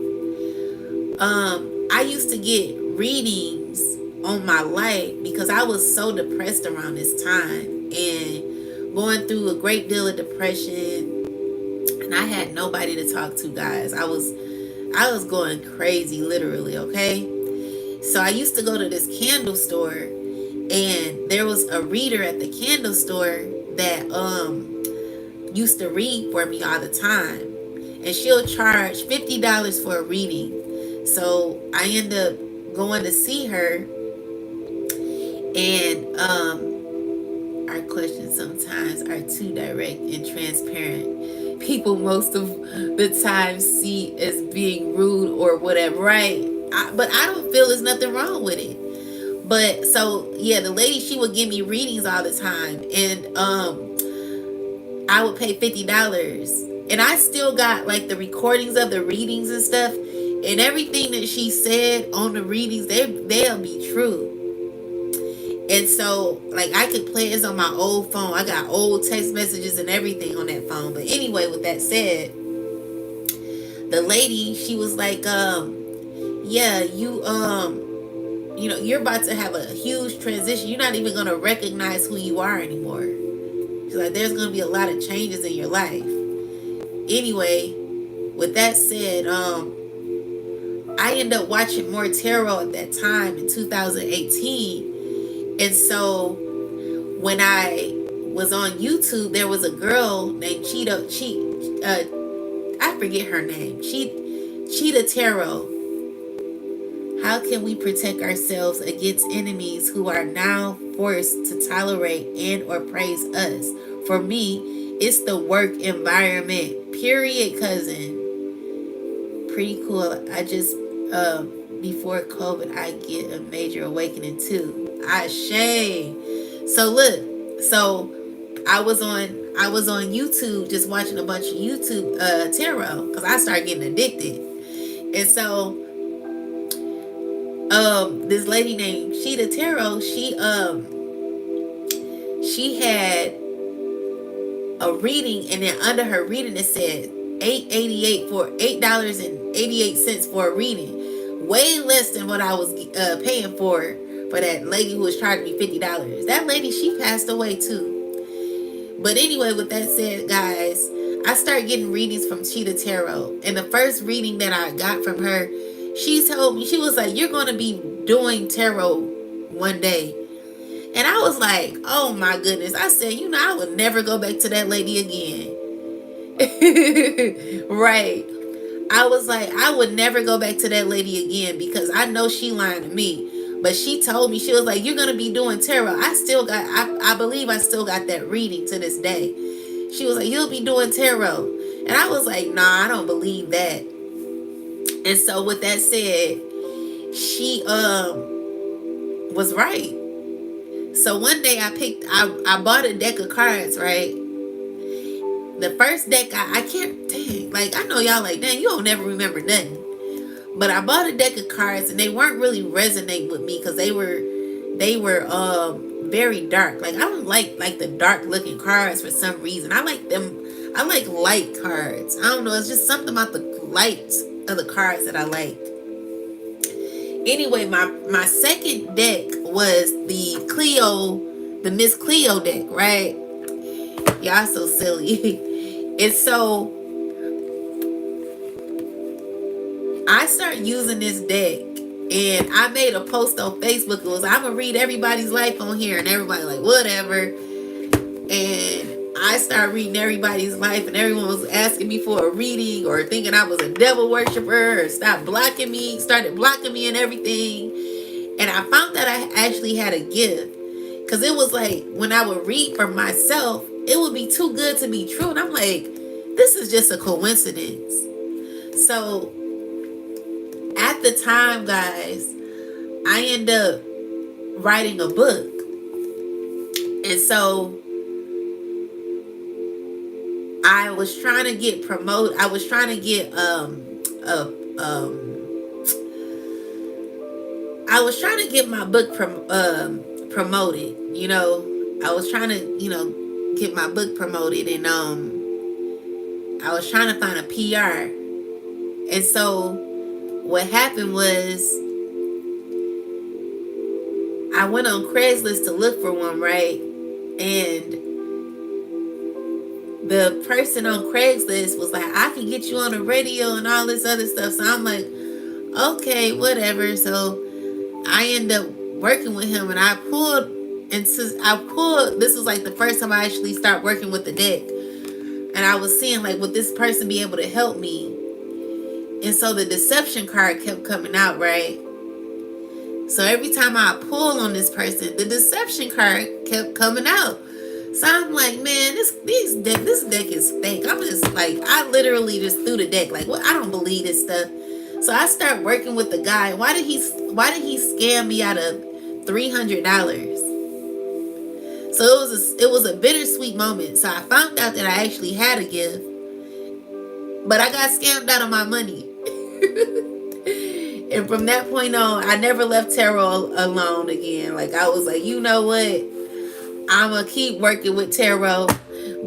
I used to get readings on my life because I was so depressed around this time and going through a great deal of depression, and I had nobody to talk to, guys. I was going crazy, literally, okay? So I used to go to this candle store, and there was a reader at the candle store that used to read for me all the time, and she'll charge $50 for a reading. So I end up going to see her, and our questions sometimes are too direct and transparent. People most of the time see as being rude or whatever, right? But I don't feel there's nothing wrong with it. But so yeah, the lady, she would give me readings all the time, and I would pay $50, and I still got like the recordings of the readings and stuff, and everything that she said on the readings, they'll be true. And so, like, I could play this on my old phone. I got old text messages and everything on that phone. But anyway, with that said, the lady, she was like, yeah, you know, you're about to have a huge transition. You're not even going to recognize who you are anymore. She's like, there's going to be a lot of changes in your life. Anyway, with that said, I ended up watching more tarot at that time in 2018. And so when I was on YouTube, there was a girl named I forget her name. Cheetah Tarot. How can we protect ourselves against enemies who are now forced to tolerate and or praise us? For me, it's the work environment. Period, cousin. Pretty cool. I just before COVID, I get a major awakening too. Ashe. So look, so I was on YouTube just watching a bunch of YouTube tarot because I started getting addicted. And so this lady named Cheetah Tarot, she had a reading, and then under her reading it said $8.88 for a reading. Way less than what I was paying for that lady who was charging me $50. That lady, she passed away too. But anyway, with that said, guys, I started getting readings from Cheetah Tarot. And the first reading that I got from her, she told me, she was like, you're going to be doing tarot one day. And I was like, oh my goodness. I said, you know, I would never go back to that lady again. Right. I was like, I would never go back to that lady again because I know she lying to me. But she told me, she was like, you're going to be doing tarot. I believe I still got that reading to this day. She was like, you'll be doing tarot. And I was like, nah, I don't believe that. And so with that said, she was right. So one day I bought a deck of cards, right? The first deck, I can't, dang, like, I know y'all like, dang, you don't never remember nothing. But I bought a deck of cards, and they weren't really resonating with me because they were very dark. Like, I don't like the dark looking cards for some reason. I like them. I like light cards. I don't know. It's just something about the light of the cards that I like. Anyway, my second deck was the Miss Cleo deck, right? Y'all so silly. And so I start using this deck, and I made a post on Facebook. It was, I'm gonna read everybody's life on here, and everybody like, whatever. And I started reading everybody's life, and everyone was asking me for a reading or thinking I was a devil worshiper, or started blocking me and everything. And I found that I actually had a gift, because it was like when I would read for myself, it would be too good to be true. And I'm like, this is just a coincidence. So at the time, guys, I end up writing a book. And so I was trying to get promoted. I was trying to get I was trying to get my book promoted. You know, I was trying to, get my book promoted, and I was trying to find a PR. And so what happened was, I went on Craigslist to look for one, right? And the person on Craigslist was like, I can get you on the radio and all this other stuff. So I'm like, okay, whatever. So I end up working with him, and I pulled, this was like the first time I actually started working with the deck. And I was seeing, like, would this person be able to help me? And so the deception card kept coming out, right? So every time I pull on this person, the deception card kept coming out. So I'm like, man, this deck is fake. I'm just like, I literally just threw the deck. Like, what? I don't believe this stuff. So I start working with the guy. Why did he scam me out of $300? So it was a bittersweet moment. So I found out that I actually had a gift, but I got scammed out of my money. And from that point on, I never left tarot alone again. Like, I was like, you know what? I'm going to keep working with tarot,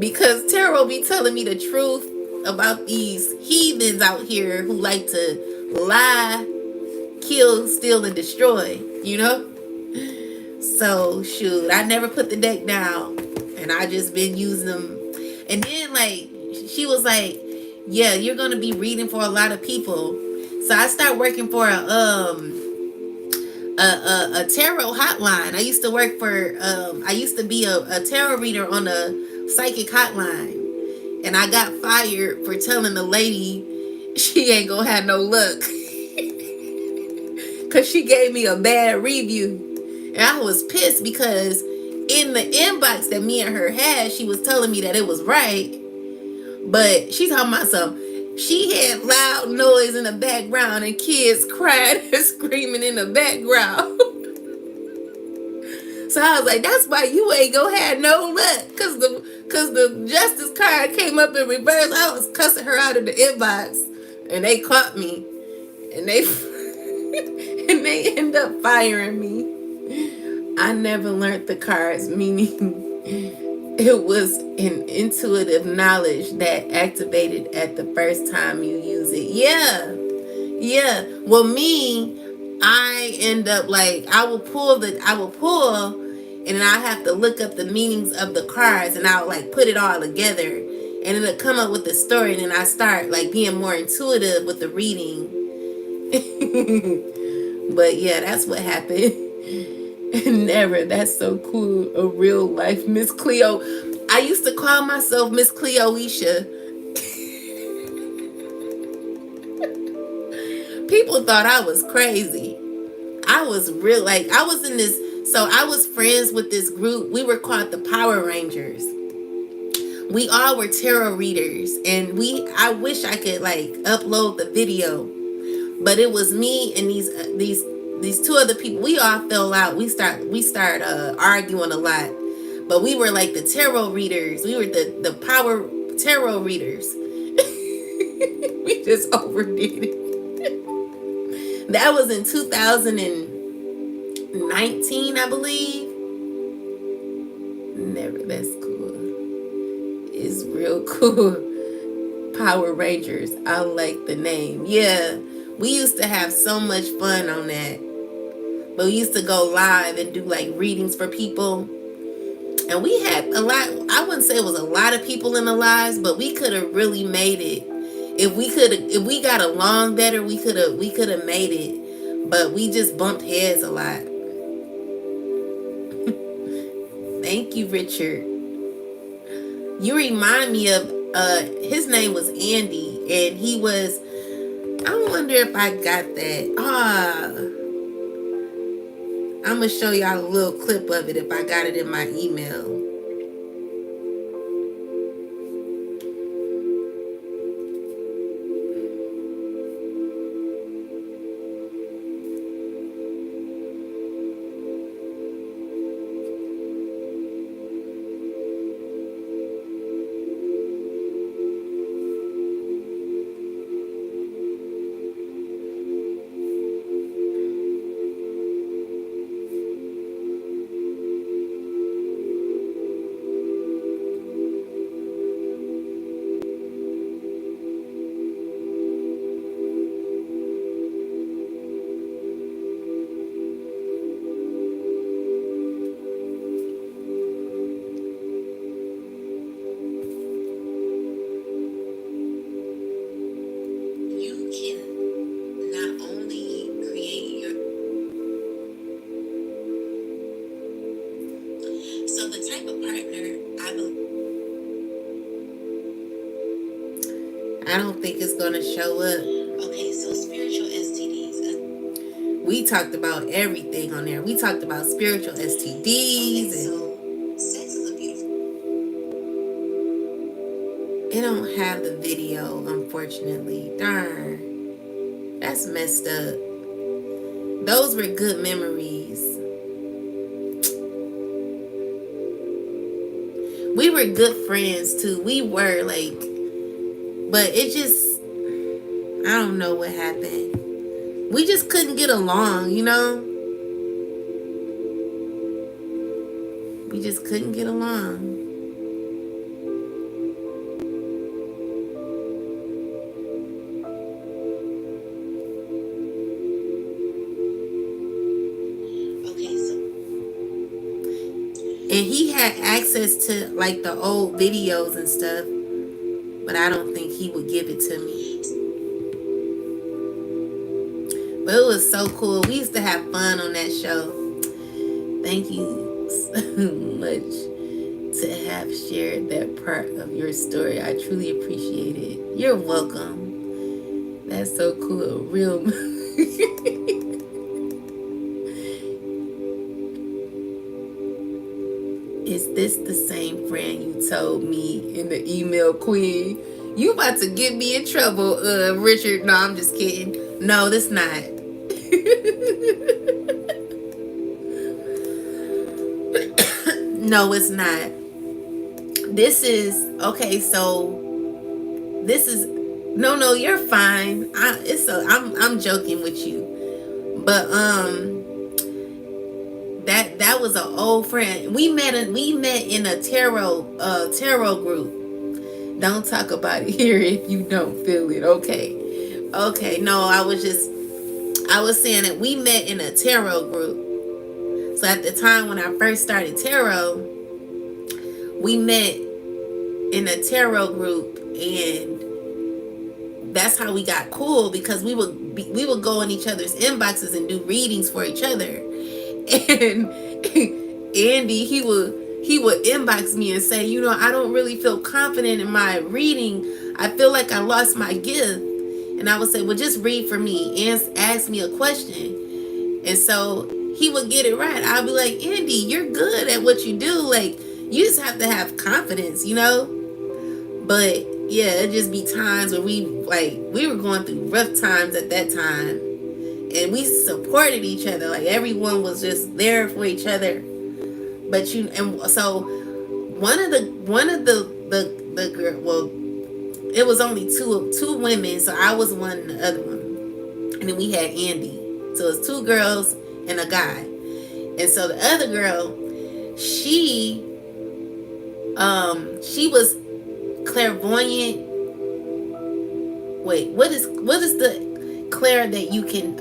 because tarot be telling me the truth about these heathens out here who like to lie, kill, steal, and destroy, you know? So, shoot, I never put the deck down, and I just been using them. And then, like, she was like, yeah, you're going to be reading for a lot of people. So I started working for a tarot hotline. I used to work for, I used to be a tarot reader on a psychic hotline. And I got fired for telling the lady she ain't gonna have no luck. Because she gave me a bad review. And I was pissed, because in the inbox that me and her had, she was telling me that it was right. But she talking about something. She had loud noise in the background and kids crying and screaming in the background. So I was like, that's why you ain't gonna have no luck. Cause the justice card came up in reverse. I was cussing her out of the inbox, and they caught me, and they and they end up firing me. I never learned the cards meaning. It was an intuitive knowledge that activated at the first time you use it. Yeah. Well, me, I end up like, I will pull, and then I have to look up the meanings of the cards, and I'll like put it all together, and it'll come up with the story, and then I start like being more intuitive with the reading. But yeah, that's what happened. Never. That's so cool. A real life Miss Cleo. I used to call myself Miss Cleoisha. People thought I was crazy. I was real, like, I was in this, so I was friends with this group. We were called the Power Rangers. We all were tarot readers, and I wish I could like upload the video, but it was me and these two other people. We all fell out. We started arguing a lot. But we were like the tarot readers. We were the power tarot readers. We just overdid it. That was in 2019, I believe. Never. That's cool. It's real cool. Power Rangers. I like the name. Yeah. We used to have so much fun on that. But we used to go live and do like readings for people. And we had a lot, I wouldn't say it was a lot of people in the lives, but we could have really made it. If we got along better, we could have made it. But we just bumped heads a lot. Thank you, Richard. You remind me of his name was Andy, and he was, I wonder if I got that. I'm gonna show y'all a little clip of it if I got it in my email. I don't think it's gonna show up. Okay, so spiritual STDs. We talked about everything on there. We talked about spiritual STDs. Okay, so sex is a beautiful. It don't have the video, unfortunately. Darn. That's messed up. Those were good memories. We were good friends too. We were like, but it just, I don't know what happened. We just couldn't get along, you know? We just couldn't get along. And he had access to like the old videos and stuff, but I don't think he would give it to me. But it was so cool. We used to have fun on that show. Thank you so much to have shared that part of your story. I truly appreciate it. You're welcome. That's so cool. Real. Is this the same friend you told me in the email, Queen? You about to get me in trouble, Richard. No, I'm just kidding. No, this not. No, it's not. This is, okay, so this is, no, you're fine. I'm joking with you. But, that was an old friend. We met in a tarot group. Don't talk about it here if you don't feel it. Okay. No, I was saying that we met in a tarot group. So at the time when I first started tarot, we met in a tarot group, and that's how we got cool, because we would go in each other's inboxes and do readings for each other. And Andy, he would inbox me and say, you know, I don't really feel confident in my reading. I feel like I lost my gift. And I would say, well, just read for me and ask me a question. And so he would get it right. I'll be like, Andy, you're good at what you do. Like, you just have to have confidence, you know? But yeah, it just be times where we were going through rough times at that time. And we supported each other. Like, everyone was just there for each other. But and so one of the girl, well, it was only two women, so I was one and the other one. And then we had Andy. So it's two girls and a guy. And so the other girl, she was clairvoyant. Wait, what is the clair that you can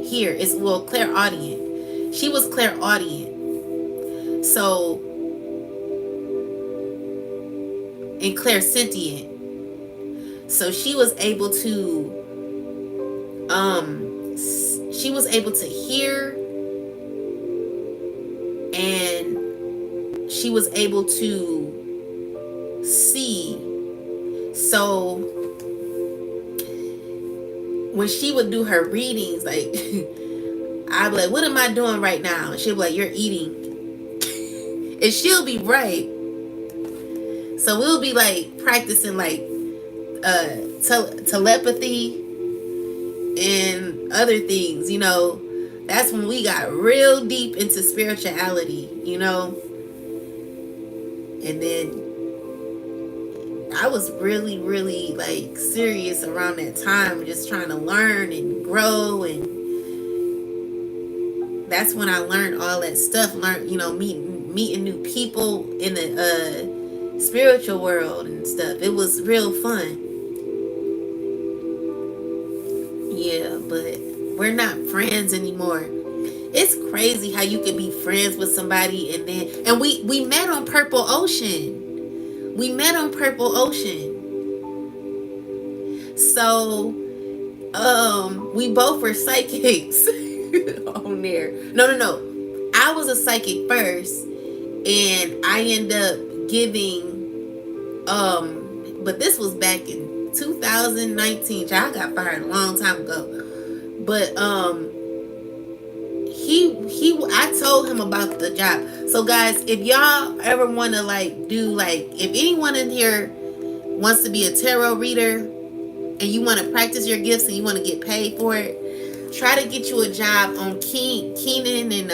hear? It's, well, clairaudient. She was clairaudient. So and clairsentient. So she was able to hear, and she was able to see. So when she would do her readings, like I'd be like, what am I doing right now? And she'll be like, you're eating. And she'll be right. So we'll be like practicing like telepathy and other things, you know. That's when we got real deep into spirituality, you know. And then I was really, really like serious around that time, just trying to learn and grow. And that's when I learned all that stuff. Learned, you know, meeting new people in the spiritual world and stuff. It was real fun. Yeah, but we're not friends anymore. It's crazy how you can be friends with somebody and we met on Purple Ocean. We met on Purple Ocean. So we both were psychics on there. No. I was a psychic first, and I ended up giving but this was back in 2019. I got fired a long time ago. But I told him about the job. So guys, if y'all ever want to like do like, if anyone in here wants to be a tarot reader and you want to practice your gifts and you want to get paid for it, try to get you a job on Keenan and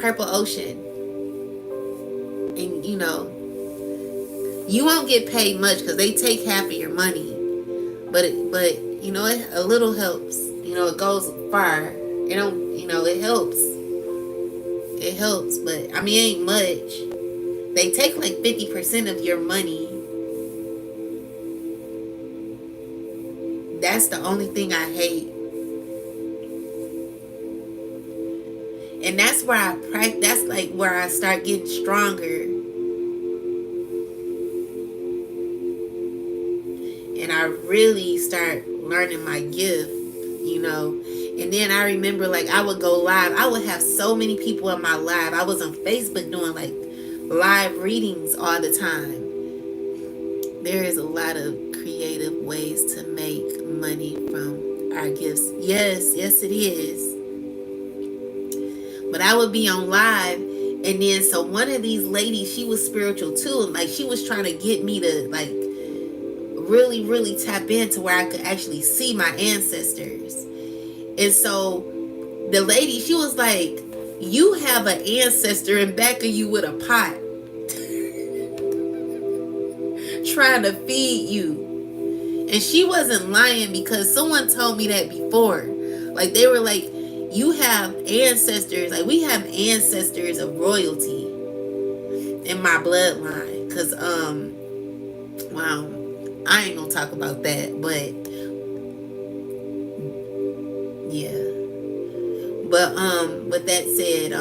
Purple Ocean. And you know, you won't get paid much because they take half of your money, but you know, a little helps. You know, it goes far. It don't, you know, it helps. It helps, but I mean, it ain't much. They take like 50% of your money. That's the only thing I hate. And that's where I practice. That's like where I start getting stronger. And I really start learning my gift, you know. And then I remember, like, I would go live. I would have so many people in my live. I was on Facebook doing like live readings all the time. There is a lot of creative ways to make money from our gifts. Yes, it is. But I would be on live, and then so one of these ladies, she was spiritual too, and like she was trying to get me to like really, really tap into where I could actually see my ancestors. And so the lady, she was like, you have an ancestor in back of you with a pot trying to feed you. And she wasn't lying, because someone told me that before. Like, they were like, you have ancestors, like we have ancestors of royalty in my bloodline. Because wow, I ain't gonna talk about that, but yeah. But with that said,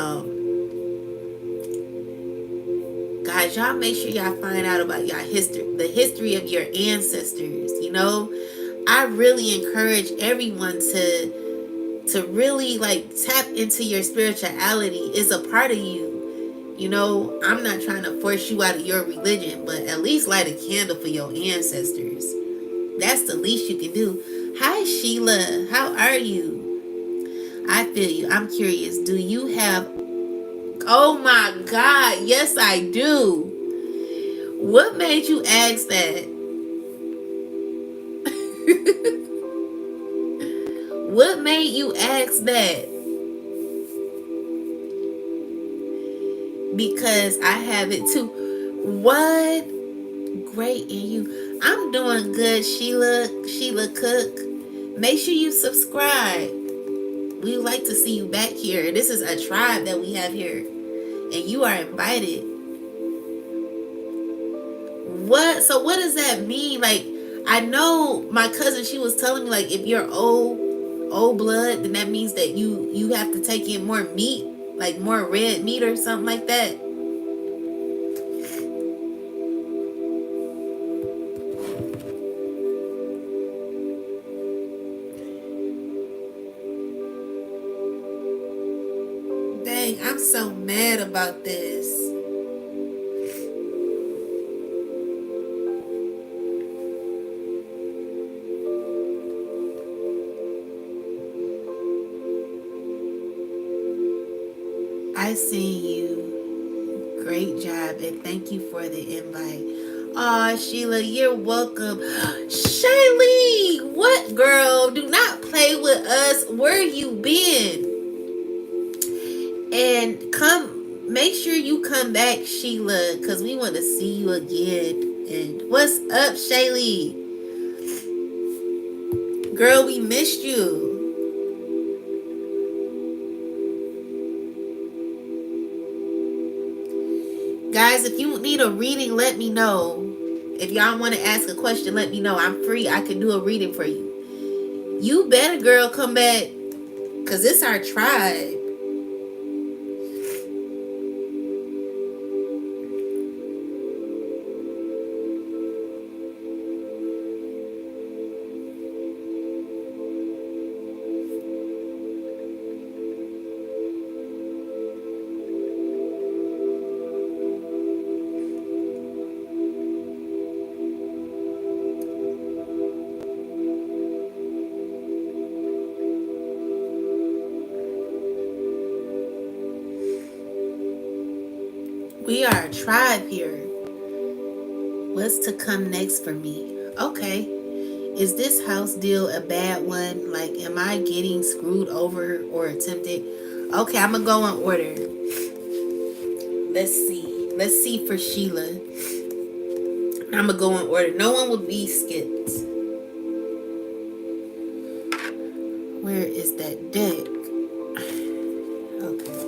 guys, y'all make sure y'all find out about y'all history, the history of your ancestors. You know, I really encourage everyone to really like tap into your spirituality. It's a part of you. You know, I'm not trying to force you out of your religion, but at least light a candle for your ancestors. That's the least you can do. Hi, Sheila. How are you? I feel you. I'm curious. Do you have... Oh my God. Yes, I do. What made you ask that? What made you ask that? Because I have it too. What? Great. And you? I'm doing good, Sheila Cook. Make sure you subscribe. We would like to see you back here. This is a tribe that we have here, and you are invited. What? So what does that mean? Like, I know my cousin, she was telling me, like, if you're old blood, then that means that you have to take in more meat, like more red meat or something like that. Dang, I'm so mad about this. I seen you. Great job, and thank you for the invite. Aw, Sheila, you're welcome. Shaylee, what, girl? Do not play with us. Where you been? And make sure you come back, Sheila, because we want to see you again. And what's up, Shaylee? Girl, we missed you. Guys, if you need a reading, let me know. If y'all want to ask a question, let me know. I'm free. I can do a reading for you. You better, girl, come back, because it's our tribe. We are a tribe here. What's to come next for me? Okay. Is this house deal a bad one? Like, am I getting screwed over or attempted? Okay, I'm going to go in order. Let's see. Let's see for Sheila. I'm going to go in order. No one will be skipped. Where is that deck? Okay.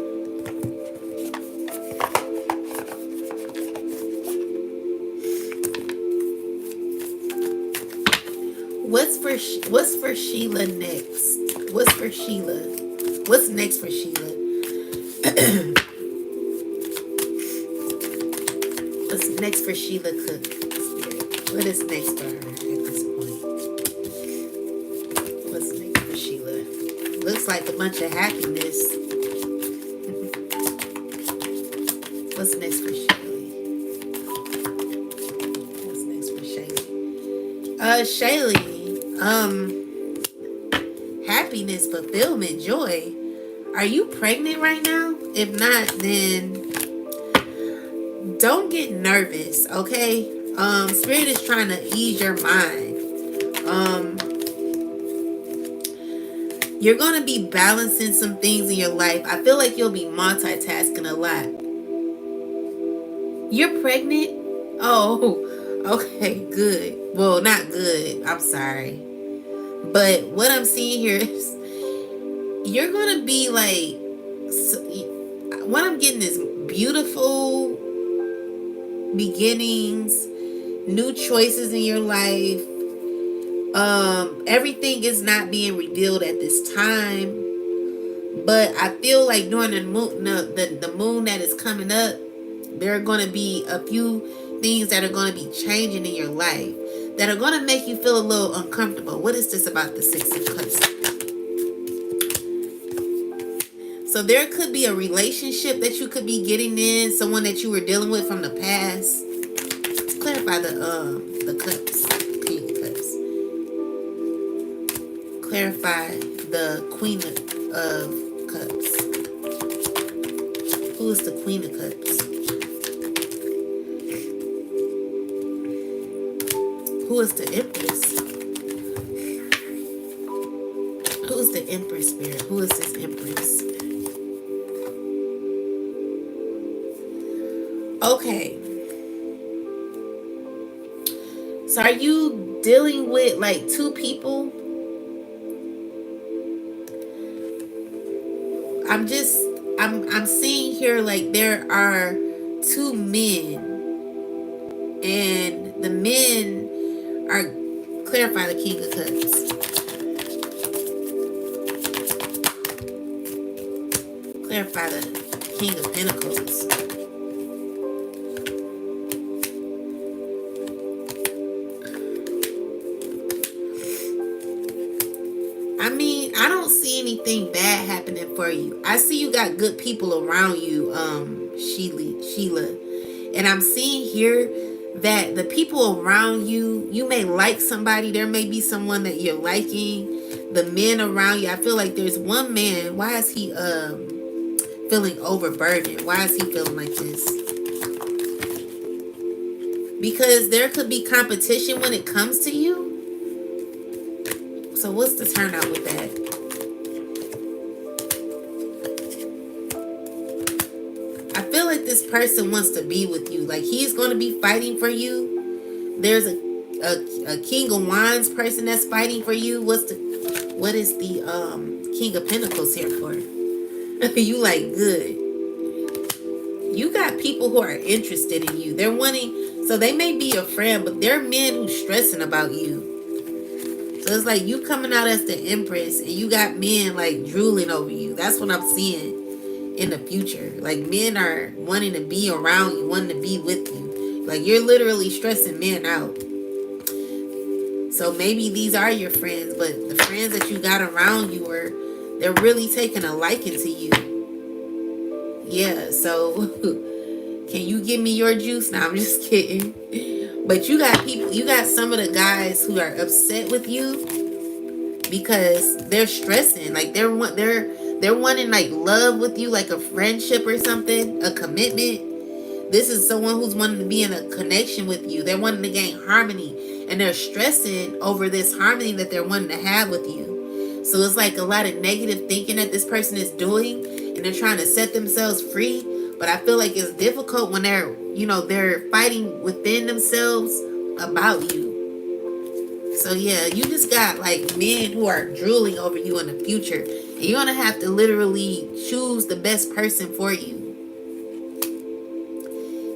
What's for Sheila next? What's for Sheila? What's next for Sheila? What's next for Sheila Cook? Spirit? What is next for her at this point? What's next for Sheila? Looks like a bunch of happiness. What's next for Sheila? What's next for Shaylee? Shaylee. Happiness, fulfillment, joy. Are you pregnant right now? If not, then don't get nervous, okay? Spirit is trying to ease your mind. You're gonna be balancing some things in your life. I feel like you'll be multitasking a lot. You're pregnant? Oh, okay, good. Well, not good. I'm sorry. But what I'm seeing here is you're going to be like, what I'm getting is beautiful beginnings, new choices in your life. Everything is not being revealed at this time. But I feel like during the moon, the moon that is coming up, there are going to be a few things that are going to be changing in your life that are going to make you feel a little uncomfortable. What is this about the Six of Cups? So there could be a relationship that you could be getting in, someone that you were dealing with from the past. Let's clarify the cups, Queen of Cups. Clarify the Queen of Cups. Who is the Queen of Cups? Who is the Empress? Who is the Empress, Spirit? Who is this Empress? Okay. So are you dealing with like two people? I'm seeing here like there are two men, and the men are, clarify the King of Cups. Clarify the King of Pentacles. I mean, I don't see anything bad happening for you. I see you got good people around you, Sheila. And I'm seeing here that the people around you, you may like somebody. There may be someone that you're liking. The men around you, I feel like there's one man. Why is he feeling overburdened? Why is he feeling like this? Because there could be competition when it comes to you. So what's the turnout with that? I feel like this person wants to be with you. Like he's going to be fighting for you. There's a King of Wands person that's fighting for you. What is the King of Pentacles here for? You like good. You got people who are interested in you. They're wanting, so they may be your friend, but they're men who's stressing about you. So it's like you coming out as the Empress and you got men like drooling over you. That's what I'm seeing in the future. Like men are wanting to be around you, wanting to be with you. Like you're literally stressing men out. So maybe these are your friends, but the friends that you got around you they're really taking a liking to you. Yeah, so can you give me your juice? No, I'm just kidding. But you got people, you got some of the guys who are upset with you because they're stressing. Like they're wanting like love with you, like a friendship or something, a commitment. This is someone who's wanting to be in a connection with you. They're wanting to gain harmony and they're stressing over this harmony that they're wanting to have with you. So it's like a lot of negative thinking that this person is doing and they're trying to set themselves free. But I feel like it's difficult when they're fighting within themselves about you. So yeah, you just got like men who are drooling over you in the future. And you're going to have to literally choose the best person for you.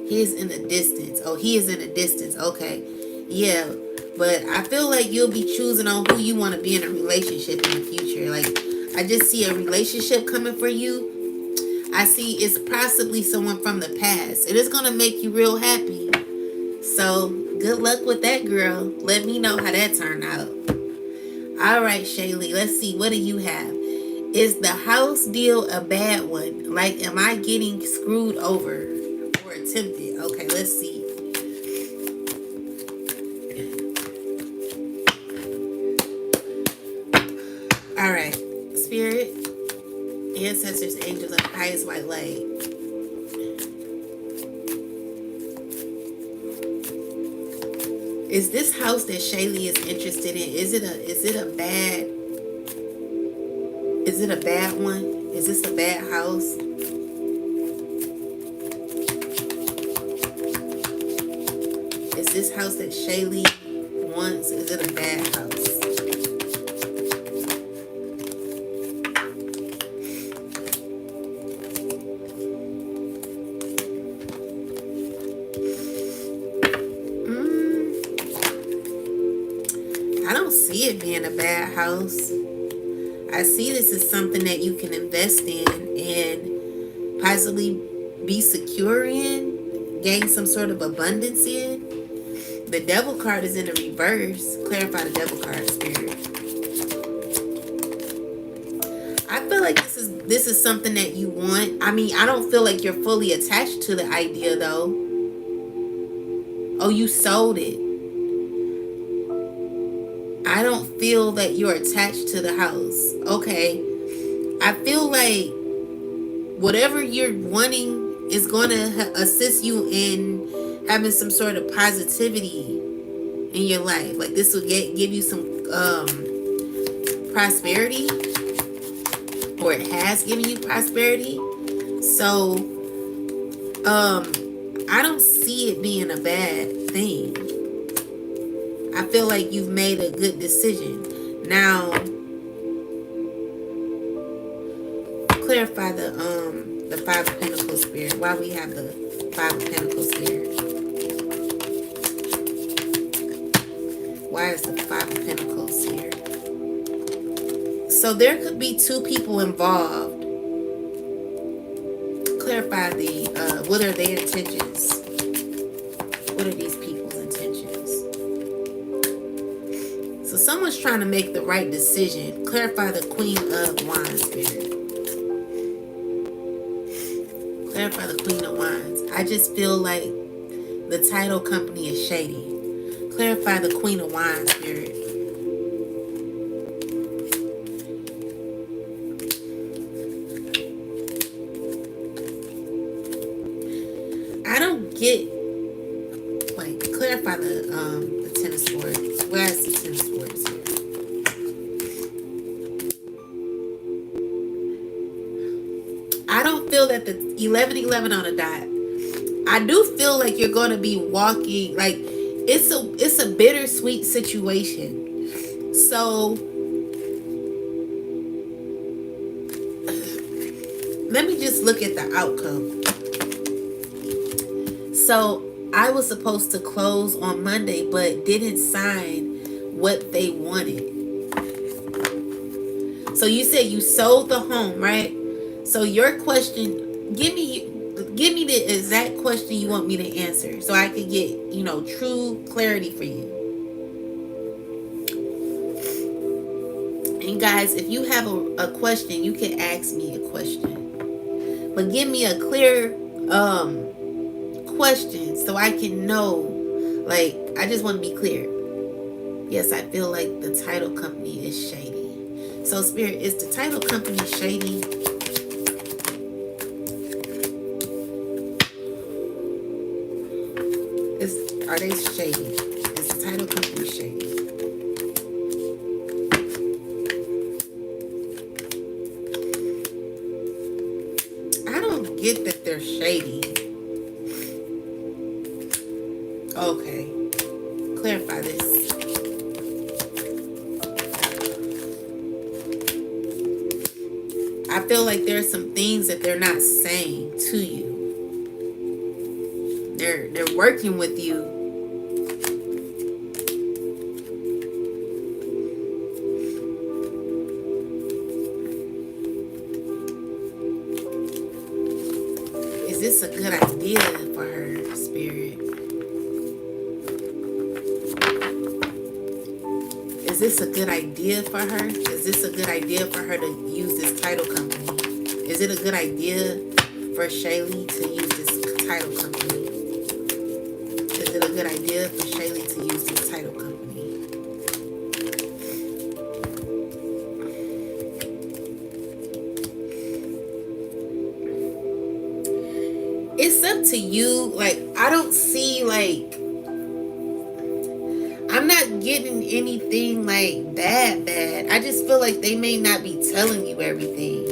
He is in the distance. Oh, he is in the distance. Okay. Yeah. But I feel like you'll be choosing on who you want to be in a relationship in the future. Like, I just see a relationship coming for you. I see it's possibly someone from the past. It is going to make you real happy. So, good luck with that, girl. Let me know how that turned out. All right, Shaylee. Let's see. What do you have? Is the house deal a bad one? Like, am I getting screwed over or attempted? Okay, let's see. All right, Spirit, ancestors, angels, and highest white light. Is this house that Shaylee is interested in? Is it a bad one? Is this a bad house? Is this house that Shaylee wants? Is it a bad house? It being a bad house. I see this as something that you can invest in and possibly be secure in, gain some sort of abundance in. The devil card is in the reverse. Clarify the devil card, Spirit. I feel like this is something that you want. I mean, I don't feel like you're fully attached to the idea though. Oh, you sold it. I don't feel that you're attached to the house. Okay. I feel like whatever you're wanting is going to assist you in having some sort of positivity in your life. Like this will give you some prosperity, or it has given you prosperity. So I don't see it being a bad thing. I feel like you've made a good decision. Now, clarify the Five of Pentacles, Spirit. Why we have the Five of Pentacles, Spirit? Why is the Five of Pentacles here? So there could be two people involved. Clarify what are their intentions? What are these people's intentions? So some someone's trying to make the right decision. Clarify the Queen of Wands, Spirit. Clarify the Queen of Wands. I just feel like the title company is shady. Clarify the Queen of Wands, Spirit. I don't get, like, clarify the Ten of Swords. Where's the Ten of Swords here? I don't feel that the 1111 on a dot. I do feel like you're going to be walking, like, it's a bittersweet situation. So let me just look at the outcome. So I was supposed to close on Monday, but didn't sign what they wanted. So you said you sold the home, right? So your question, give me the exact question you want me to answer so I can get, true clarity for you. And guys, if you have a question, you can ask me a question. But give me a clear question so I can know. Like, I just want to be clear. Yes, I feel like the title company is shady. So, Spirit, is the title company shady? Are they shady? Is the title company shady? I don't get that they're shady. Okay. Clarify this. I feel like there's some things that they're not saying to you. They're working with you. Is this a good idea for her, Spirit? Is this a good idea for her? Is this a good idea for her to use this title company? Is it a good idea for Shaylee to use this title company? Is it a good idea for Shaylee to use this title company? It's up to you. Like, I don't see, like, I'm not getting anything like that bad. I just feel like they may not be telling you everything.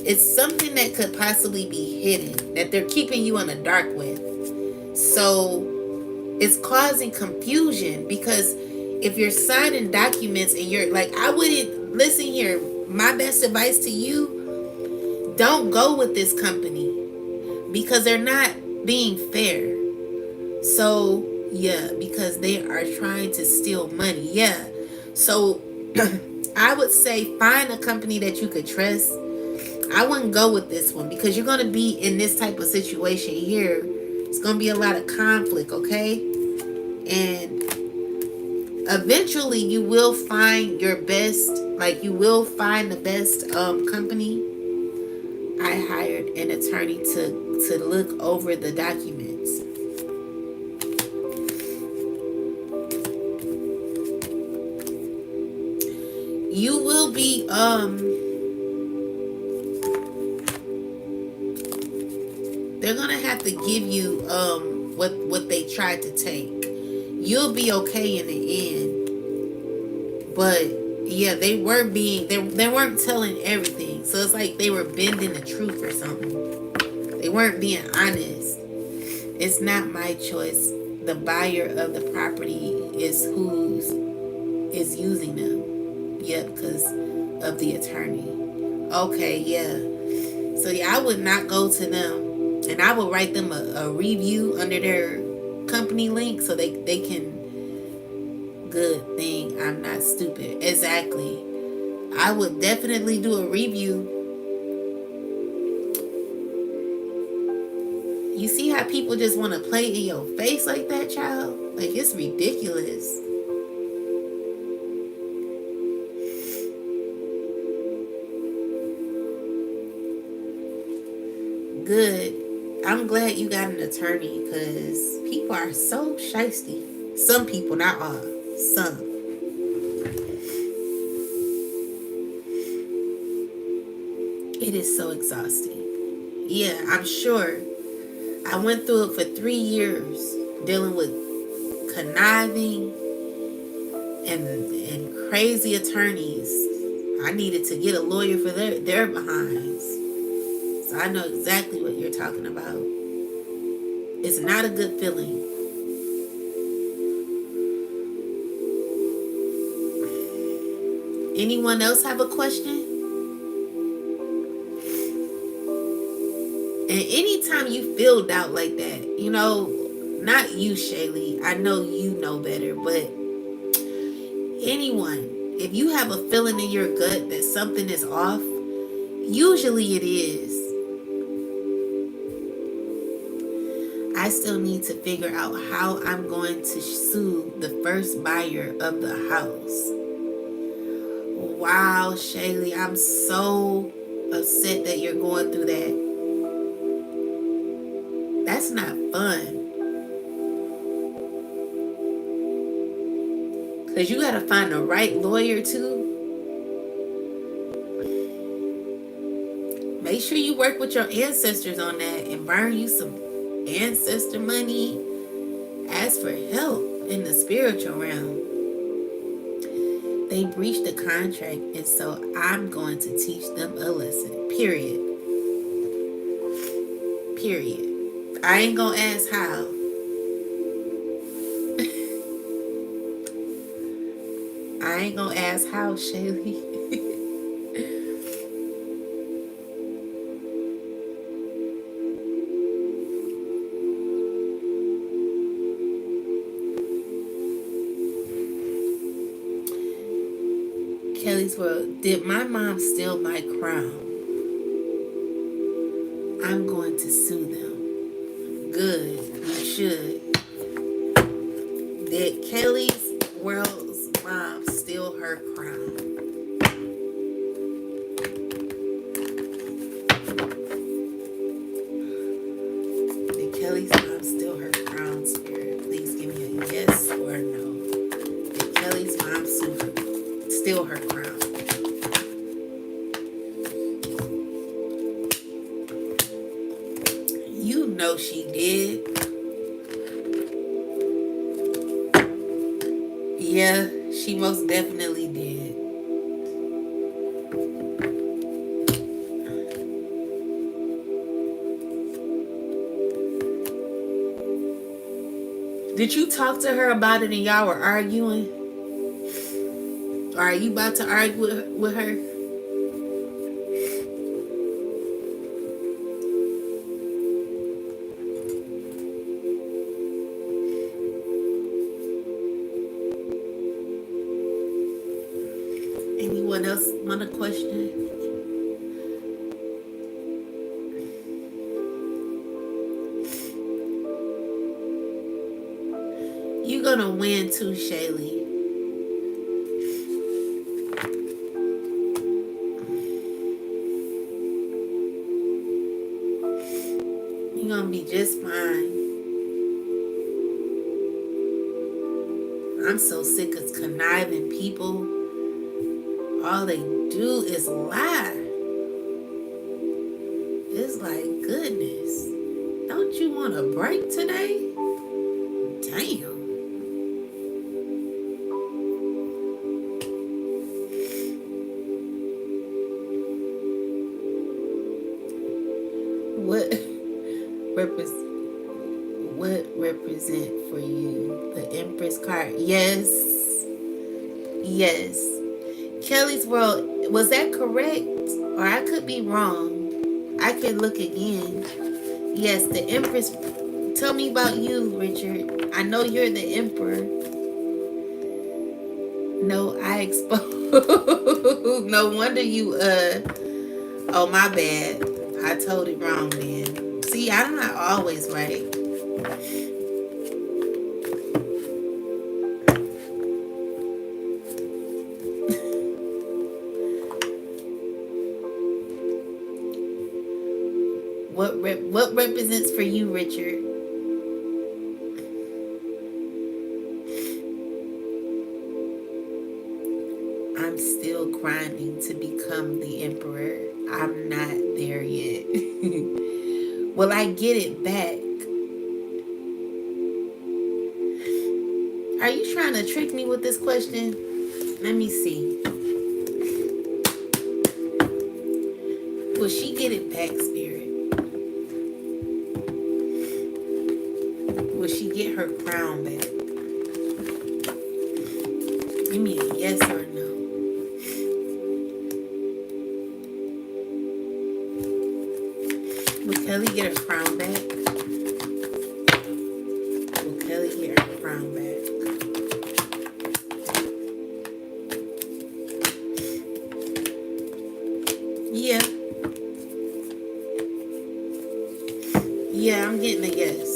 It's something that could possibly be hidden, that they're keeping you in the dark with. So it's causing confusion, because if you're signing documents and you're like, I wouldn't, listen here, my best advice to you, don't go with this company because they're not being fair. So yeah, because they are trying to steal money. Yeah. So I would say find a company that you could trust. I wouldn't go with this one because you're going to be in this type of situation here. It's going to be a lot of conflict, okay? And eventually you will find your best, like you will find the best company. I hired an attorney to look over the documents. You will be they're gonna have to give you what they tried to take. You'll be okay in the end. But yeah, they weren't telling everything. So it's like they were bending the truth or something. They weren't being honest. It's not my choice. The buyer of the property is who's is using them. Yeah, because of the attorney. Okay, yeah. So yeah, I would not go to them. And I would write them a review under their company link so they can. Good thing I'm not stupid. Exactly. I would definitely do a review. You see how people just want to play in your face like that, child? Like, it's ridiculous. good. I'm glad you got an attorney because people are so shisty. Some people, not all. Some. It is so exhausting. Yeah, I'm sure. I went through it for 3 years dealing with conniving and crazy attorneys. I needed to get a lawyer for their behinds. So I know exactly what you're talking about. It's not a good feeling. Anyone else have a question? And anytime you feel doubt like that, not you, Shaylee, I know you know better, but anyone, if you have a feeling in your gut that something is off, usually it is. I still need to figure out how I'm going to sue the first buyer of the house. Wow, Shaylee, I'm so upset that you're going through that. That's not fun. Because you got to find the right lawyer too. Make sure you work with your ancestors on that and burn you some ancestor money. Ask for help in the spiritual realm. They breached the contract, and so I'm going to teach them a lesson. Period. Period. I ain't gonna ask how. I ain't gonna ask how, Shaylee. Kelly's World. Did my mom steal my crown? I'm going to sue them. Good. You should. Did Kelly's World's mom steal her crown? Did Kelly's mom steal her crown, Spirit? Please give me a yes or a no. Did Kelly's mom steal her crown? You know she did. Yeah, she most definitely did. Did you talk to her about it and y'all were arguing? Or are you about to argue with her? Anyone else want a question? You're gonna win too, Shaylee. You're gonna be just fine. I'm so sick of conniving people. All they do is lie. It's like, goodness. Don't you want a break today? Damn. What represent for you? The Empress card. Yes. Yes. Kelly's World, was that correct? Or I could be wrong. I can look again. Yes, the Empress. Tell me about you, Richard. I know you're the Emperor. No, I exposed. No wonder you, oh, my bad. I told it wrong, man. See, I'm not always right. What represents for you, Richard? I'm still grinding to become the emperor. I'm not there yet. Will I get it back? Are you trying to trick me with this question? Let me see. Will she get it back, Spirit? Will she get her crown back? Give me a yes or no. Will Kelly get her crown back? Will Kelly get her crown back? Yeah. Yeah, I'm getting a yes.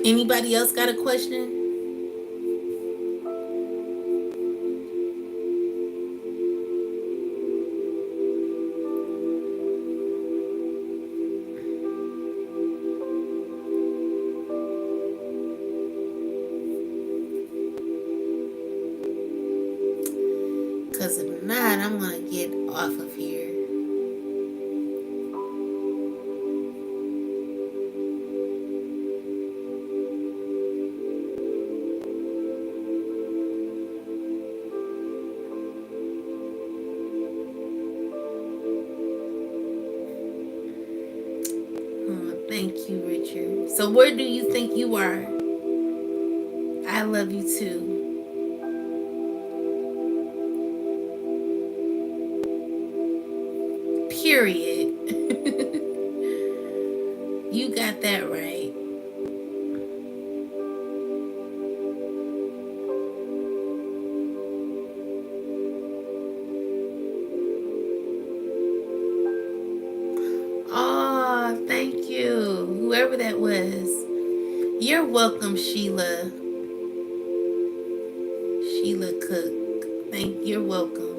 Anybody else got a question? Because if not, I'm going to get off of here. Oh, thank you, Richard. So where do you think you are? I love you too. Period. You got that right. Oh, thank you. Whoever that was. You're welcome, Sheila. Sheila Cook. You're welcome.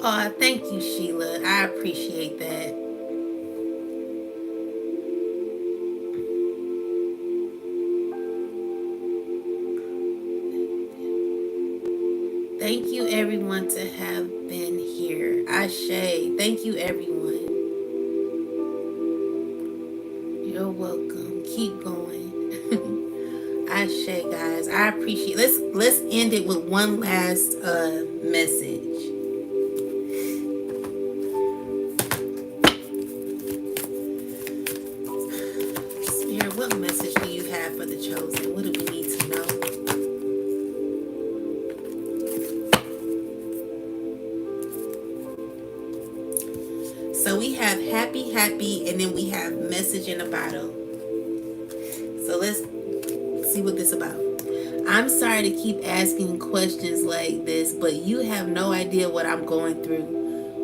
Oh, thank you, Sheila. I appreciate that. Thank you, everyone, to have been here. Ashe. Thank you, everyone. You're welcome. Keep going. Ashe, guys. I appreciate. Let's end it with one last message. Spirit, what message do you have for the chosen? What do we need to know? So we have happy, and then we have message in a bottle. So let's see what this is about. I'm sorry to keep asking questions like this, but you have no idea what I'm going through.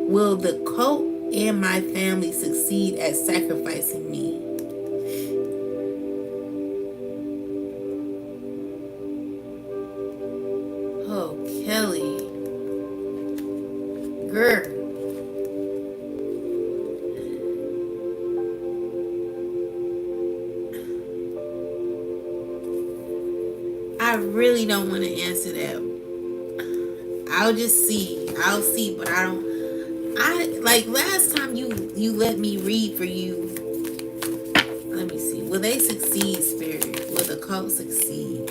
Will the cult and my family succeed at sacrificing me? Oh, Kelly. Girl. I really don't want to answer that. I'll see, but like last time you let me read for you. Let me see. Will they succeed, Spirit? Will the cult succeed?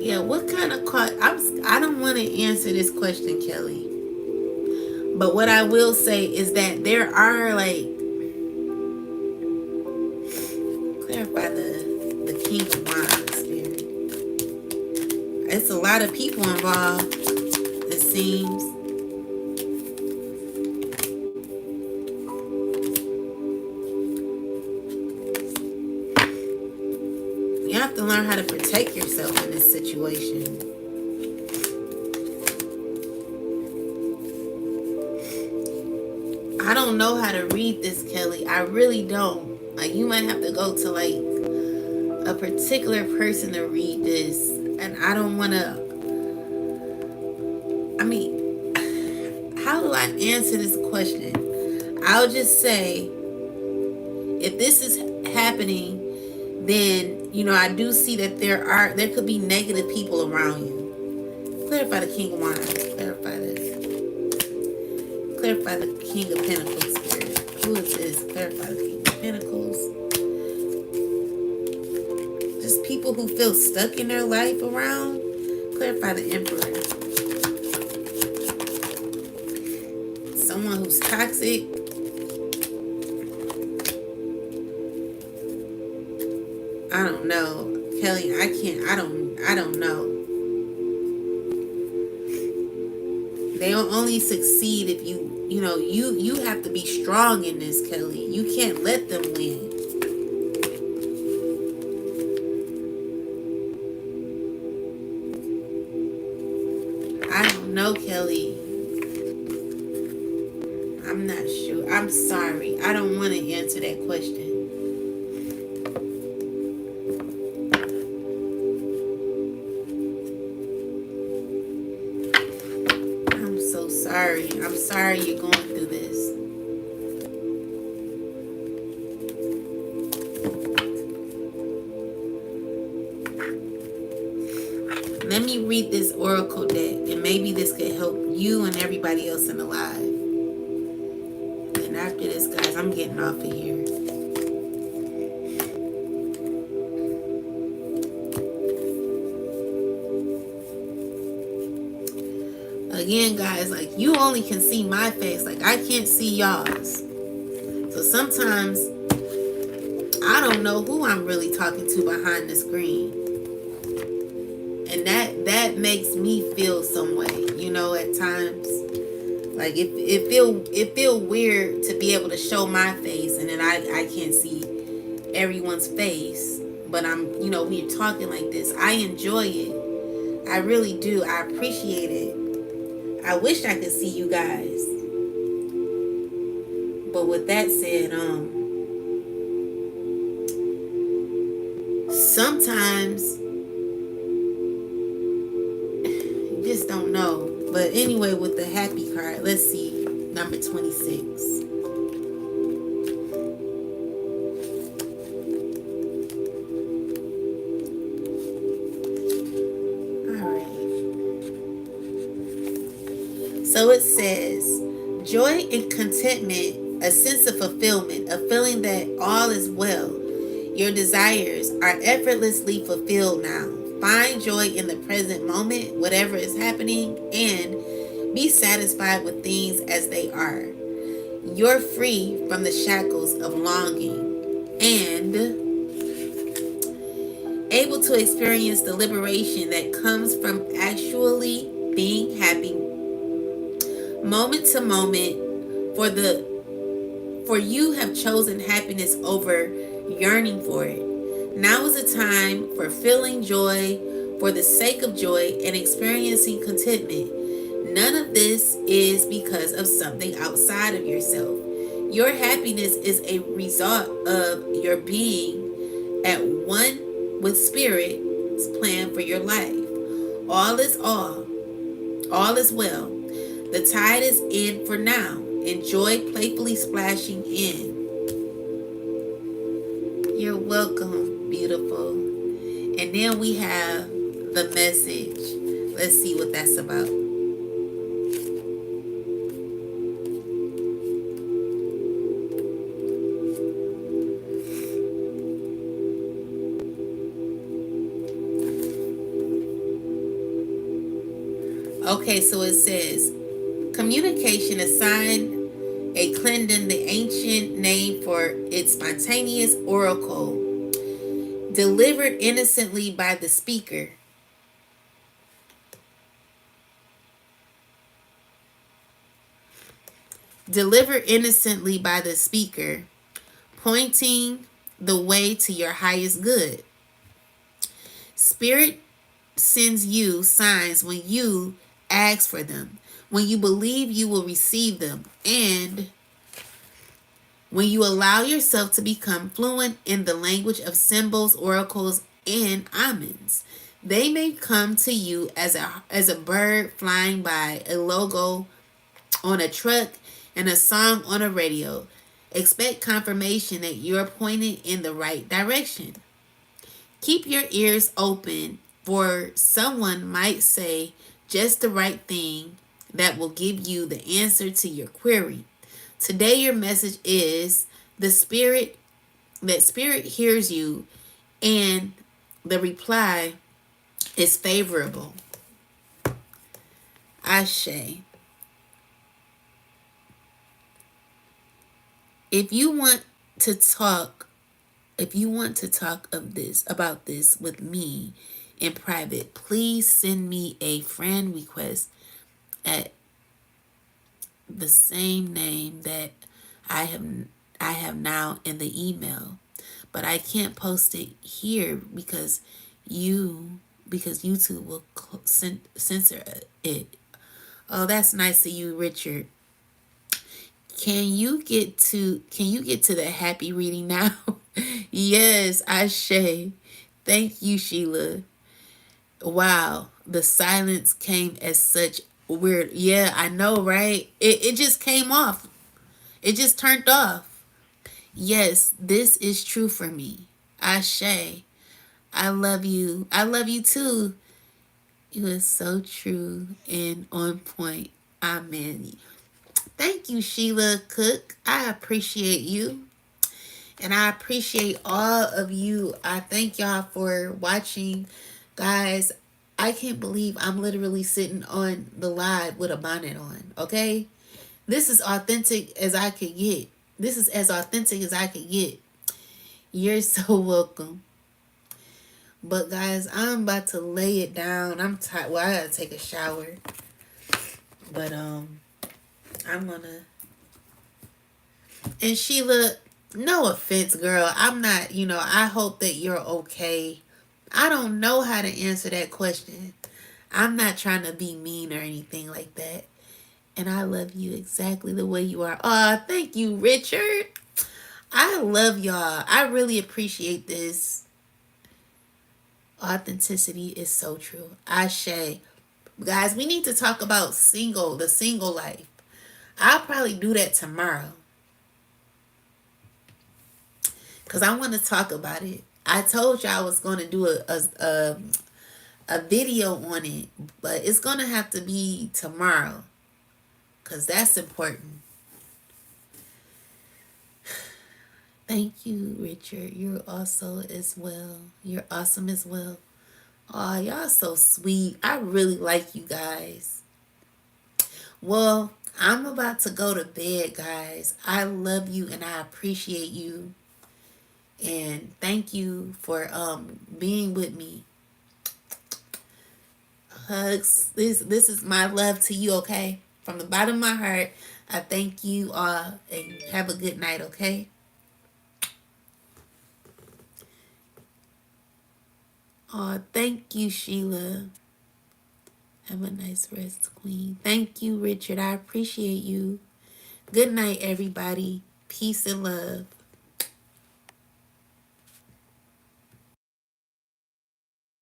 Yeah, what kind of I don't want to answer this question, Kelly. But what I will say is that there are like, clarify the King of Wands here. It's a lot of people involved, it seems. You have to learn how to protect yourself in this situation. I don't know how to read this, Kelly. I really don't. Like, you might have to go to like a particular person to read this. And I don't want to. I mean, how do I answer this question? I'll just say, if this is happening, then, you know, I do see that there could be negative people around you. Clarify the King of Wands. Clarify this. Clarify the King of Pentacles here. Who is this? Clarify the King of Pentacles. Just people who feel stuck in their life around. Clarify the Emperor. Someone who's toxic. I don't know. Kelly, I don't know. They'll only succeed if you have to be strong in this, Kelly. You can't let them win. I don't know, Kelly. I'm not sure. I'm sorry. I don't want to answer that question. I'm sorry you're going through this. Let me read this oracle deck, and maybe this could help you and everybody else in the live. And after this, guys, I'm getting off of here. Again, guys, like, you only can see my face. Like, I can't see y'all's. So sometimes I don't know who I'm really talking to behind the screen. And that makes me feel some way, at times. Like, it feel weird to be able to show my face and then I can't see everyone's face. But when you're talking like this, I enjoy it. I really do. I appreciate it. I wish I could see you guys. But with that said, sometimes you just don't know. But anyway, with the happy card, let's see, number 26. So it says, joy and contentment, a sense of fulfillment, a feeling that all is well. Your desires are effortlessly fulfilled now. Find joy in the present moment, whatever is happening, and be satisfied with things as they are. You're free from the shackles of longing and able to experience the liberation that comes from actually being happy moment to moment, for you have chosen happiness over yearning for it. Now is the time for feeling joy for the sake of joy and experiencing contentment. None of this is because of something outside of yourself. Your happiness is a result of your being at one with Spirit's plan for your life. All is well. The tide is in for now. Enjoy playfully splashing in. You're welcome, beautiful. And then we have the message. Let's see what that's about. Okay, so it says communication assigned a Clendon, the ancient name for its spontaneous oracle, delivered innocently by the speaker. Delivered innocently by the speaker, pointing the way to your highest good. Spirit sends you signs when you ask for them, when you believe you will receive them, and when you allow yourself to become fluent in the language of symbols, oracles, and omens. They may come to you as a bird flying by, a logo on a truck, and a song on a radio. Expect confirmation that you're pointed in the right direction. Keep your ears open, for someone might say just the right thing that will give you the answer to your query. Today your message is the spirit that spirit hears you, and the reply is favorable. Ashe. If you want to talk about this with me in private, please send me a friend request at the same name that I have now in the email. But I can't post it here because YouTube will censor it. Oh, that's nice of you, Richard. Can you get to the happy reading now? Yes, Ashe. Thank you, Sheila. Wow, the silence came as such weird. Yeah, I know, right? It just came off. It just turned off. Yes, this is true for me. Ashe. I love you. I love you too. You are so true and on point. Amen. Thank you, Sheila Cook. I appreciate you. And I appreciate all of you. I thank y'all for watching. Guys, I can't believe I'm literally sitting on the live with a bonnet on. Okay? This is authentic as I could get. This is as authentic as I could get. You're so welcome. But guys, I'm about to lay it down. I'm tired. Well, I gotta take a shower. But I'm gonna. And Sheila, no offense, girl. I'm not. I hope that you're okay. I don't know how to answer that question. I'm not trying to be mean or anything like that. And I love you exactly the way you are. Oh, thank you, Richard. I love y'all. I really appreciate this. Authenticity is so true. Ashe. Guys, we need to talk about the single life. I'll probably do that tomorrow. Because I want to talk about it. I told you I was going to do a video on it. But it's going to have to be tomorrow. Because that's important. Thank you, Richard. You're also as well. You're awesome as well. Oh, y'all so sweet. I really like you guys. Well, I'm about to go to bed, guys. I love you and I appreciate you. And thank you for being with me. Hugs. This is my love to you, okay? From the bottom of my heart, I thank you all and have a good night, okay? Oh, thank you, Sheila. Have a nice rest, Queen. Thank you, Richard. I appreciate you. Good night, everybody. Peace and love.